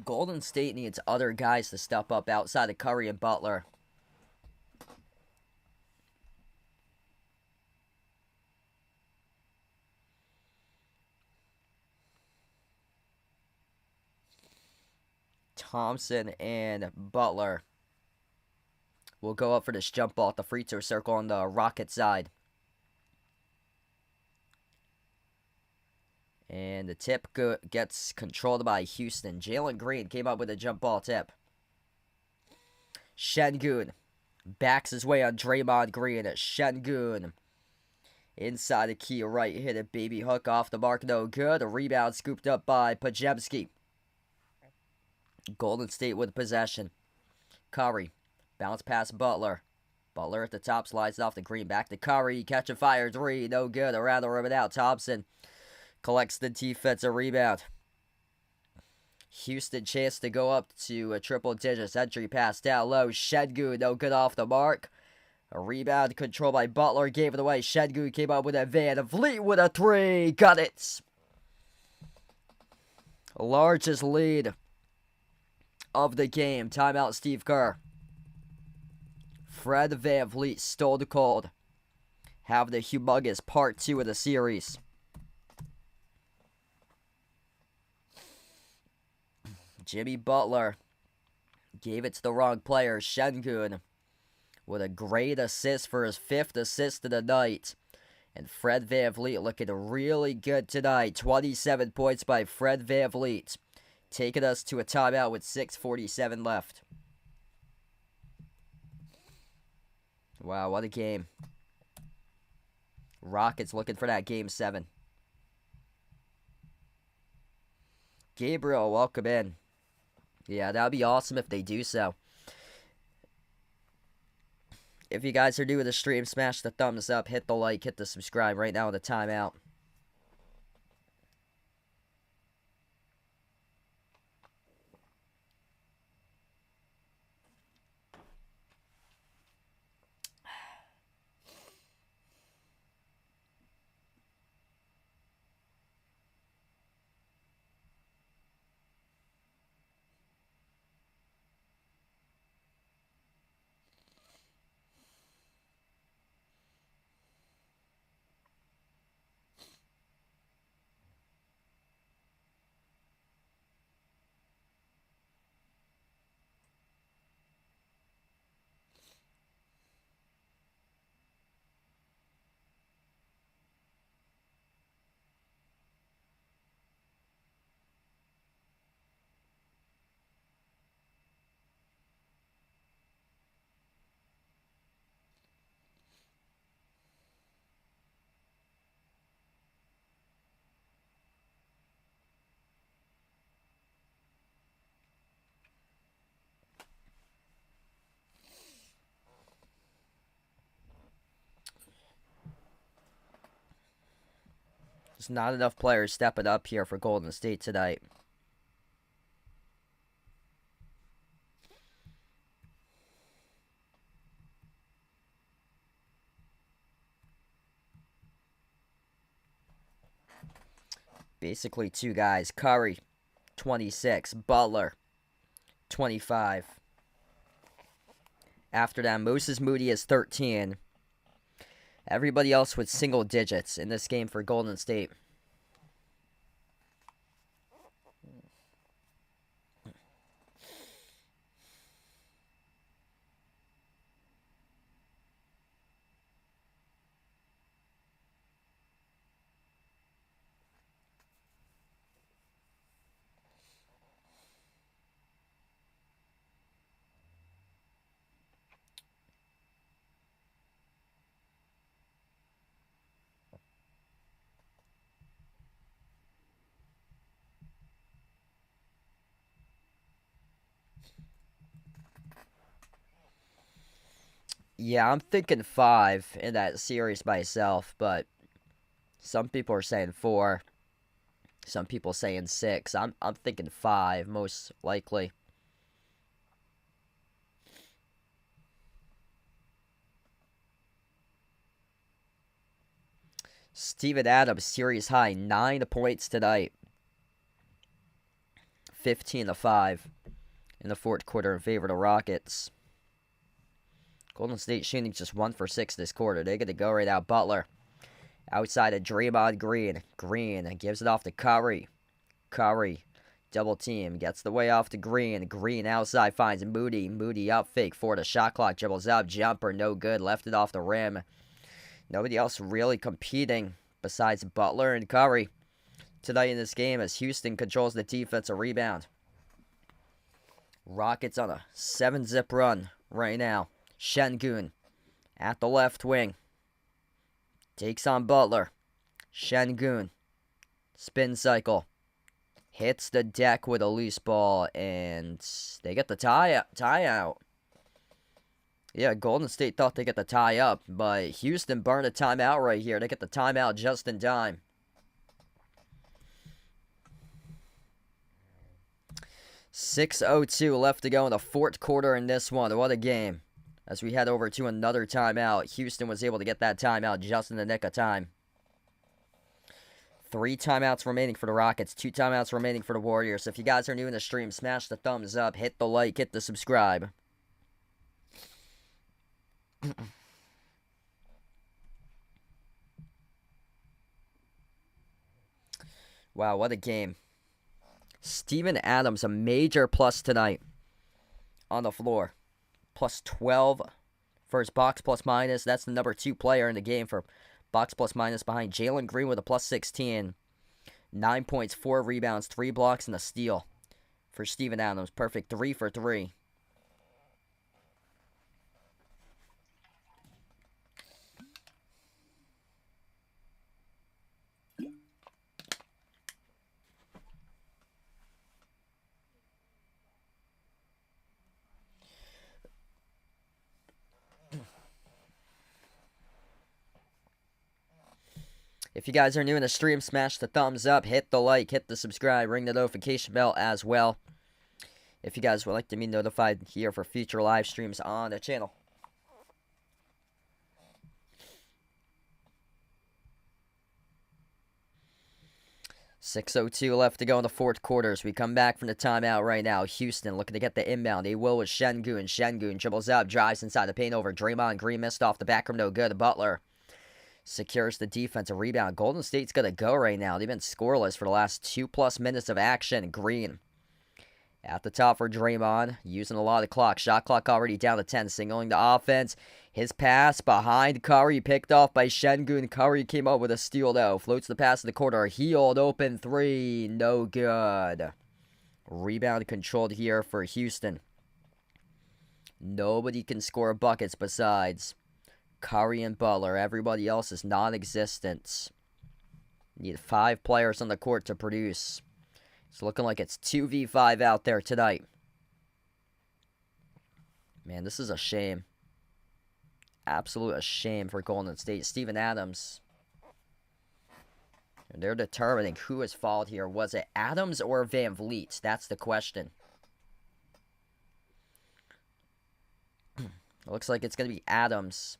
Golden State needs other guys to step up outside of Curry and Butler. Thompson and Butler will go up for this jump ball at the free throw circle on the Rocket side. And the tip gets controlled by Houston. Jalen Green came up with a jump ball tip. Şengün backs his way on Draymond Green. Şengün inside the key right, hit a baby hook off the mark, no good. A rebound scooped up by Pajemski. Golden State with possession. Curry bounce past Butler. Butler at the top, slides it off the Green, back to Curry, catch a fire 3, no good. Around the rim and out. Thompson collects the defensive rebound. Houston chance to go up to a triple digits. Entry pass down low. Şengün, no good off the mark. A rebound controlled by Butler, gave it away. Şengün came up with a Van Vliet with a 3. Got it. Largest lead of the game. Timeout, Steve Kerr. Fred VanVleet stole the cold. Have the humongous part 2 of the series. Jimmy Butler gave it to the wrong player. Şengün with a great assist for his 5th assist of the night. And Fred VanVleet looking really good tonight. 27 points by Fred VanVleet. Taking us to a timeout with 6:47 left. Wow, what a game. Rockets looking for that game 7. Gabriel, welcome in. Yeah, that would be awesome if they do so. If you guys are new to the stream, smash the thumbs up, hit the like, hit the subscribe right now in the timeout. There's not enough players stepping up here for Golden State tonight. Basically two guys. Curry, 26. Butler, 25. After that, Moses Moody is 13. Everybody else with single digits in this game for Golden State. Yeah, I'm thinking 5 in that series myself, but some people are saying 4. Some people saying 6. I'm thinking 5 most likely. Steven Adams, series high, 9 points tonight. 15-5 in the fourth quarter in favor of the Rockets. Golden State shooting just 1 for 6 this quarter. They're going to go right out. Butler outside of Draymond Green. Green gives it off to Curry. Curry, double team, gets the way off to Green. Green outside finds Moody. Moody up fake for the shot clock. Dribbles up, jumper, no good. Left it off the rim. Nobody else really competing besides Butler and Curry tonight in this game as Houston controls the defensive rebound. Rockets on a 7-zip run right now. Şengün at the left wing. Takes on Butler. Şengün. Spin cycle. Hits the deck with a loose ball, and they get the tie out. Yeah, Golden State thought they get the tie up, but Houston burned a timeout right here. They get the timeout just in time. .6:02 left to go in the fourth quarter in this one. What a game. As we head over to another timeout, Houston was able to get that timeout just in the nick of time. 3 timeouts remaining for the Rockets, 2 timeouts remaining for the Warriors. If you guys are new in the stream, smash the thumbs up, hit the like, hit the subscribe. Wow, what a game. Steven Adams, a major plus tonight on the floor. Plus 12 for his box plus minus. That's the number 2 player in the game for box plus minus behind Jalen Green with a plus 16. 9 points, 4 rebounds, 3 blocks, and a steal for Steven Adams. Perfect 3 for 3. If you guys are new in the stream, smash the thumbs up, hit the like, hit the subscribe, ring the notification bell as well. If you guys would like to be notified here for future live streams on the channel. .6:02 left to go in the fourth quarter as we come back from the timeout right now. Houston looking to get the inbound. They will with Şengün. Şengün dribbles up, drives inside the paint over Draymond Green. Missed off the back rim, no good. Butler secures the defensive rebound. Golden State's going to go right now. They've been scoreless for the last 2+ minutes of action. Green at the top for Draymond, using a lot of clock. Shot clock already down to 10, signaling the offense. His pass behind Curry, picked off by Şengün. Curry came up with a steal, though. Floats the pass in the corner. Healed, open 3. No good. Rebound controlled here for Houston. Nobody can score buckets besides Curry and Butler. Everybody else is non-existent. Need 5 players on the court to produce. It's looking like it's 2v5 out there tonight. Man, this is a shame. Absolute a shame for Golden State. Steven Adams. They're determining who is fault here. Was it Adams or Van Vliet? That's the question. Looks like it's going to be Adams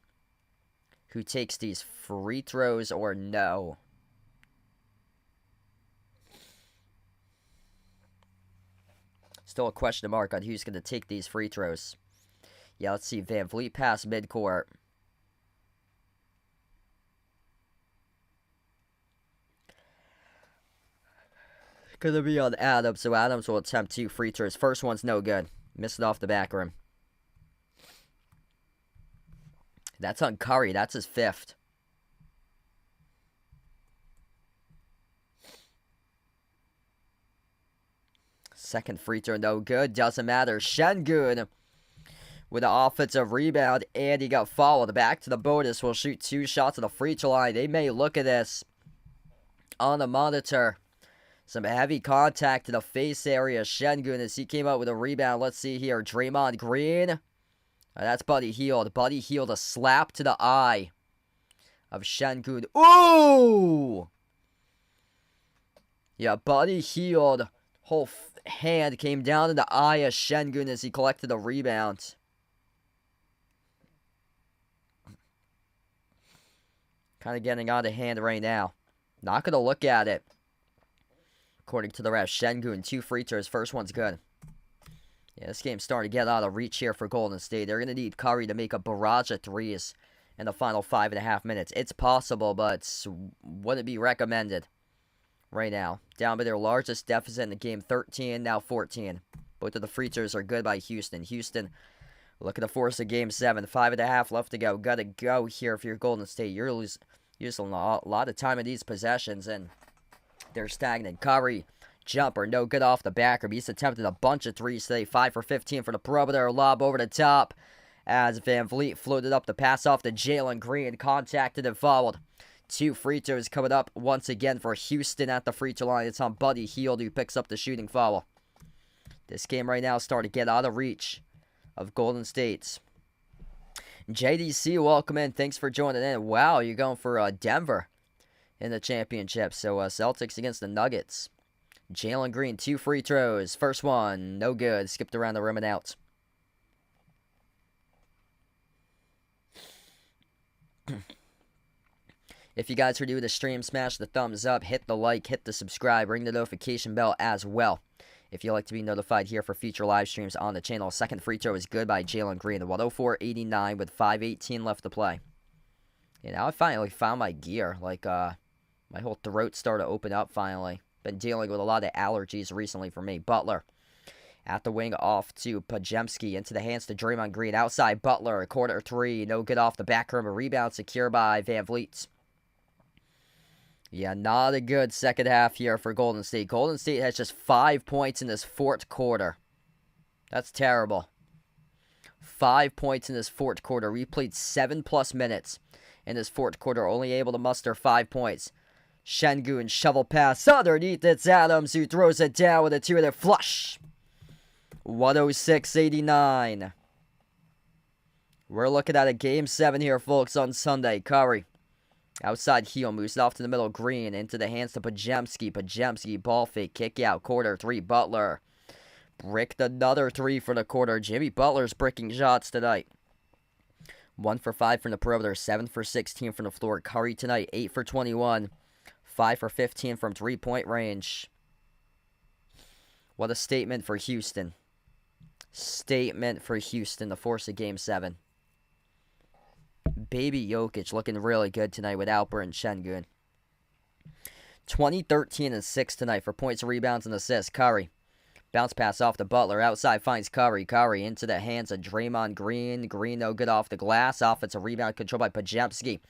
who takes these free throws or no. Still a question mark on who's going to take these free throws. Yeah, let's see. Van Vliet pass midcourt. Going to be on Adams, so Adams will attempt 2 free throws. First one's no good. Missed it off the back rim. That's on Curry. That's his 5th. Second free throw, no good. Doesn't matter. Şengün with an offensive rebound, and he got fouled. Back to the bonus. Will shoot 2 shots at the free throw line. They may look at this on the monitor. Some heavy contact to the face area. Şengün as he came out with a rebound. Let's see here. Draymond Green. That's Buddy Hield. Buddy Hield, a slap to the eye of Şengün. Ooh! Yeah, Buddy Hield, whole hand came down in the eye of Şengün as he collected a rebound. Kind of getting out of hand right now. Not going to look at it. According to the ref, Şengün, 2 free throws. First one's good. Yeah, this game's starting to get out of reach here for Golden State. They're going to need Curry to make a barrage of threes in the final 5.5 minutes. It's possible, but wouldn't be recommended right now. Down by their largest deficit in the game, 13, now 14. Both of the free throws are good by Houston. Houston looking to force a game 7. 5.5 left to go. Got to go here for your Golden State. You're losing a lot of time in these possessions, and they're stagnant. Curry. Jumper, no good off the back rim. He's attempted a bunch of threes today. 5 for 15 for the perimeter. Lob over the top as Van Vliet floated up the pass off to Jalen Green. Contacted and fouled. 2 free throws coming up once again for Houston at the free throw line. It's on Buddy Hield who picks up the shooting foul. This game right now is starting to get out of reach of Golden State's. JDC, welcome in. Thanks for joining in. Wow, you're going for Denver in the championship. So Celtics against the Nuggets. Jalen Green, 2 free throws. First one, no good. Skipped around the rim and out. If you guys are new to the stream, smash the thumbs up, hit the like, hit the subscribe, ring the notification bell as well. If you'd like to be notified here for future live streams on the channel. Second free throw is good by Jalen Green. 104-89 with 5:18 left to play. Yeah, now I finally found my gear. Like, my whole throat started to open up finally. Been dealing with a lot of allergies recently for me. Butler at the wing off to Pajemski. Into the hands to Draymond Green. Outside Butler. Quarter 3. No good off the back rim. A rebound secure by Van Vliet. Yeah, not a good second half here for Golden State. Golden State has just 5 points in this 4th quarter. That's terrible. 5 points in this 4th quarter. We played 7+ minutes in this 4th quarter. Only able to muster 5 points. Şengün shovel pass underneath. It's Adams who throws it down with a 2-hitter flush. 106-89. We're looking at a game 7 here, folks, on Sunday. Curry. Outside heel, moves it off to the middle. Green into the hands to Pajemski. Pajemski ball fake, kick out. Quarter 3, Butler. Bricked another 3 for the quarter. Jimmy Butler's bricking shots tonight. 1 for 5 from the perimeter. 7 for 16 from the floor. Curry tonight, 8 for 21. 5 for 15 from 3-point range. What a statement for Houston. Statement for Houston to force a game 7. Baby Jokic looking really good tonight with Alper and Şengün. 20, 13, and 6 tonight for points, rebounds, and assists. Curry. Bounce pass off to Butler. Outside finds Curry. Curry into the hands of Draymond Green. Green no good off the glass. Offensive rebound controlled by Pajemski.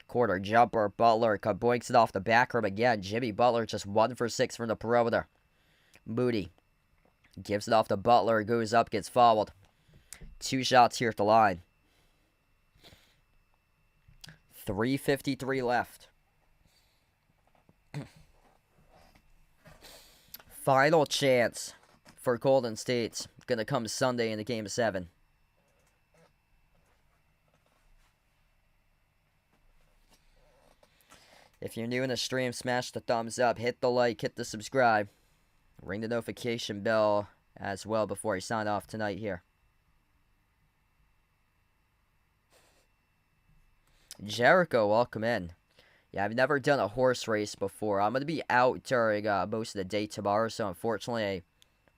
Quarter jumper. Butler boinks it off the back rim again. Jimmy Butler just 1 for 6 from the perimeter. Moody gives it off to Butler. Goes up, gets fouled. 2 shots here at the line. 3:53 left. Final chance for Golden State. Going to come Sunday in the game 7. If you're new in the stream, smash the thumbs up, hit the like, hit the subscribe, ring the notification bell as well before I sign off tonight here. Jericho, welcome in. Yeah, I've never done a horse race before. I'm going to be out during most of the day tomorrow, so unfortunately I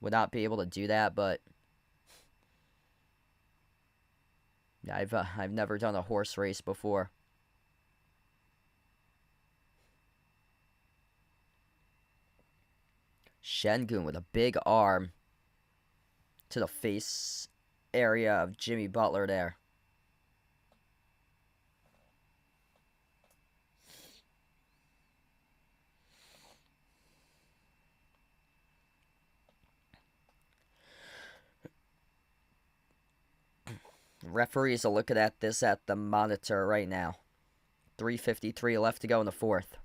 would not be able to do that, but yeah, I've never done a horse race before. Şengün with a big arm to the face area of Jimmy Butler there. Referees are looking at this at the monitor right now. 3:53 left to go in the fourth.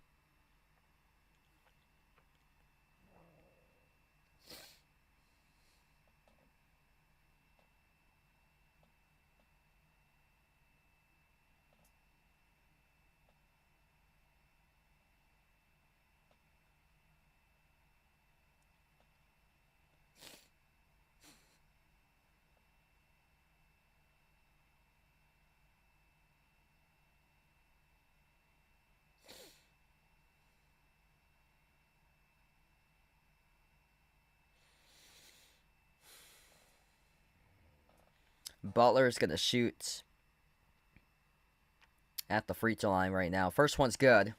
Butler is going to shoot at the free throw line right now. First one's good.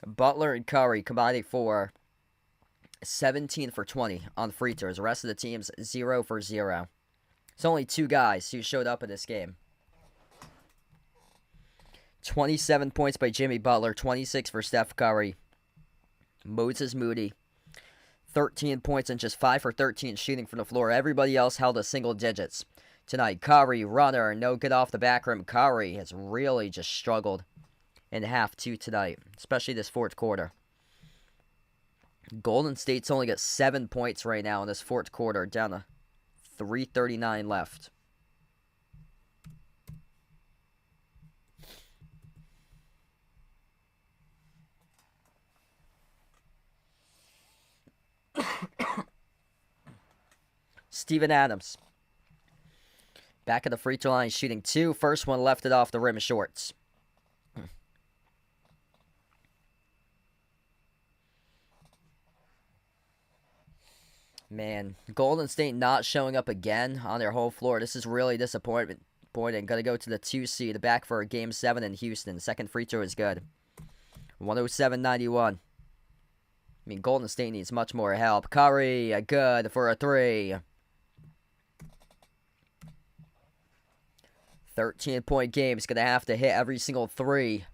Butler and Curry combining for 17 for 20 on free throws. The rest of the team's 0 for 0. It's only two guys who showed up in this game. 27 points by Jimmy Butler, 26 for Steph Curry. Moses Moody, 13 points and just 5 for 13 shooting from the floor. Everybody else held a single digits. Tonight, Curry, runner, no good off the back rim. Curry has really just struggled in half two tonight, especially this fourth quarter. Golden State's only got 7 points right now in this fourth quarter, down to 3:39 left. Steven Adams. Back at the free throw line, shooting two. First one left it off the rim shorts. Man, Golden State not showing up again on their home floor. This is really disappointing. Going to go to the 2 seed, back for Game 7 in Houston. Second free throw is good. 107-91. I mean, Golden State needs much more help. Curry, good for a 3. 13-point game. He's going to have to hit every single 3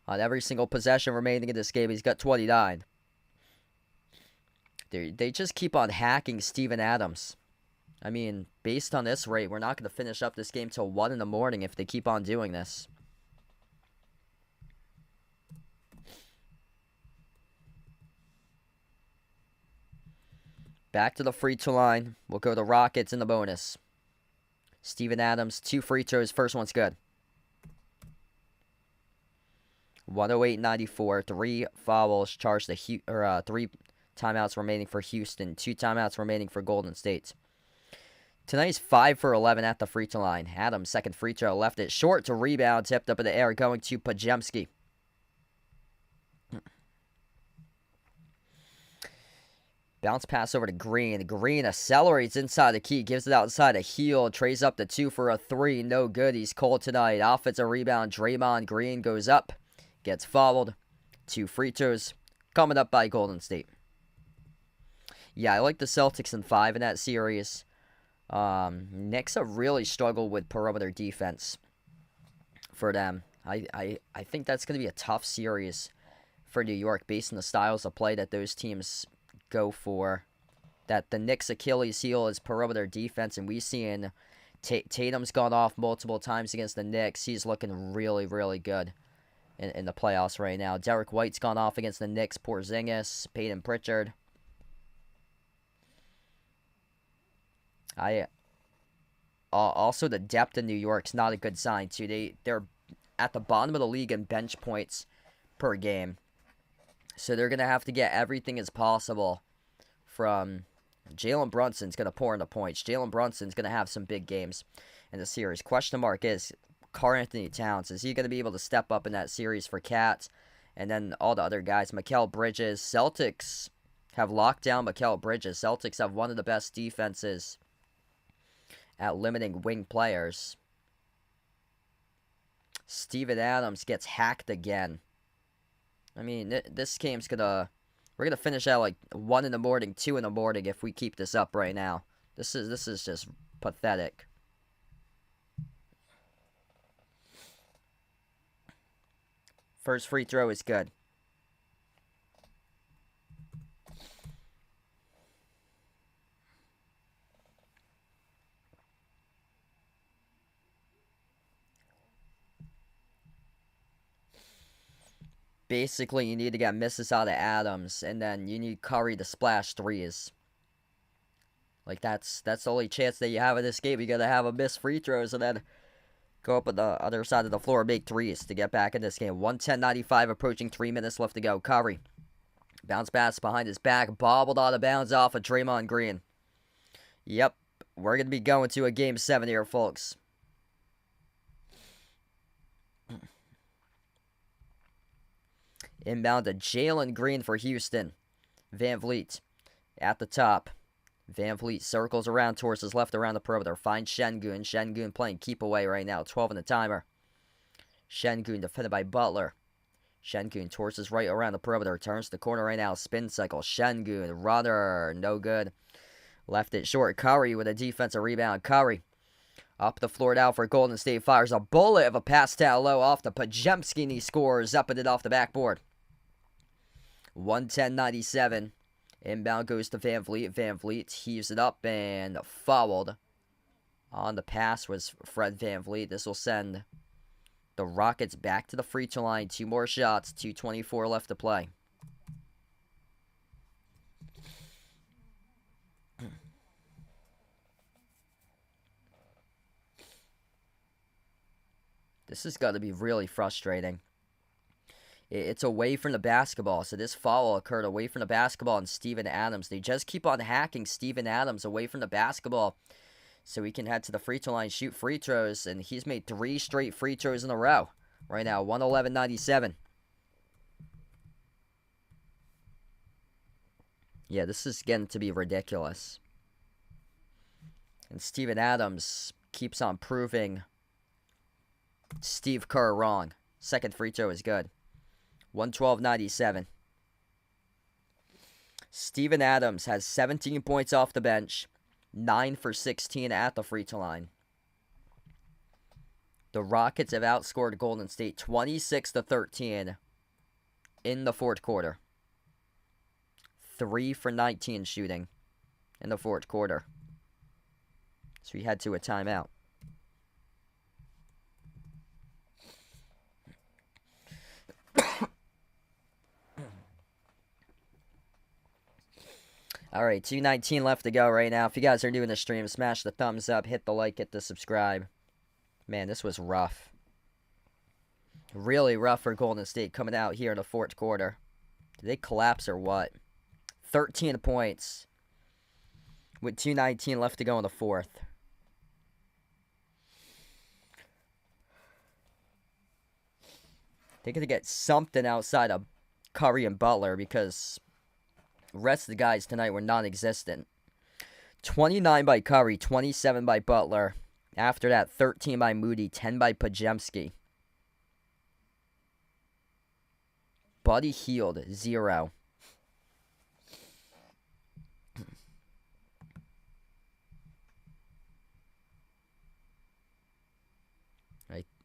on every single possession remaining in this game. He's got 29. They just keep on hacking Steven Adams. I mean, based on this rate, we're not going to finish up this game till 1 in the morning if they keep on doing this. Back to the free throw line. We'll go to Rockets in the bonus. Steven Adams, 2 free throws. First one's good. 108-94. 3 fouls charged to 3 timeouts remaining for Houston. 2 timeouts remaining for Golden State. Tonight's 5 for 11 at the free throw line. Adams, second free throw, left it short to rebound. Tipped up in the air, going to Pajemski. Bounce pass over to Green. Green accelerates inside the key. Gives it outside a heel. Trays up the 2 for a 3. No good. He's cold tonight. Offensive rebound. Draymond Green goes up. Gets fouled. 2 free throws. Coming up by Golden State. Yeah, I like the Celtics in 5 in that series. Knicks have really struggled with perimeter defense for them. I think that's going to be a tough series for New York based on the styles of play that those teams go for. That the Knicks' Achilles heel is perimeter defense, and we've seen Tatum's gone off multiple times against the Knicks. He's looking really, really good in the playoffs right now. Derek White's gone off against the Knicks. Porzingis, Peyton Pritchard. Also, the depth in New York's not a good sign, too. They're at the bottom of the league in bench points per game. So they're going to have to get everything as possible from Jalen Brunson's going to pour into points. Jalen Brunson's going to have some big games in the series. Question mark is Karl-Anthony Towns. Is he going to be able to step up in that series for Cats? And then all the other guys. Mikal Bridges. Celtics have locked down Mikal Bridges. Celtics have one of the best defenses at limiting wing players. Steven Adams gets hacked again. I mean, this game's gonna... We're gonna finish at like 1 in the morning, 2 in the morning if we keep this up right now. This is just pathetic. First free throw is good. Basically, you need to get misses out of Adams, and then you need Curry to splash threes. Like, that's the only chance that you have in this game. You gotta have a miss free throws, and then go up on the other side of the floor and make threes to get back in this game. 110-95, approaching 3 minutes left to go. Curry. Bounce pass behind his back, bobbled out of bounds off of Draymond Green. Yep, we're gonna be going to a Game 7 here, folks. Inbound to Jalen Green for Houston. Van Vliet at the top. Van Vliet circles around towards his left around the perimeter. Finds Şengün. Şengün playing keep away right now. 12 in the timer. Şengün defended by Butler. Şengün towards his right around the perimeter. Turns the corner right now. Spin cycle. Şengün. Runner. No good. Left it short. Curry with a defensive rebound. Curry up the floor now for Golden State. Fires a bullet of a pass down low off to Pajemski, and he scores up and it off the backboard. 110-97. Inbound goes to Van Vliet. Van Vliet heaves it up and fouled. On the pass was Fred Van Vliet. This will send the Rockets back to the free throw line. 2 more shots. 2:24 left to play. This is going to be really frustrating. It's away from the basketball, so this foul occurred away from the basketball, and Steven Adams. They just keep on hacking Steven Adams away from the basketball so he can head to the free throw line, shoot free throws, and he's made 3 straight free throws in a row right now. 111-97. Yeah, this is getting to be ridiculous. And Steven Adams keeps on proving Steve Kerr wrong. Second free throw is good. 112-97. Steven Adams has 17 points off the bench, 9 for 16 at the free throw line. The Rockets have outscored Golden State 26-13 in the fourth quarter. 3 for 19 shooting in the fourth quarter. So we head to a timeout. Alright, 2:19 left to go right now. If you guys are new in the stream, smash the thumbs up, hit the like, hit the subscribe. Man, this was rough. Really rough for Golden State coming out here in the fourth quarter. Did they collapse or what? 13 points with 2:19 left to go in the fourth. They're going to get something outside of Curry and Butler because the rest of the guys tonight were non-existent. 29 by Curry, 27 by Butler. After that, 13 by Moody, 10 by Pajemski. Buddy Hield, 0.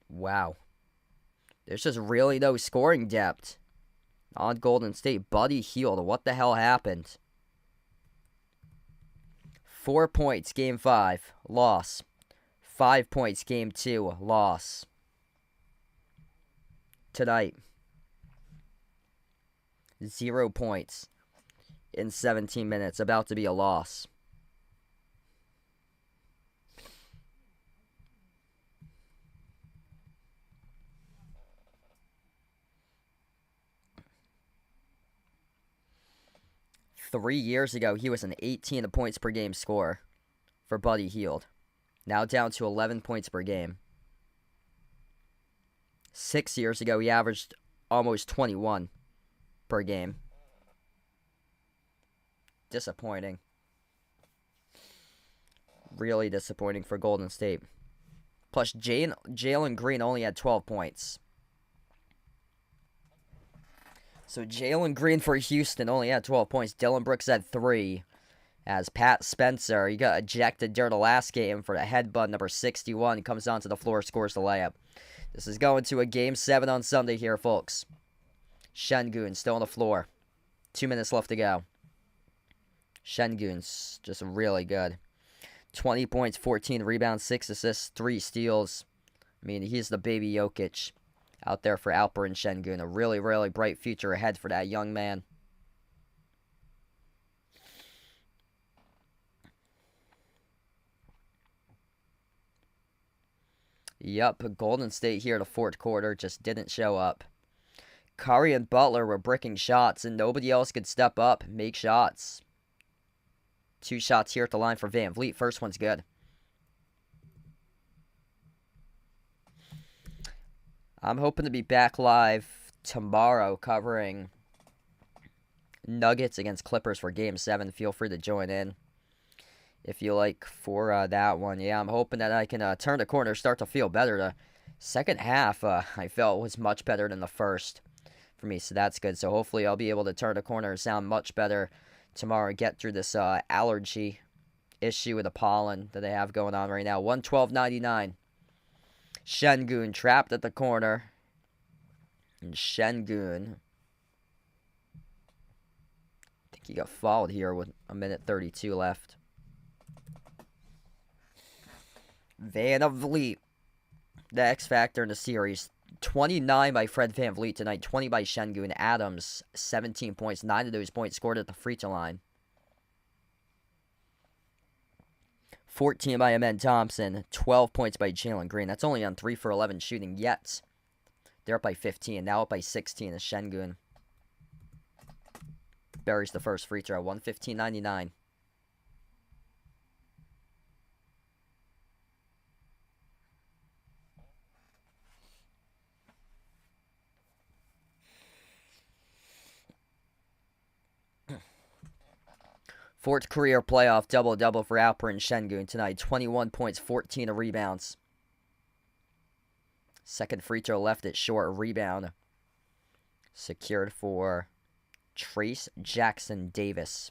Wow. There's just really no scoring depth on Golden State. Buddy Hield, what the hell happened? 4 points, Game 5, loss. 5 points, Game 2, loss. Tonight, 0 points in 17 minutes, about to be a loss. 3 years ago, he was an 18 points per game scorer for Buddy Hield. Now down to 11 points per game. 6 years ago, he averaged almost 21 per game. Disappointing. Really disappointing for Golden State. Plus, Jalen Green only had 12 points. So Jalen Green for Houston only had 12 points. Dylan Brooks had 3. As Pat Spencer, he got ejected during the last game for the headbutt, number 61. He comes onto the floor, scores the layup. This is going to a Game 7 on Sunday here, folks. Şengün still on the floor. 2 minutes left to go. Şengün's just really good. 20 points, 14 rebounds, 6 assists, 3 steals. I mean, he's the baby Jokic out there for Alperen Şengün. A really, really bright future ahead for that young man. Yup, Golden State here the fourth quarter just didn't show up. Curry and Butler were bricking shots, and nobody else could step up and make shots. 2 shots here at the line for Van Vliet. First one's good. I'm hoping to be back live tomorrow covering Nuggets against Clippers for Game 7. Feel free to join in if you like for that one. Yeah, I'm hoping that I can turn the corner, start to feel better. The second half, I felt was much better than the first for me, so that's good. So hopefully I'll be able to turn the corner and sound much better tomorrow and get through this allergy issue with the pollen that they have going on right now. 112.99. Şengün trapped at the corner. And Şengün, I think he got fouled here with 1:32 left. Van Vliet, the X factor in the series. 29 by Fred Van Vliet tonight, 20 by Şengün. Adams, 17 points. 9 of those points scored at the free throw line. 14 by Amen Thompson, 12 points by Jalen Green. That's only on 3 for 11 shooting yet. They're up by 15, now up by 16 as Şengün buries the first free throw. 115.99. Fourth career playoff double-double for Alperen Şengün tonight. 21 points, 14 rebounds. Second free throw left it short. Rebound secured for Trace Jackson Davis,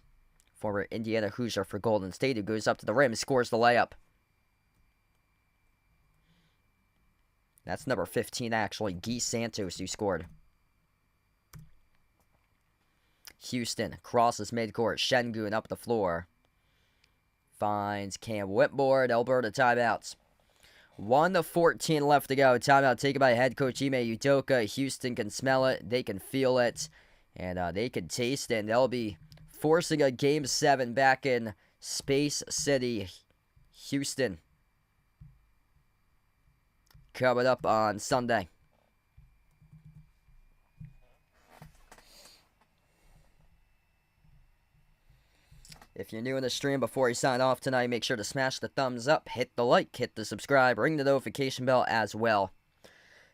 former Indiana Hoosier for Golden State, who goes up to the rim, scores the layup. That's number 15, actually, Guy Santos, who scored. Houston crosses midcourt. Şengün up the floor. Finds Cam Whitmore. Alberta timeouts. 1:14 left to go. Timeout taken by head coach Ime Udoka. Houston can smell it. They can feel it. And they can taste it. And they'll be forcing a Game 7 back in Space City, Houston. Coming up on Sunday. If you're new in the stream, before you sign off tonight, make sure to smash the thumbs up, hit the like, hit the subscribe, ring the notification bell as well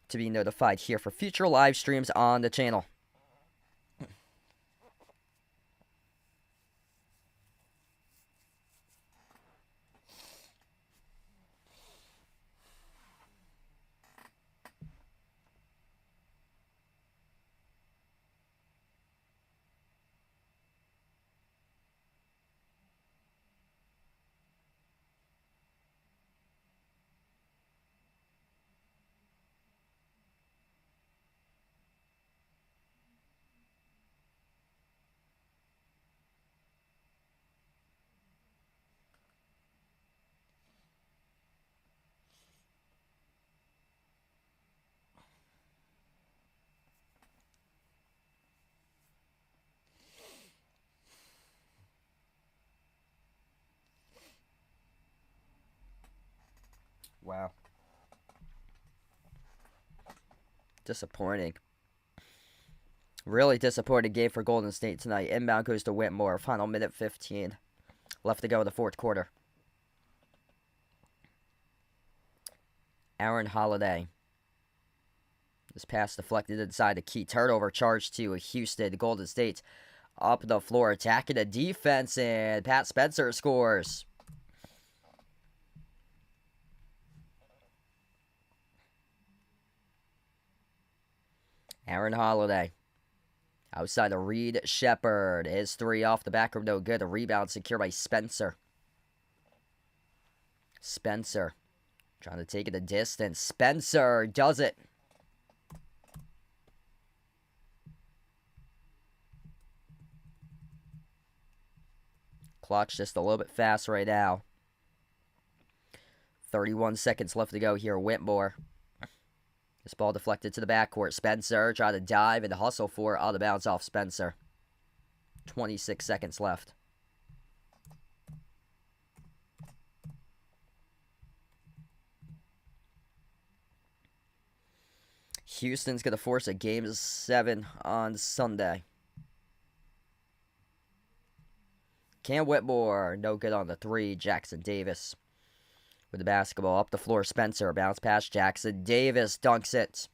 to be notified here for future live streams on the channel. Wow. Disappointing. Really disappointing game for Golden State tonight. Inbound goes to Whitmore. Final minute 15 left to go in the fourth quarter. Aaron Holiday. This pass deflected inside. A key turnover charge to Houston. Golden State up the floor, attacking the defense, and Pat Spencer scores. Aaron Holiday. Outside of Reed Shepard. His three off the back room, no good. A rebound secured by Spencer. Spencer trying to take it a distance. Spencer does it. Clock's just a little bit fast right now. 31 seconds left to go here. Whitmore. This ball deflected to the backcourt. Spencer tried to dive and hustle for it. Out of bounds off Spencer. 26 seconds left. Houston's going to force a Game 7 on Sunday. Cam Whitmore, no good on the three. Jackson Davis with the basketball. Up the floor, Spencer. Bounce pass, Jackson Davis dunks it.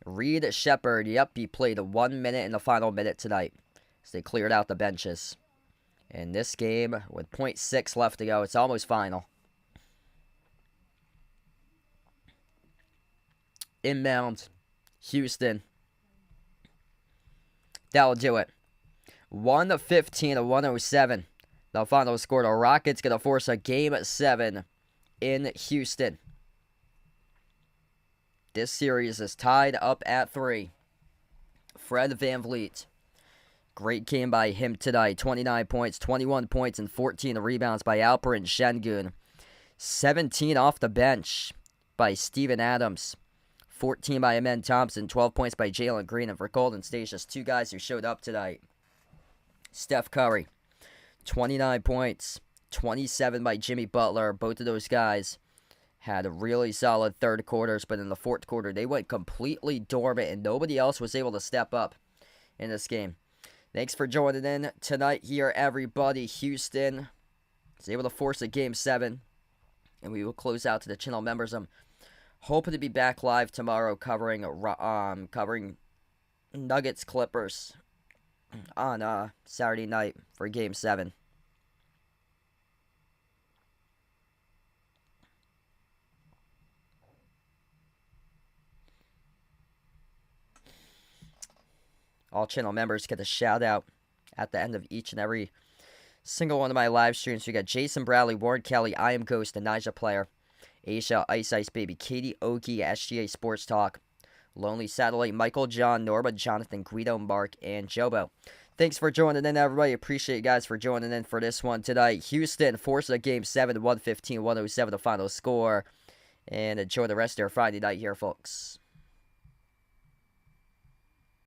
Reed Shepard, yep, he played 1 minute in the final minute tonight as they cleared out the benches. In this game, with 0.6 left to go, it's almost final. Inbound, Houston. That'll do it. 115 to 107. The final score. The Rockets going to force a Game 7 in Houston. This series is tied up at 3. Fred VanVleet. Great game by him tonight. 29 points, 21 points, and 14 rebounds by Alperen Şengün. 17 off the bench by Steven Adams. 14 by Amen Thompson. 12 points by Jalen Green. And for Golden State, just two guys who showed up tonight. Steph Curry. 29 points. 27 by Jimmy Butler. Both of those guys had really solid third quarters, but in the fourth quarter, they went completely dormant, and nobody else was able to step up in this game. Thanks for joining in tonight here, everybody. Houston is able to force a Game 7, and we will close out to the channel members. I'm hoping to be back live tomorrow covering Nuggets Clippers on Saturday night for Game 7. All channel members get a shout out at the end of each and every single one of my live streams. We got Jason Bradley, Warren Kelly, I Am Ghost, the Nija Player, Aisha, Ice Ice Baby, Katie Oki, SGA Sports Talk, Lonely Satellite, Michael John, Norma, Jonathan, Guido, Mark, and Jobo. Thanks for joining in, everybody. Appreciate you guys for joining in for this one tonight. Houston forces a Game 7, 115-107, the final score. And enjoy the rest of your Friday night here, folks.